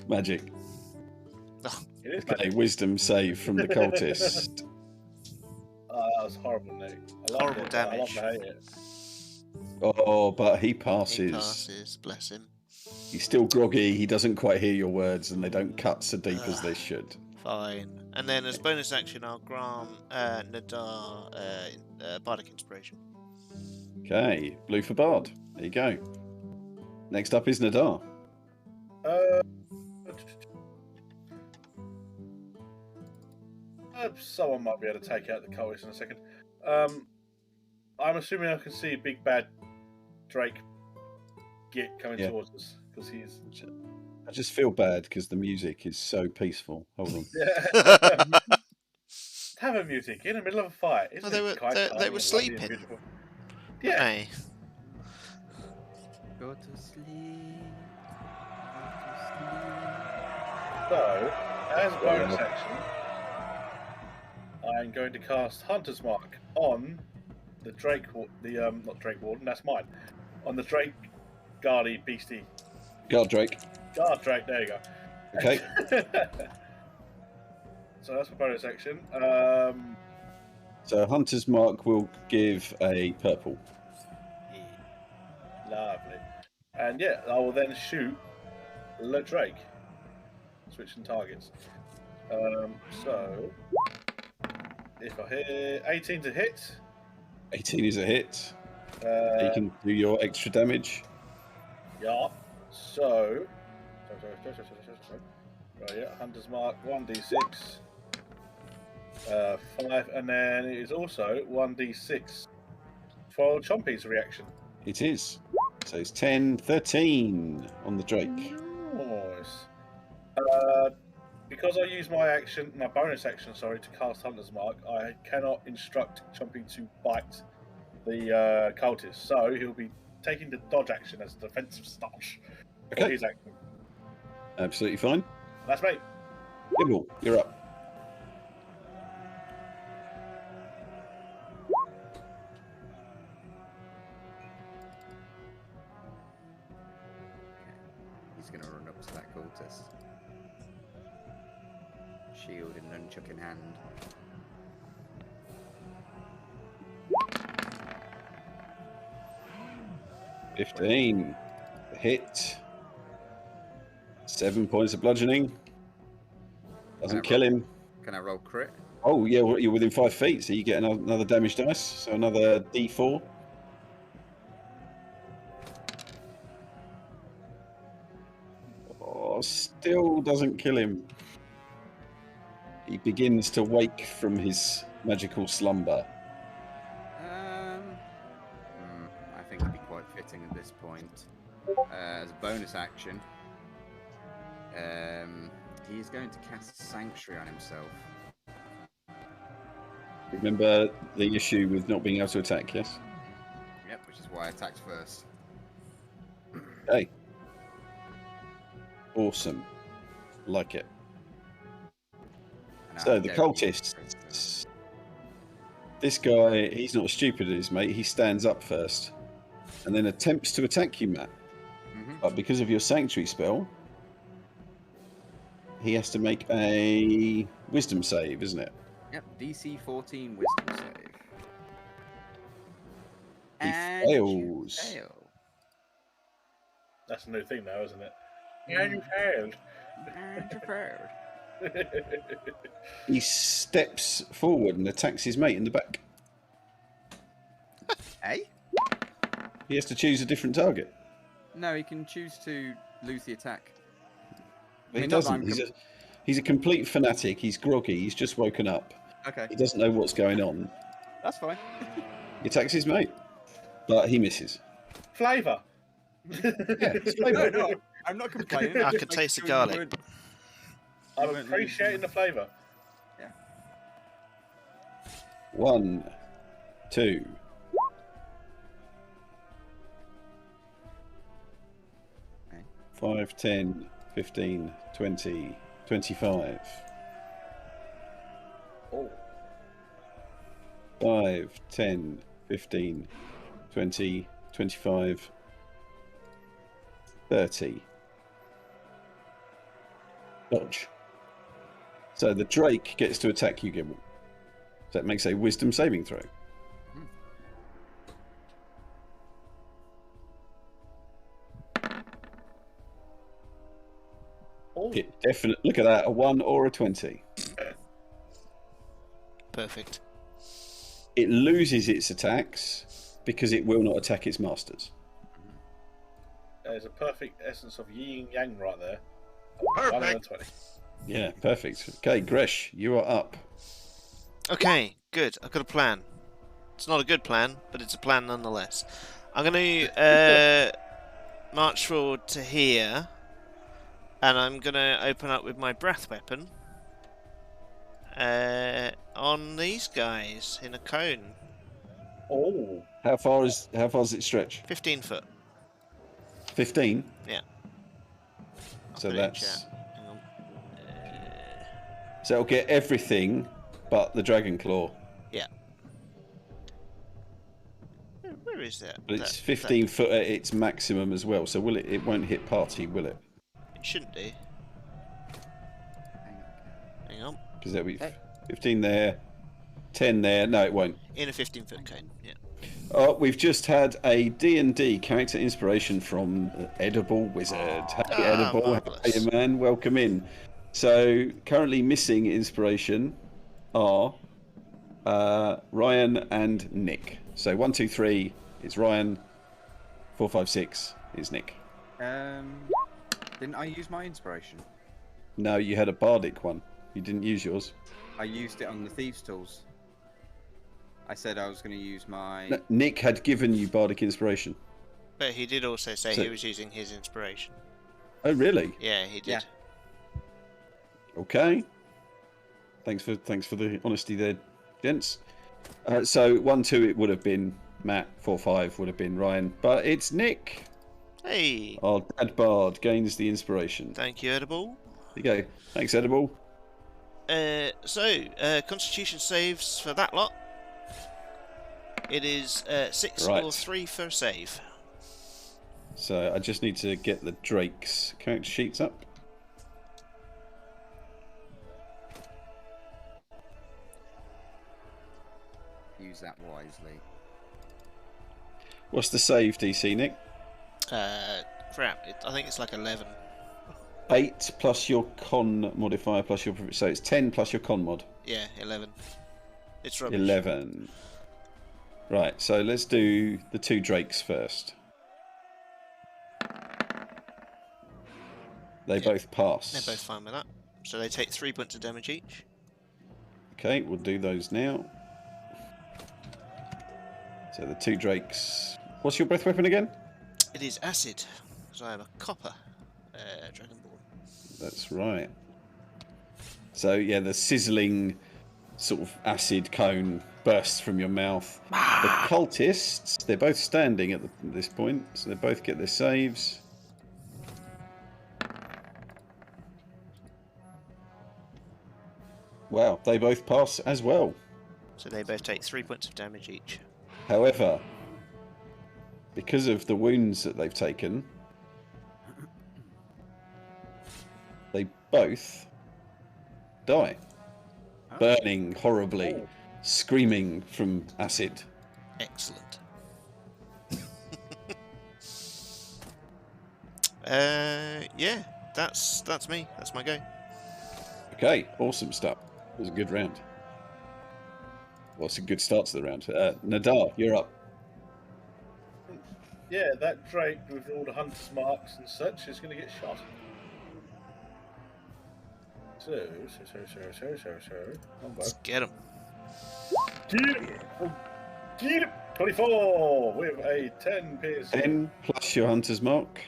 Magic. It is Okay, magic. wisdom save from the cultist. That was horrible, Nick. I loved Horrible it, but I love damage. to hate it. Oh, but he He passes. passes, bless him. He's still groggy. He doesn't quite hear your words, and they don't cut so deep as they should. Fine. And then as bonus action, I'll grant Nadar Bardic Inspiration. Okay, blue for Bard. There you go. Next up is Nadar. Someone might be able to take out the cultist in a second. I'm assuming I can see Big Bad Drake Git coming Yeah. towards us because he's. I just feel bad because the music is so peaceful. Hold on. Have a music in the middle of a fight. Isn't they it were- quite they calming were and lovely and sleeping. beautiful? Yeah. Hey. Go to sleep. So, as bonus action, I'm going to cast Hunter's Mark on the Drake, not Drake Warden, that's mine. On the Drake Guardy Beastie. Guard Drake. Guard Drake, there you go. Okay. So that's my bonus action. So Hunter's Mark will give a purple. Lovely. And yeah, I will then shoot the Drake. Switching targets. So, if I hit 18 to hit, 18 is a hit. You can do your extra damage. yeah. So, right, yeah, Hunter's Mark 1d6, 5, and then it is also 1d6 for Chompy's reaction. It is. So it's 10, 13 on the Drake. Nice. Because I use my bonus action, to cast Hunter's Mark, I cannot instruct Chompy to bite the cultist, so he'll be taking the dodge action as a defensive stance for Okay. his action. Absolutely fine. That's me. Gibble, you're up. He's going to run up to that cultist. Shield and nunchuck in hand. – 15. Hit. 7 points of bludgeoning. Doesn't kill him. Can I roll crit? Oh, yeah, well, you're within 5 feet, so you get another damage dice. So another d4. Oh, still doesn't kill him. He begins to wake from his magical slumber. I think it'd be quite fitting at this point. As a bonus action, he is going to cast Sanctuary on himself. Remember the issue with not being able to attack, yes? Yep, which is why I attacked first. Hey. Awesome. Like it. And So, I the don't use cultists. This guy, he's not as stupid as his mate. He stands up first and then attempts to attack you, Matt. Mhm. But because of your Sanctuary spell, he has to make a Wisdom save, isn't it? Yep, DC 14 Wisdom save. He And you fails. fail. That's a new thing now, isn't it? Yeah, you failed. And you failed. He steps forward and attacks his mate in the back. Hey? He has to choose a different target. No, he can choose to lose the attack. But he mean, not that doesn't. I'm He's a complete fanatic. He's groggy. He's just woken up. Okay, He doesn't know what's going on. that's fine. He attacks his mate, but he misses. Flavour. Yeah, it's flavour. No, I'm not complaining. I I'm can just taste the making sure you garlic. weren't- I'm You weren't appreciating the flavour. 1, 2. Okay. 5, 10, 15, 20, 25. Oh. 5, 10, 15, 20, 25, 30. Dodge. So the Drake gets to attack you, Gimble. So that makes a Wisdom saving throw. Oh. It definitely. Look at that, a 1 or a 20. Perfect. It loses its attacks because it will not attack its masters. There's a perfect essence of yin and yang right there. Perfect. 1 and 20. Yeah, perfect. Okay, Gresh, you are up. Okay, good. I've got a plan. It's not a good plan, but it's a plan nonetheless. I'm going to march forward to here, and I'm going to open up with my breath weapon on these guys in a cone. Oh. How far does it stretch? 15 foot. 15. Yeah. So put it in that's chat. Hang on. so it'll get everything but the Dragon Claw. Yeah. Where is that? But it's that- 15 foot at its maximum as well. So will it? It won't hit party, will it? It shouldn't do. Hang on. Because there'll be Hey. 15 there, 10 there. No, it won't. In a 15-foot cone. Yeah. Oh, we've just had a D&D character inspiration from Edible Wizard. Hey, Edible, how are marvellous. you, man? Welcome in. So, currently missing inspiration are Ryan and Nick. So, 1, 2, 3 is Ryan, 4, 5, 6 is Nick. Didn't I use my inspiration? No, you had a bardic one. You didn't use yours. I used it on the thieves' tools. I said I was going to use my. No, Nick had given you bardic inspiration. But he did also say So- he was using his inspiration. Oh, really? Yeah, he did. Yeah. Okay. Thanks for the honesty there, gents. So 1, 2 it would have been Matt. 4, 5 would have been Ryan, but it's Nick. Hey, Our dad bard gains the inspiration. thank you, Edible. There you go. Thanks, Edible. Constitution saves for that lot. It is 6 Right. or 3 for a save. So I just need to get the Drake's character sheets up. Use that wisely. What's the save DC, Nick? Crap, I think it's like 11. 8 plus your con modifier plus your... So it's 10 plus your con mod. Yeah, 11. It's rubbish. 11. Right, so let's do the 2 Drakes first. They Yeah. both pass. They're both fine with that. So they take 3 points of damage each. Okay, we'll do those now. So the 2 Drakes. What's your breath weapon again? It is acid, because I am a copper Dragonborn. That's right. So yeah, the sizzling sort of acid cone bursts from your mouth. The cultists, they're both standing at this point, so they both get their saves. Wow, they both pass as well. So they both take 3 points of damage each. However, because of the wounds that they've taken, they both die, burning horribly, screaming from acid. Excellent. Yeah, that's me. That's my go. Okay, awesome stuff. It was a good round. Well, it's a good start to the round. Nadar, you're up. Yeah, that Drake with all the hunter's marks and such is going to get shot. So. Let's get him. Get him! Oh, get him! 24 with a 10 piercing. 10 plus your hunter's mark.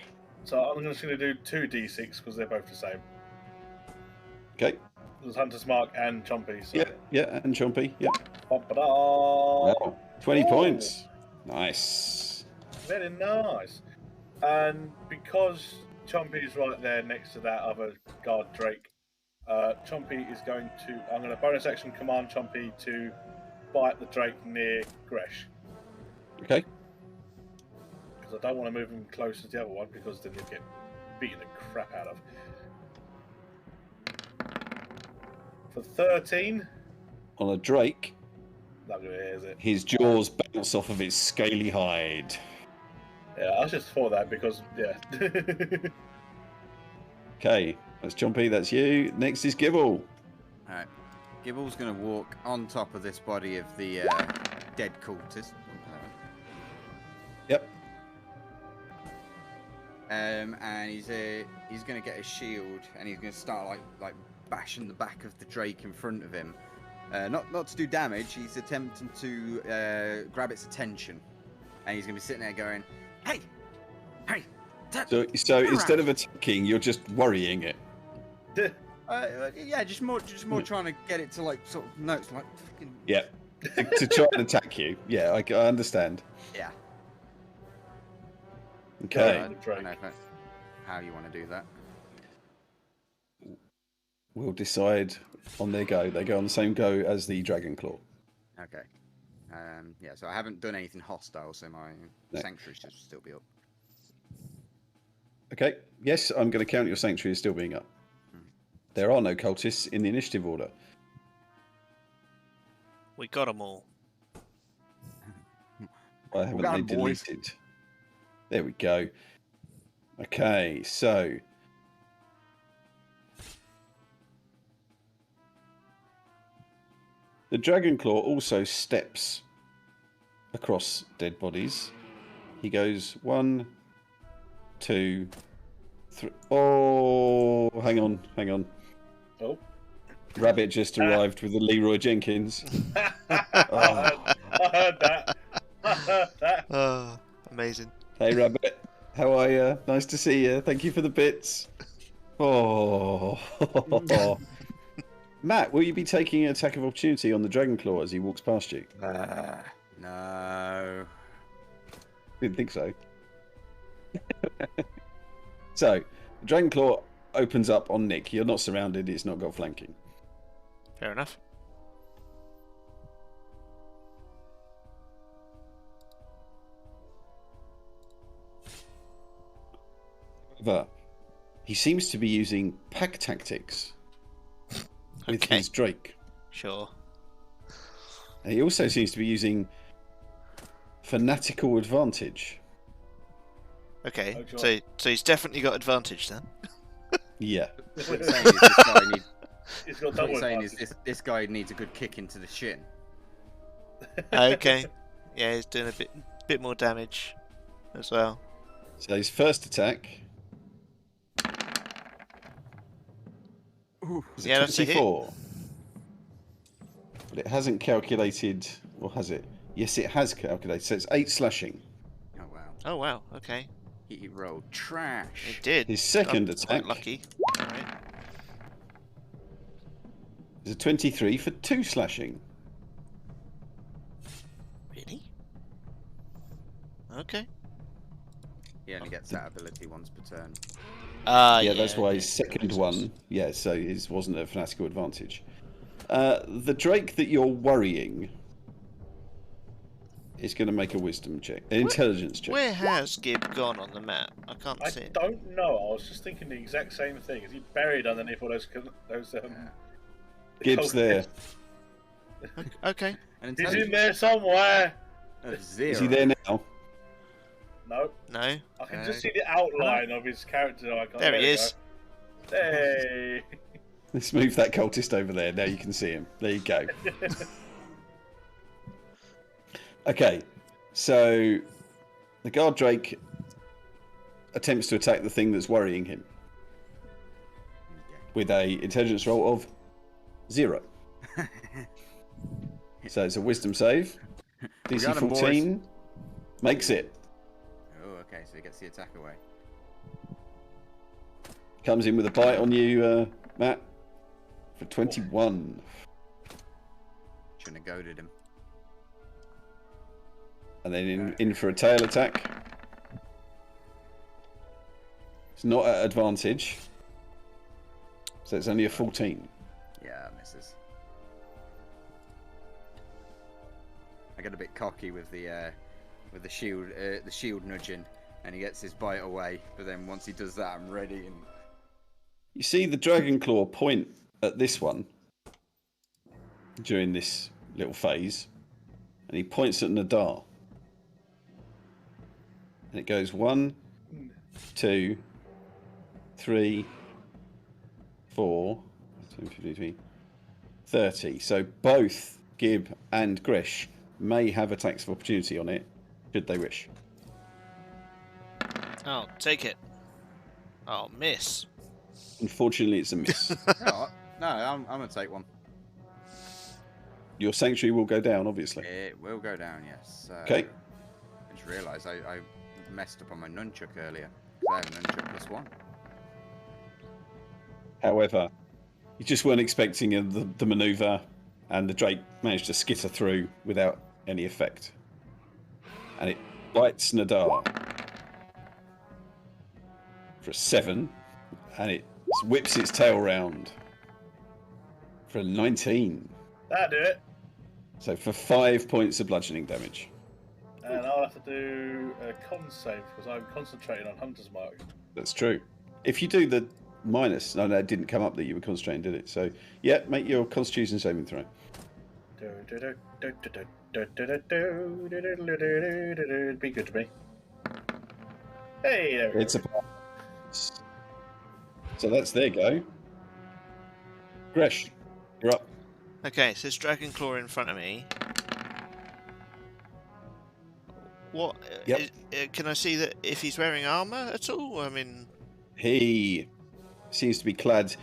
So I'm just going to do 2d6 because they're both the same. Okay. There's hunter's mark and Chompy. So. Yeah, and Chompy. Yeah. Ba-ba-da. Wow. 20 Ooh. points. Nice. Very nice. And because Chompy is right there next to that other guard Drake, Chompy is going to. I'm going to bonus action command Chompy to bite the Drake near Gresh. Okay. Because I don't want to move him close to the other one because then he'll get beaten the crap out of. For 13. On a Drake, Not good, is it? his jaws bounce off of its scaly hide. Yeah, I just thought that because, yeah. Okay, that's Chompy, that's you. Next is Gibble. Alright. Gibble's going to walk on top of this body of the dead cultist. Yep. And he's going to get a shield and he's going to start like bashing the back of the Drake in front of him. Not to do damage. He's attempting to grab its attention, and he's going to be sitting there going, "Hey, hey!" So instead of attacking, you're just worrying it. Yeah, just more trying to get it to like sort of notes like fucking. Yeah. to try and attack you. Yeah, I understand. Yeah. Okay. I don't know how you want to do that. We'll decide on their go. They go on the same go as the Dragon Claw. Okay. Yeah, so I haven't done anything hostile, so my sanctuary should still be up. Okay. Yes, I'm going to count your sanctuary as still being up. There are no cultists in the initiative order. We got them all. Why haven't got they 'em, boys. deleted? There we go. Okay, so the Dragon Claw also steps across dead bodies. He goes 1, 2, 3. Oh, hang on. Oh. Rabbit just arrived with the Leroy Jenkins. I heard that. I heard that. Oh, amazing. Hey, Rabbit. How are you? Nice to see you. Thank you for the bits. Oh. Matt, will you be taking an attack of opportunity on the Dragon Claw as he walks past you? No. Didn't think so. So, the Dragon Claw opens up on Nick. You're not surrounded. It's not got flanking. Fair enough. However, he seems to be using pack tactics with Okay. his Drake. Sure. And he also seems to be using fanatical advantage. Okay. Oh, sure. So he's definitely got advantage then. Yeah. What you're saying is this guy needs, He's got what double you're saying is advantage. this guy needs a good kick into the shin. Okay. Yeah, he's doing a bit more damage as well. So his first attack is Yeah, a that's a hit. 24. But it hasn't calculated, or has it? Yes, it has calculated. So it's 8 slashing. Oh wow. Oh wow. Okay. He rolled trash. It did. His second I'm attack. quite lucky. All right. There's a 23 for 2 slashing. Really? Okay. He only gets that ability once per turn. Yeah, that's why his that second makes one. sense. Yeah, so his wasn't a fanatical advantage. The Drake that you're worrying is going to make a wisdom check, an intelligence check. Where has Gib gone on the map? I can't I see it. don't know. I was just thinking the exact same thing. Is he buried underneath all those Gibbs there. Okay. An He's in intelligence there somewhere. of 0. Is he there now? No, No. I can just see the outline of his character. There he is. Go. Hey. Let's move that cultist over there. Now you can see him. There you go. Okay, so the guard Drake attempts to attack the thing that's worrying him with a intelligence roll of 0. So it's a wisdom save. We DC got him, 14 makes it. Oh, okay, so he gets the attack away. Comes in with a bite on you, Matt, for 21. Shouldn't have goaded him. And then in for a tail attack. It's not at advantage. So it's only a 14. Yeah, misses. I get a bit cocky with the shield nudging, and he gets his bite away. But then once he does that, I'm ready. And You see the Dragon Claw point at this one during this little phase, and he points at Nadar. And it goes 1, 2, 3, 4, 30. So both Gib and Gresh may have attacks of opportunity on it, should they wish. Oh, take it. Oh, miss. Unfortunately, it's a miss. no, I'm gonna take one. Your sanctuary will go down, obviously. It will go down, yes. Okay. I just realised I messed up on my nunchuck earlier. I have a nunchuck +1. However, you just weren't expecting the manoeuvre, and the Drake managed to skitter through without any effect. And it bites Nadar for a 7, and it whips its tail round for a 19. That'll do it. So for 5 points of bludgeoning damage. And I'll have to do a con save because I'm concentrating on Hunter's Mark. That's true. If you do the minus, no, it didn't come up that you were concentrating, did it? So, yeah, make your Constitution saving throw. Be good to me. Hey, there we It's go. a. So that's their go. Gresh, you're up. Okay, so it's Dragon Claw in front of me. What? Yep. Can I see that if he's wearing armor at all? I mean, He seems to be clad.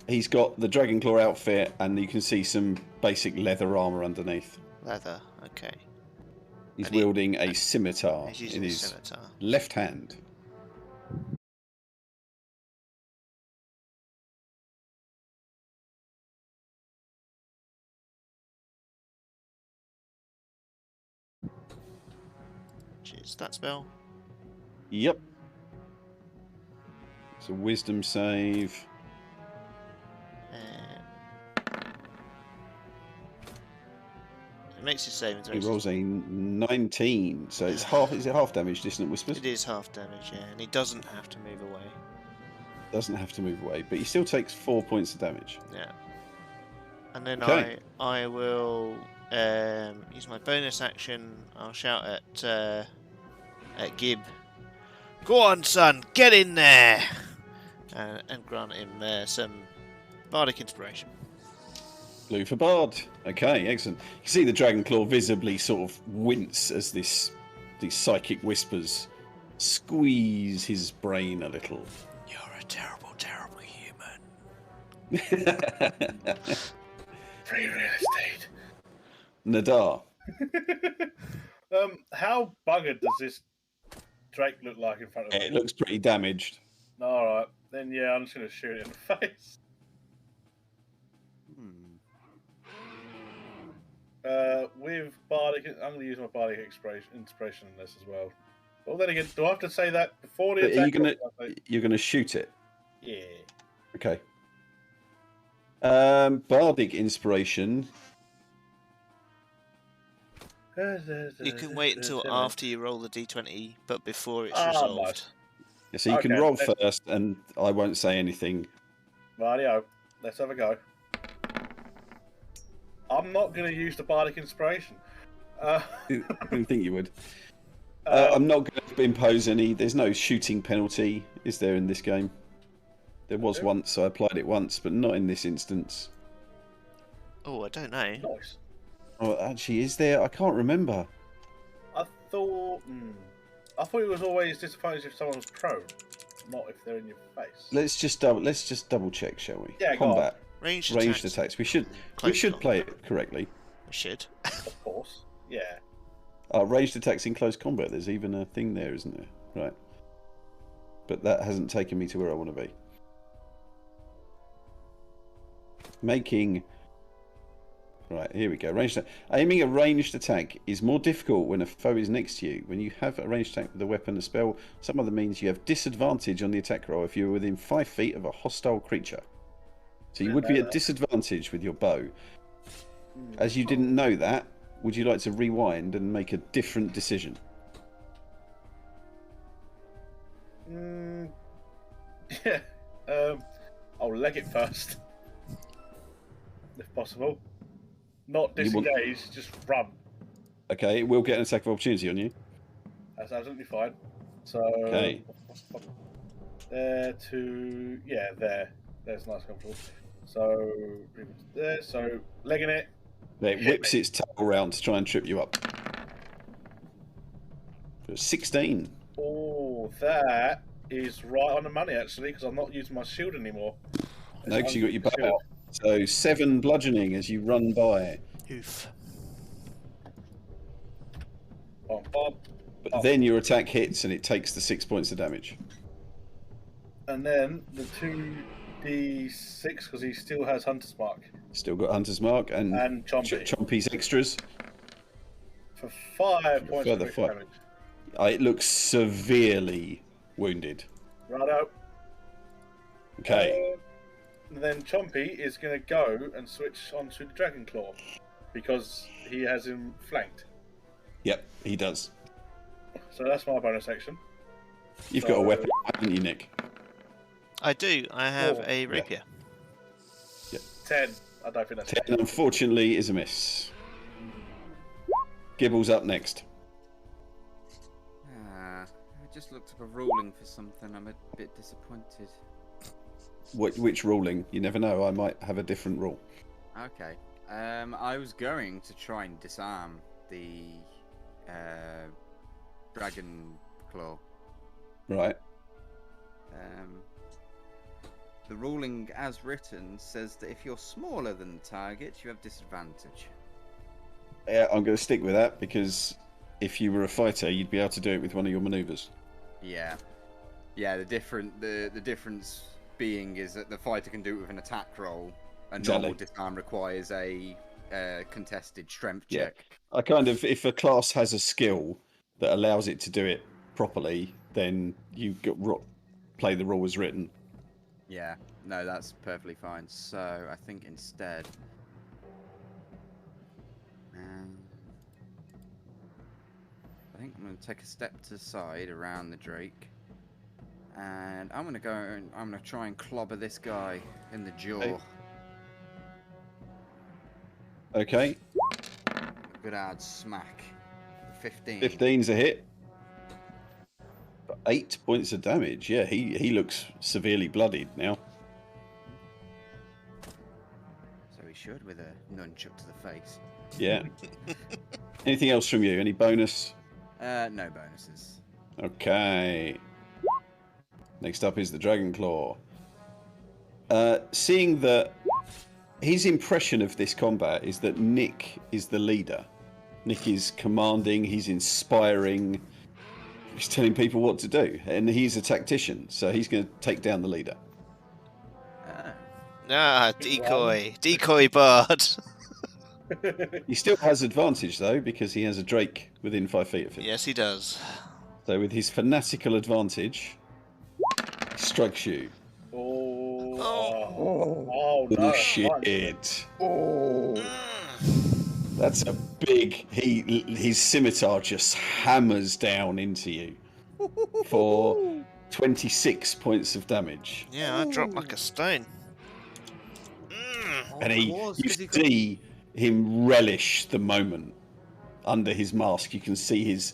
He's got the Dragon Claw outfit, and you can see some basic leather armor underneath. leather. Okay. He's And he- wielding a scimitar He's in using a his scimitar. left hand. Which is that spell? Yep. It's a wisdom save. It makes his saving throw. He rolls a 19, so it's half. Is it half damage? Dissonant Whispers It is half damage, yeah, and he doesn't have to move away. doesn't have to move away, but he still takes 4 points of damage. Yeah. And then Okay. I will use my bonus action. I'll shout at Gib. Go on, son, get in there, and grant him some bardic inspiration. Blue for Bard. Okay, excellent. You see the Dragon Claw visibly sort of wince as these psychic whispers squeeze his brain a little. You're a terrible, terrible human. Free real estate. Nadar. How buggered does this Drake look like in front of me? It looks pretty damaged. Alright, then yeah, I'm just going to shoot it in the face. bardic. I'm going to use my bardic inspiration in this as well. Well, then again, do I have to say that before the But attack? you're gonna shoot it. Yeah. Okay. Bardic inspiration. You can wait until after you roll the d20, but before it's Ah, resolved. nice. Yeah, so you can Okay, roll then- first, and I won't say anything. Rightio. Let's have a go. I'm not going to use the bardic inspiration. I didn't think you would. I'm not going to impose any. There's no shooting penalty, is there, in this game? There was Okay. once, so I applied it once, but not in this instance. Oh, I don't know. Nice. Oh, actually, is there? I can't remember. I thought it was always disadvantage if someone was prone, not if they're in your face. Let's just double check, shall we? Yeah, go on. Combat, Ranged attacks. We should Close play it correctly. We should. Of course. Yeah. Ranged attacks in close combat. There's even a thing there, isn't there? Right. But that hasn't taken me to where I want to be. Making. Right, here we go. Aiming a ranged attack is more difficult when a foe is next to you. When you have a ranged attack with a weapon, a spell, some other means you have disadvantage on the attack roll if you are within 5 feet of a hostile creature. So you would be at disadvantage with your bow. As you didn't know that, would you like to rewind and make a different decision? Yeah. I'll leg it first, if possible. Not disengage, just run. Okay, we'll get an attack of opportunity on you. That's absolutely fine. So Okay. there to there. There's nice comfortable. So there. So legging it. It whips its tail around to try and trip you up. 16. Oh, that is right on the money actually, because I'm not using my shield anymore. No, because you got your bow Shield. out. So 7 bludgeoning as you run by. Oof. Bom, bom. But then your attack hits and it takes the 6 points of damage. And then the 2d6 because he still has Hunter's Mark Still got Hunter's Mark and Chompy Chompy's extras. for 5 points Further of 5. damage. It looks severely wounded. Righto. Okay. Then Chompy is going to go and switch onto the Dragon Claw because he has him flanked. Yep, he does. So that's my bonus action. You've got a weapon, haven't you, Nick? I do. I have Oh, a rapier. 10. I don't think that's 10, unfortunately, is a miss. Gibble's up next. I just looked up a ruling for something. I'm a bit disappointed. Which ruling? You never know. I might have a different rule. Okay. I was going to try and disarm the Dragon Claw. Right. The ruling as written says that if you're smaller than the target, you have disadvantage. Yeah, I'm going to stick with that because if you were a fighter, you'd be able to do it with one of your maneuvers. Yeah. Yeah, the difference being is that the fighter can do it with an attack roll. A normal Exactly. disarm requires a contested strength Yeah. check. I kind of, if a class has a skill that allows it to do it properly, then you play the rule as written. Yeah, no, that's perfectly fine. So I think instead, I think I'm going to take a step to the side around the Drake, and I'm going to go and I'm going to try and clobber this guy in the jaw. Okay. Okay, Good hard smack. 15. 15's a hit. 8 points of damage. Yeah, he looks severely bloodied now. So he should with a nunchuck to the face. Yeah. Anything else from you? Any bonus? No bonuses. Okay. Next up is the Dragon Claw. Seeing that his impression of this combat is that Nick is the leader. Nick is commanding, he's inspiring, he's telling people what to do, and he's a tactician, so he's going to take down the leader. Ah, Ah, decoy. Decoy bard. He still has advantage though because he has a Drake within 5 feet of him. Yes, he does. So with his fanatical advantage, he strikes you. Oh no! Bullshit. That's a big. His scimitar just hammers down into you for 26 points of damage. Yeah, I dropped like a stone. And you see him relish the moment under his mask. You can see his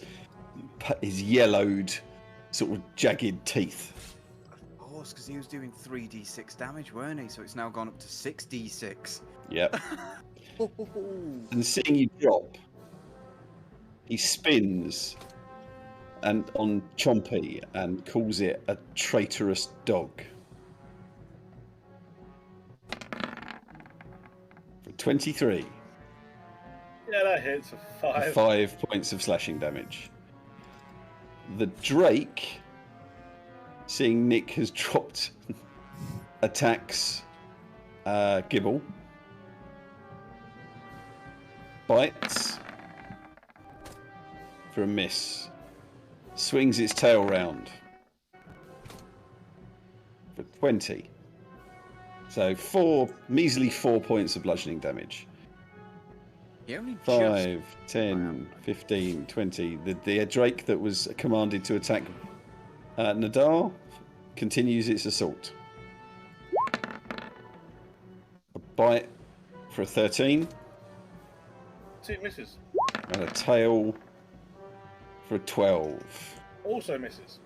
yellowed, sort of jagged teeth. Of course, because he was doing 3d6 damage, weren't he? So it's now gone up to 6d6. Yep. And seeing you drop, he spins and on Chompy and calls it a traitorous dog. For 23. Yeah, that hits for 5. 5 points of slashing damage. The Drake, seeing Nick has dropped, attacks Gibble. Bites for a miss. Swings its tail round for 20. So measly 4 points of bludgeoning damage. He only 5, 10, 15, 20. The Drake that was commanded to attack Nadar continues its assault. A bite for a 13. See, it misses. And a tail for a 12. Also misses.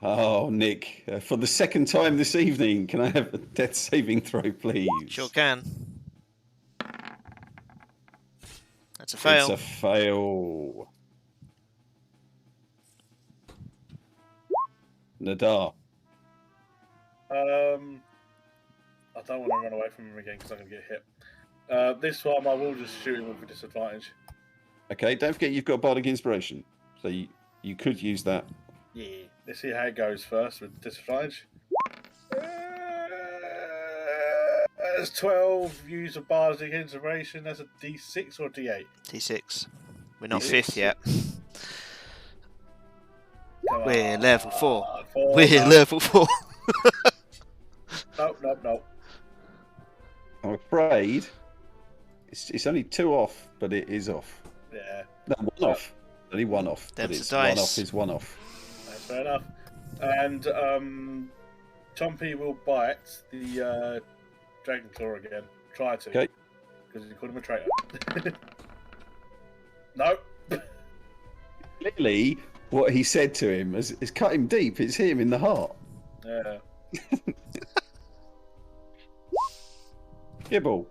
Oh, Nick, for the second time this evening, can I have a death saving throw, please? Sure can. That's a fail. It's a fail. Nadar. I don't want to run away from him again because I'm going to get hit. This time I will just shoot him with a disadvantage. Okay, don't forget you've got Bardic Inspiration. So you could use that. Yeah. Let's see how it goes first with disadvantage. That's 12. Use a Bardic Inspiration. That's a D6 or D8? D6. We're not D6. fifth yet. Come We're on. level 4. 4. We're No. level 4. Nope. I'm afraid it's only 2 off, but it is off. Yeah, No, 1 off. Only 1 off. But Them's it's the 1 dice. off is 1 off. that's fair enough. And Chompy will bite the Dragon Claw again. Try to. Okay. Because you called him a traitor. No. Clearly, what he said to him is cut him deep. It's him in the heart. Yeah. Gibble.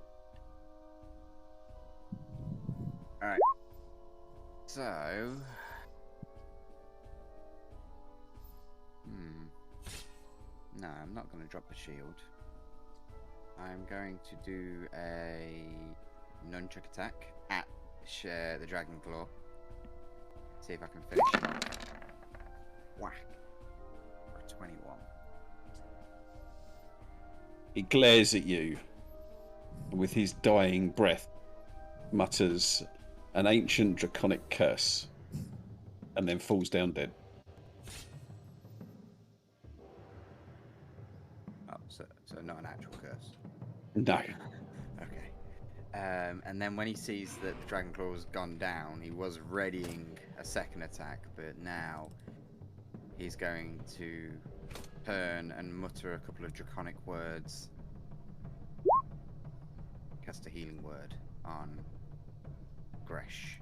Alright. So. No, I'm not going to drop the shield. I'm going to do a nunchuck attack at the Dragon Claw. See if I can finish him off. Whack. For 21. He glares at you and with his dying breath mutters an ancient draconic curse and then falls down dead. Oh, so not an actual curse. No. Okay. And then when he sees that the Dragon Claw has gone down, he was readying a second attack, but now he's going to turn and mutter a couple of draconic words. Cast a healing word on Gresh.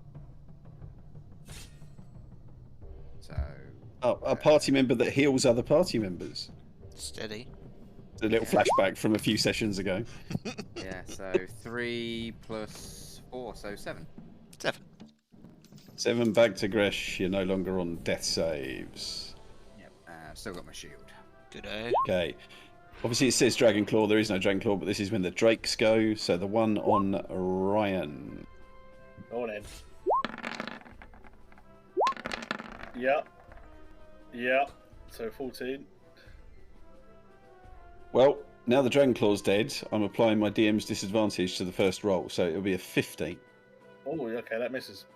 So. A party member that heals other party members. Steady. A little flashback from a few sessions ago. Yeah, so 3 plus 4, so 7. 7. 7 back to Gresh. You're no longer on death saves. Yep. Still got my shield. Good eh? Okay. Obviously, it says Dragon Claw. There is no Dragon Claw, but this is when the Drakes go. So the one on Ryan. Go on in. Yep. So 14. Well, Now the Dragon Claw's dead, I'm applying my DM's disadvantage to the first roll, so it'll be a 15. Oh, okay, that misses.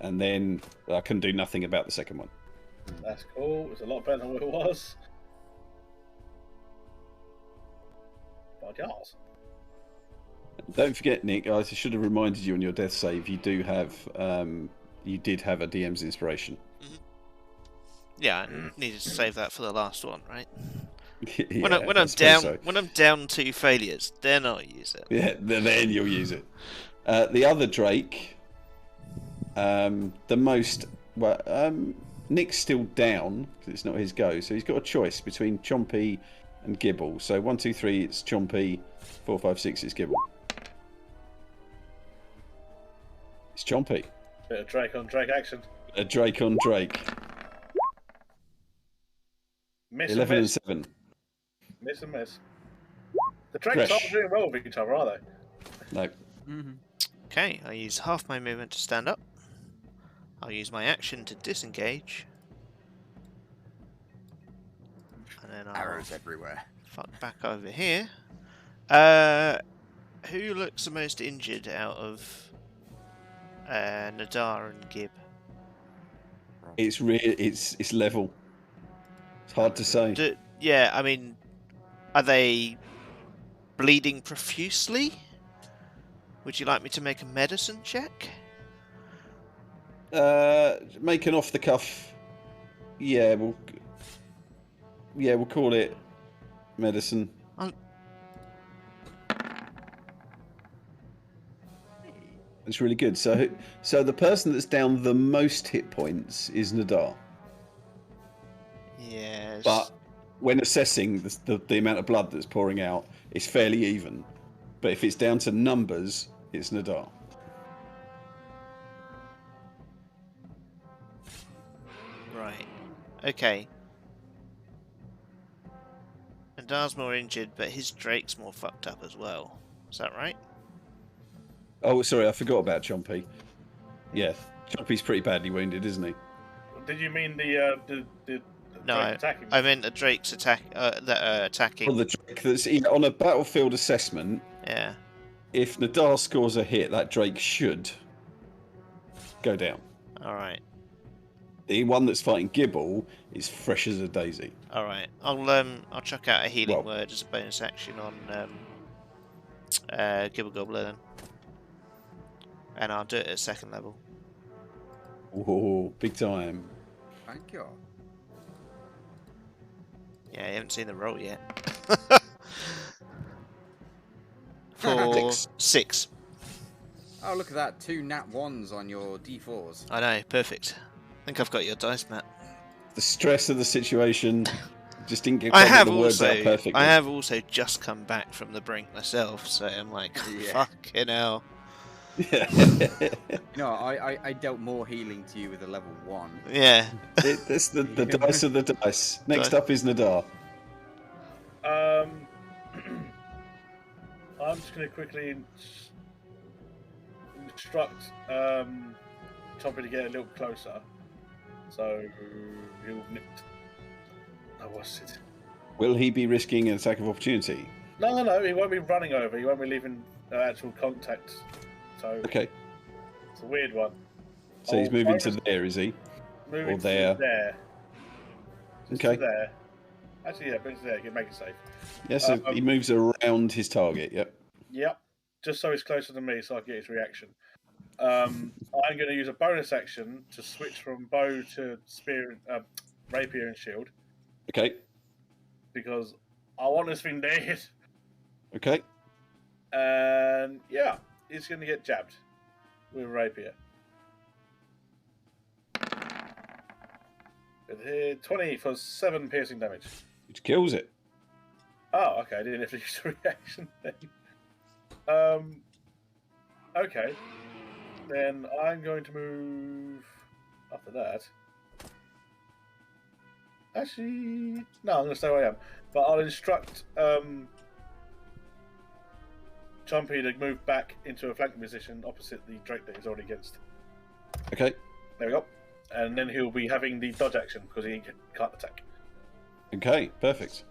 And then I can do nothing about the second one. That's cool. It's a lot better than what it was. But yes. Don't forget, Nick, I should have reminded you on your death save, you do have, you did have a DM's inspiration. Yeah, I needed to save that for the last one, right? Yeah, When I I'm suppose down, so. when I'm down 2 failures, then I'll use it. Yeah, then you'll use it. The other Drake, Nick's still down because it's not his go, so he's got a choice between Chompy and Gibble. So 1, 2, 3, it's Chompy. 4, 5, 6, it's Gibble. It's Chompy. Bit of Drake on Drake action. A Drake on Drake. Miss 11 and and miss. 7. Miss and miss. The Drakes Fresh. aren't doing well with each other, are they? No. Okay, I use half my movement to stand up. I'll use my action to disengage. And then I'll Arrows everywhere. fuck back over here. Who looks the most injured out of Nadar and Gib? It's level. It's hard to say. Yeah, I mean, are they bleeding profusely? Would you like me to make a medicine check? Make an off the cuff. Yeah, we'll call it medicine. It's really good. So the person that's down the most hit points is Nadar. Yes. But when assessing the amount of blood that's pouring out, it's fairly even. But if it's down to numbers, it's Nadar. Right. Okay. Nadar's more injured, but his Drake's more fucked up as well. Is that right? Oh, sorry, I forgot about Chompy. Yeah, Chompy's pretty badly wounded, isn't he? Did you mean the No, Drake attacking? I meant the Drake's attack that are attacking. Well, the Drake that's on a battlefield assessment. Yeah. If Nadar scores a hit, that Drake should go down. All right. The one that's fighting Gibble is fresh as a daisy. All right. I'll chuck out a healing Well- word as a bonus action on Gibble Gobbler then, and I'll do it at second level. Oh, big time. Thank you. Yeah, you haven't seen the roll yet. For 6. Oh, look at that. 2 nat 1s on your d4s. I know, perfect. I think I've got your dice, Matt. The stress of the situation just didn't get I quite have the words out perfectly. I have also just come back from the brink myself, so I'm like, Yeah. fucking hell. Yeah. No, I dealt more healing to you with a level 1. Yeah. That's the dice of the dice. Next Dice. up is Nadar. I'm just going to quickly instruct Chompy to get a little closer. So he'll. Oh, what's it? Will he be risking an attack of opportunity? No. He won't be running over. He won't be leaving actual contact. So Okay, it's a weird one. so he's Oh, moving bonus- to there, is he? Moving or to there. there. Just Okay. to there. Actually, yeah, bring it to there. Make it safe. Yes, so he moves around his target. Yep. Yep. Just so he's closer to me, so I get his reaction. I'm going to use a bonus action to switch from bow to spear, rapier, and shield Okay. because I want this thing dead. Okay. And yeah, he's going to get jabbed with a rapier. With here, 20 for 7 piercing damage. Which kills it. Oh, okay. I didn't have to use a reaction then. Okay. Then I'm going to move after that. Actually, no, I'm going to stay where I am. But I'll instruct Chompy to move back into a flanking position opposite the Drake that he's already against. Okay. There we go. And then he'll be having the dodge action because he can't attack. Okay. Perfect.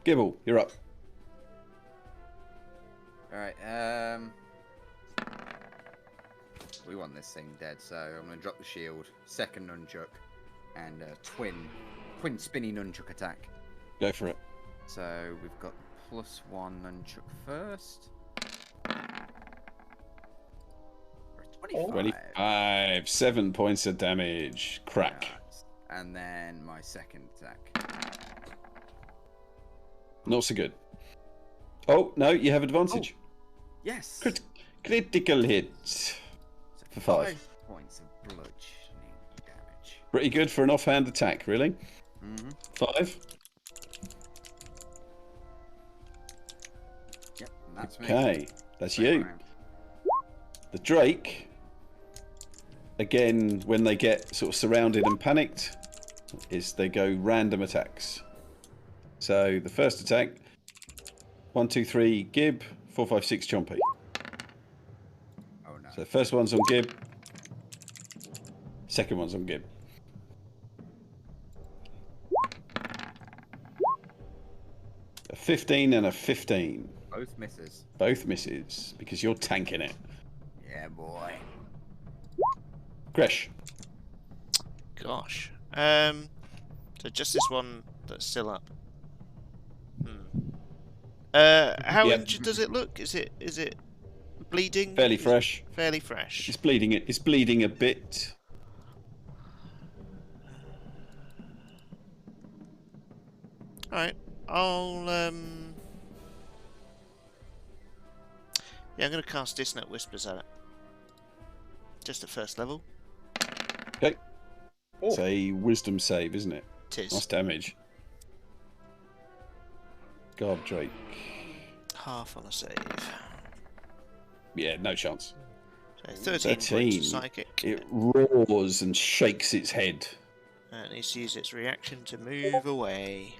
Gibble, you're up. Alright, we want this thing dead, so I'm going to drop the shield, second nunchuck, and twin spinny nunchuck attack. Go for it. So we've got +1 nunchuck first. 25. 25. 7 points of damage. Crack. Nice. And then my second attack. Not so good. Oh, no, you have advantage. Yes! Critical hit. So For 5. 5 points of bludgeoning damage. Pretty good for an offhand attack, really. Mm-hmm. 5. Yep, and that's me. Okay, that's Second you. round. The Drake, again, when they get sort of surrounded and panicked, is they go random attacks. So the first attack, 1, 2, 3, Gib, 4, 5, 6, Chompy. Oh no. So the first one's on Gib, second one's on Gib. A 15 and a 15. Both misses. Both misses, because you're tanking it. Yeah, boy. Gresh. Gosh. So just this one that's still up. How Yep. injured does it look? Is it bleeding? Fairly Is it fresh. fairly fresh. It's bleeding. It's bleeding a bit. All right. I'll yeah, I'm gonna cast Dissonant Whispers at it. Just at first level. Okay. Oh. It's a wisdom save, isn't it? Tis Nice damage. God, Drake. half on a save. Yeah, no chance. So 13 points 13. of psychic. It roars and shakes its head. And it needs to use its reaction to move away.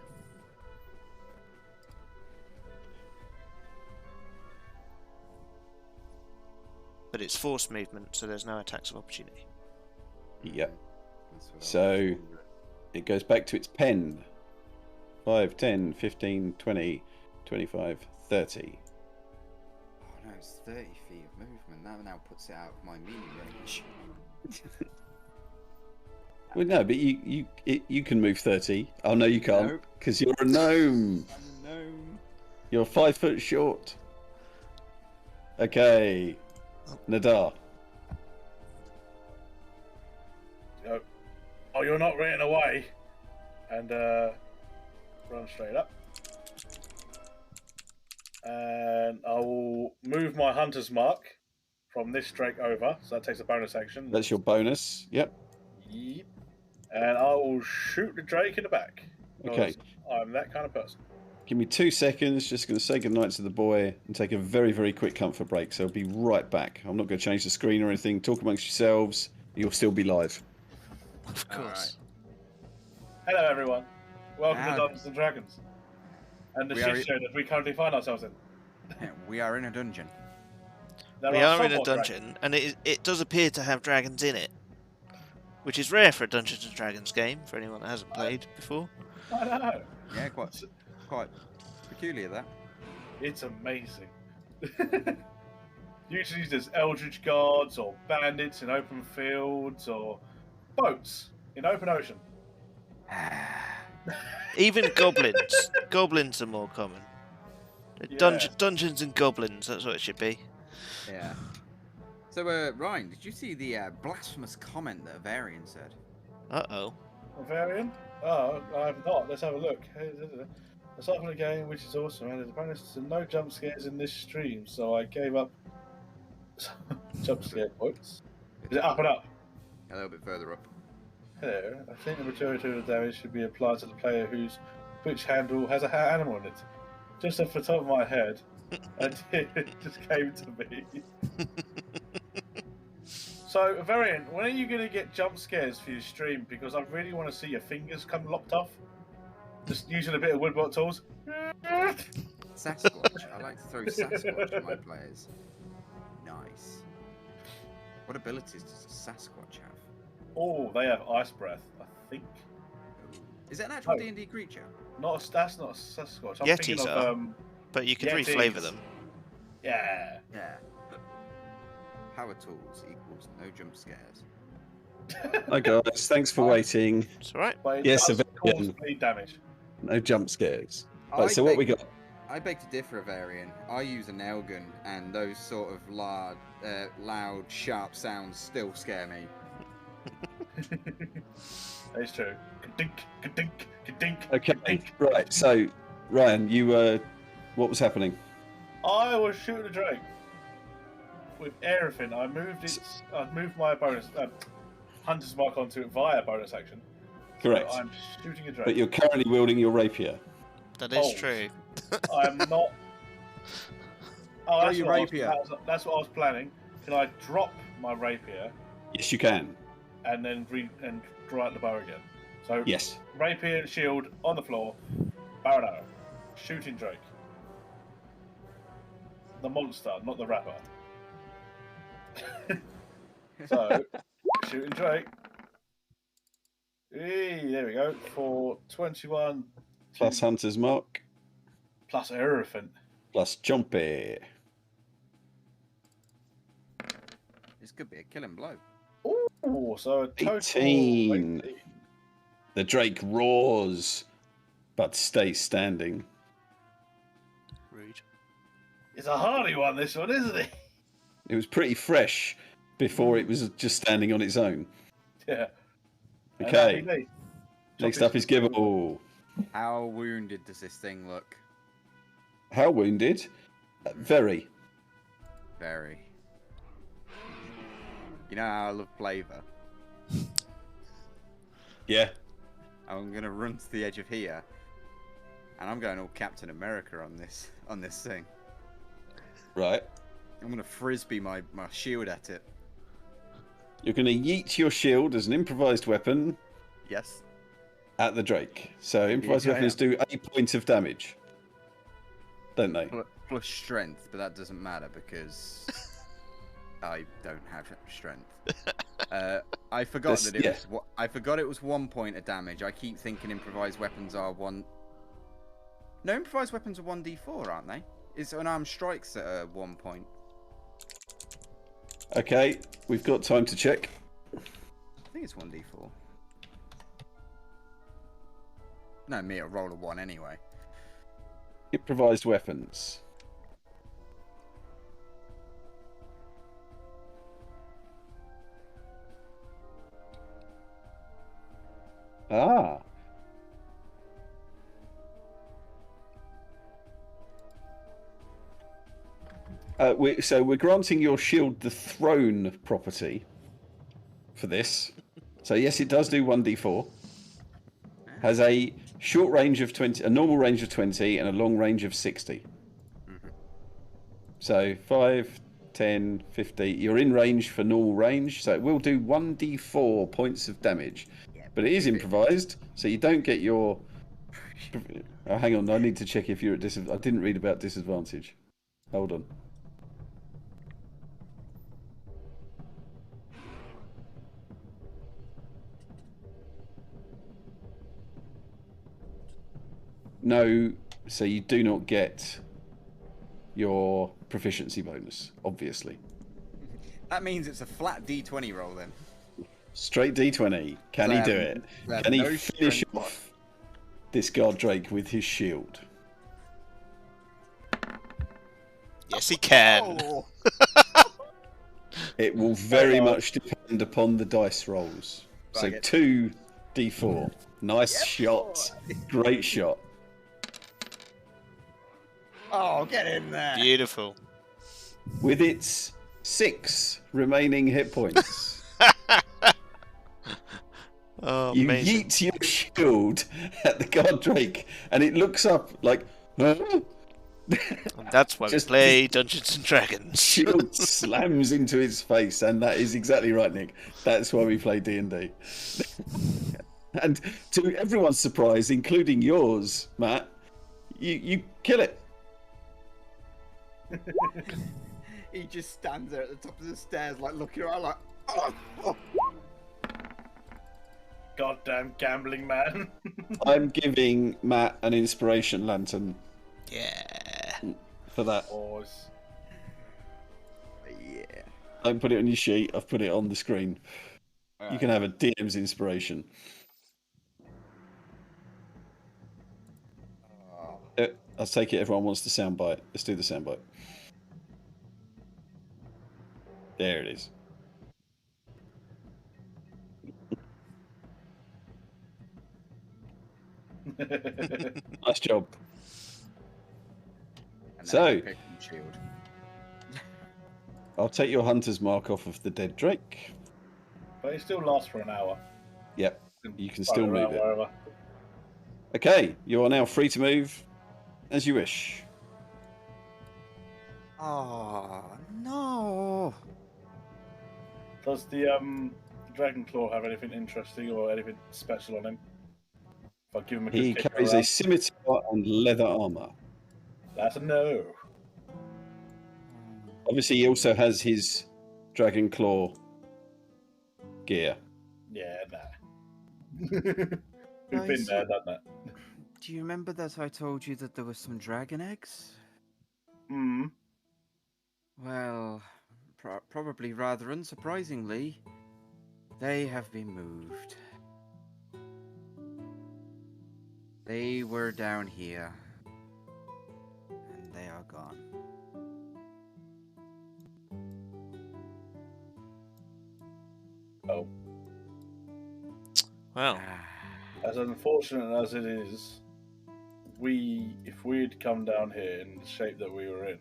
But it's forced movement, so there's no attacks of opportunity. Yep. That's what I was So wondering. it goes back to its pen. 5, 10, 15, 20, 25, 30. Oh no, it's 30 feet of movement. That now puts it out of my melee range. Well, no, but you can move 30. Oh, no, you can't. Nope. Because you're a gnome. I'm a gnome. You're 5 foot short. Okay. Nadar. Oh, you're not running away. And run straight up. And I will move my hunter's mark from this Drake over. So that takes a bonus action. That's your bonus. Yep. Yep. And I will shoot the Drake in the back. Okay. because I'm that kind of person. Give me 2 seconds. Just going to say goodnight to the boy and take a very, very quick comfort break. So I'll be right back. I'm not going to change the screen or anything. Talk amongst yourselves. You'll still be live. Of course. Hello, everyone. Welcome Hello. to Dungeons and Dragons. And the We are- shit show that we currently find ourselves in. We are in a dungeon. There We are in a somewhat dungeon, and it does appear to have dragons in it, which is rare for a Dungeons and Dragons game. For anyone that hasn't played before, dragons. I know. Yeah, quite peculiar that. It's amazing. Usually there's eldritch guards or bandits in open fields or boats in open ocean. even goblins. Goblins are more common. Yeah. Dungeons and goblins. That's what it should be. Yeah. So, Ryan, did you see the blasphemous comment that Avarian said? Uh-oh. Bavarian? Oh, I have not. Let's have a look. Aside from the game, which is awesome, and there's a bonus to no jump scares in this stream, so I gave up jump scare points. Is it up and up? A little bit further up. Hello. I think the majority of the damage should be applied to the player whose Twitch handle has an animal in it. Just off the top of my head, it just came to me. So, Variant, when are you going to get jump scares for your stream? Because I really want to see your fingers come lopped off. Just using a bit of woodblock tools. Sasquatch. I like to throw Sasquatch at my players. Nice. What abilities does a Sasquatch have? Oh, they have ice breath, I think. Is that an actual No. D&D creature? That's not a Sasquatch. I'm Yetis thinking are. of But you can Yetis. reflavor them. yeah. Yeah. Power tools equals no jump scares. Hi guys, thanks for waiting. It's alright. But it Yes, does cause Avarian. bleed damage. No jump scares. Right, so what we got? I beg to differ, Avarian. I use a nail gun, and those sort of loud, sharp sounds still scare me. It's true. Ka-dink, ka-dink, ka-dink, Okay, ka-dink. right. So, Ryan, you what was happening? I was shooting a drake with everything. I moved my bonus hunter's mark onto it via bonus action. Correct. So I'm shooting a drake. But you're currently wielding your rapier. That is Balls. true. I'm not. Oh, that's your what, rapier. that's what I was planning. Can I drop my rapier Yes, you can. and then draw out the bow again? So Yes. rapier and shield on the floor, bow and arrow, shooting drake. The monster, not the rapper. So shooting drake. Hey, there we go. For 21 Plus hunter's mark. plus everything. Plus jumpy. This could be a killing blow. Ooh, so a total 18. 18. The drake roars, but stays standing. Rude. It's a hardy one, this one, isn't it? It was pretty fresh before it was just standing on its own. Yeah. And Okay. that'd be me. Next up is Gibble. How wounded does this thing look? How wounded? Very. Very. You know how I love flavor. Yeah. I'm gonna run to the edge of here, and I'm going all Captain America on this thing. Right. I'm gonna frisbee my shield at it. You're going to yeet your shield as an improvised weapon Yes. at the drake. So improvised Yeah, weapons do 8 points of damage. Don't they? Plus strength, but that doesn't matter because I don't have strength. I forgot This- that it yeah. was. I forgot it was 1 point of damage. I keep thinking improvised weapons are one. No, improvised weapons are 1d4, aren't they? Is unarmed strikes at 1 point? Okay, we've got time to check. I think it's 1d4. No, me, a roll of 1 anyway. Improvised weapons. Ah. So we're granting your shield the throne property for this. So yes, it does do 1d4. Has a short range of 20, a normal range of 20, and a long range of 60. So 5, 10, 50. You're in range for normal range, so it will do 1d4 points of damage. But it is improvised, so you don't get your... Oh, hang on, I need to check if you're at disadvantage. I didn't read about disadvantage. Hold on. No, so you do not get your proficiency bonus, obviously. That means it's a flat d20 roll then. Straight d20. Can he do it? Can he no finish strength. off this guard drake with his shield? Yes, he can. Oh. It will very much depend upon the dice rolls. So Right. 2d4. Nice shot. Great shot. Oh, get in there! Beautiful. With its 6 remaining hit points. Oh, You amazing. yeet your shield at the guard drake, and it looks up like, huh? And that's why Just- we play Dungeons and Dragons. Shield slams into its face, and that is exactly right, Nick. That's why we play D&D. And to everyone's surprise, including yours, Matt, you kill it. He just stands there at the top of the stairs, like looking around, like, oh, oh. Goddamn gambling man. I'm giving Matt an inspiration lantern Yeah. for that. Boys. Yeah. Don't put it on your sheet. I've put it on the screen. You can have a DM's inspiration. I'll take it. Everyone wants the soundbite. Let's do the soundbite. There it is. Nice job. And then So- I pick and shield. I'll take your hunter's mark off of the dead Drake. But it still lasts for an hour. Yep. You can Throw still around move it. wherever. Okay, you are now free to move as you wish. Oh no! Does the Dragon Claw have anything interesting or anything special on him? If I give him a good He kick carries a around, scimitar and leather armor. that's a no. Obviously, he also has his Dragon Claw gear. Yeah, nah. We've been Guys, there, done that. Do you remember that I told you that there were some dragon eggs? Hmm. Well, probably rather unsurprisingly, they have been moved. They were down here, and they are gone. Oh. Well, As unfortunate as it is, if we'd come down here in the shape that we were in,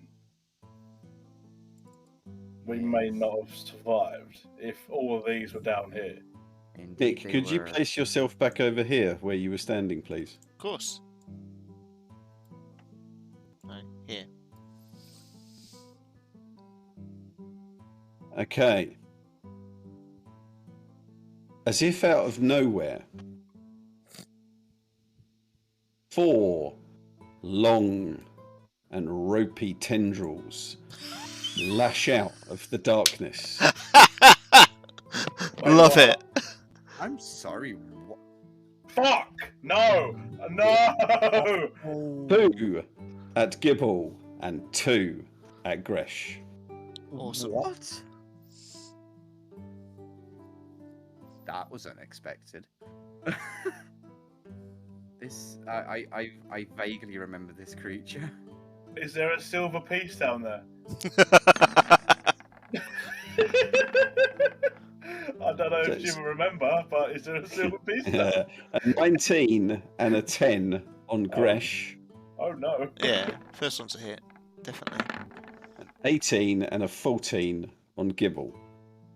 we may not have survived if all of these were down here. Indeed, Nick, they could you were. place yourself back over here where you were standing, please? of course. Right, here. Okay. As if out of nowhere, 4 long and ropey tendrils lash out of the darkness. Love it. I'm sorry. What? Fuck! No! No! 2 at Gibble and 2 at Gresh. Awesome. What? That was unexpected. This, I vaguely remember this creature. Is there a silver piece down there? I don't know if you remember, but is there a silver piece there? A 19 and a 10 on Gresh. Oh no. Yeah, first one's a hit. Definitely. 18 and a 14 on Gibble.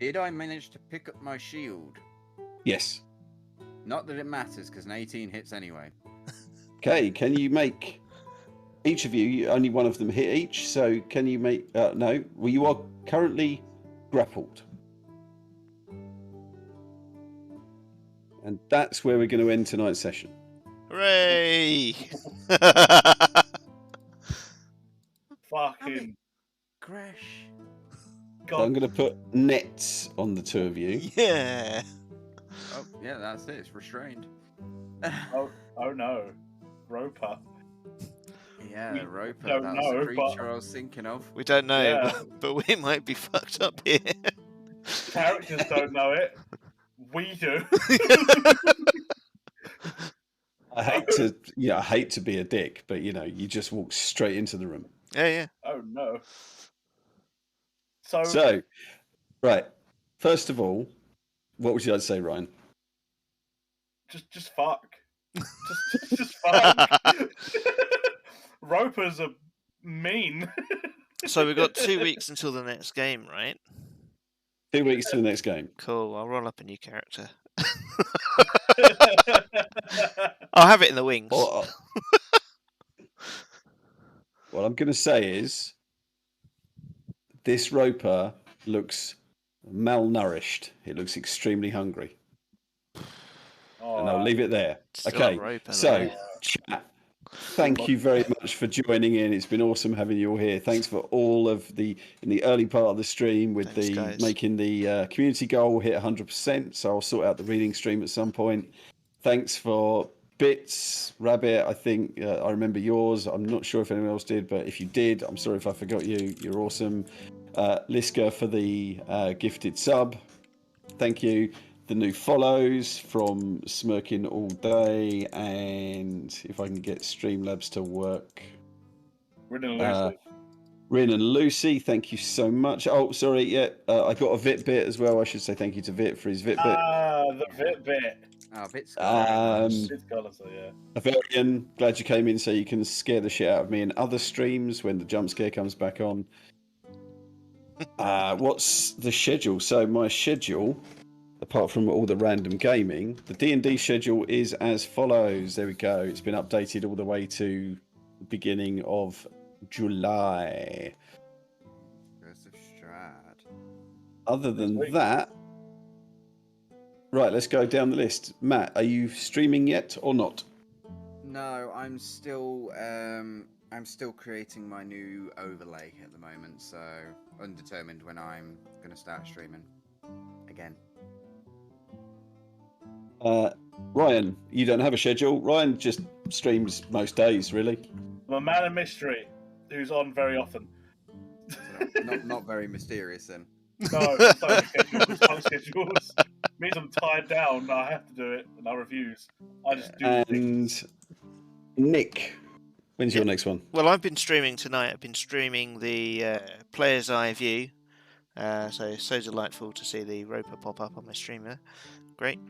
Did I manage to pick up my shield? Yes. Not that it matters, because an 18 hits anyway. Okay, can you make each of you, only one of them hit each, so can you make, no, well, you are currently grappled. And that's where we're going to end tonight's session. Hooray! Fucking Gresh. So I'm god. going to put nets on the 2 of you. Yeah. Oh, yeah, that's it. It's restrained. Oh no. Roper. Yeah, We Roper. don't That was know, the but- creature I was thinking of. We don't know, Yeah. but we might be fucked up here. Characters don't know it. We do. I hate to be a dick, but you just walk straight into the room. Yeah. Oh no. So, So, right, first of all, what would you like to say, Ryan? just fuck. Just fuck. Ropers are mean. So we've got 2 weeks until the next game, right? 2 weeks to the next game. Cool. I'll roll up a new character. I'll have it in the wings. What I'm going to say is this Roper looks malnourished. It looks extremely hungry. And I'll leave it there. Still Okay, a roper, so though. chat, thank you very much for joining in. It's been awesome having you all here. Thanks for all of in the early part of the stream with Thanks, guys. making the community goal hit 100%. So I'll sort out the reading stream at some point. Thanks for Bits, Rabbit, I think I remember yours. I'm not sure if anyone else did, but if you did, I'm sorry if I forgot you. You're awesome. Liska for the gifted sub. Thank you. The new follows from Smirking All Day, and if I can get Streamlabs to work. Rin and Lucy. Rin and Lucy, thank you so much. Oh, sorry, yeah, I got a Vit bit as well. I should say thank you to Vit for his Vit bit. The Vit bit. Oh, Vit's got It's colours, yeah. Avarian, glad you came in so you can scare the shit out of me in other streams when the jump scare comes back on. What's the schedule? So my schedule, apart from all the random gaming, the D&D schedule is as follows. There we go. It's been updated all the way to the beginning of July. Curse of Strahd. Other than Sweet. that, right, let's go down the list. Matt, are you streaming yet or not? No, I'm still creating my new overlay at the moment, so undetermined when I'm gonna start streaming again. Ryan, you don't have a schedule. Ryan just streams most days, really. I'm a man of mystery who's on very often. So not very mysterious then. No, it's not schedules. It's not schedules. It means I'm tied down. I have to do it, and I refuse. I just do things. And Nick, when's your next one? Well, I've been streaming tonight. I've been streaming the Player's Eye View. So delightful to see the Roper pop up on my streamer. Great.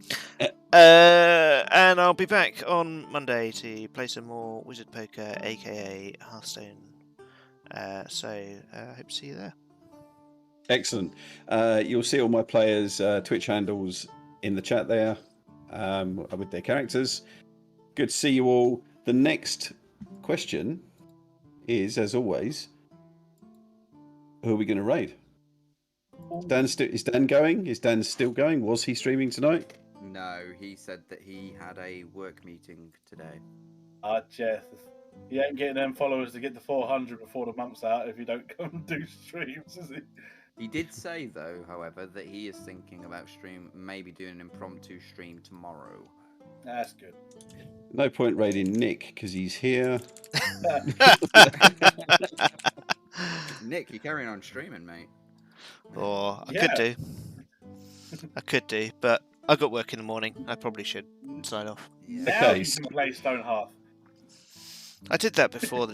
And I'll be back on Monday to play some more Wizard Poker, aka Hearthstone. So hope to see you there. Excellent. You'll see all my players' Twitch handles in the chat there with their characters. Good to see you all. The next question is, as always, who are we going to raid? Is Dan going? Is Dan still going? Was he streaming tonight? No, he said that he had a work meeting today. Jeff, he ain't getting them followers to get to 400 before the month's out if you don't come and do streams, is he? He did say, though, however, that he is thinking about maybe doing an impromptu stream tomorrow. That's good. No point raiding Nick because he's here. Nick, you're carrying on streaming, mate. Or I Yeah. could do, but I've got work in the morning. I probably should sign off. Yeah. Now Okay, you so- can play Stonehearth. I did that before the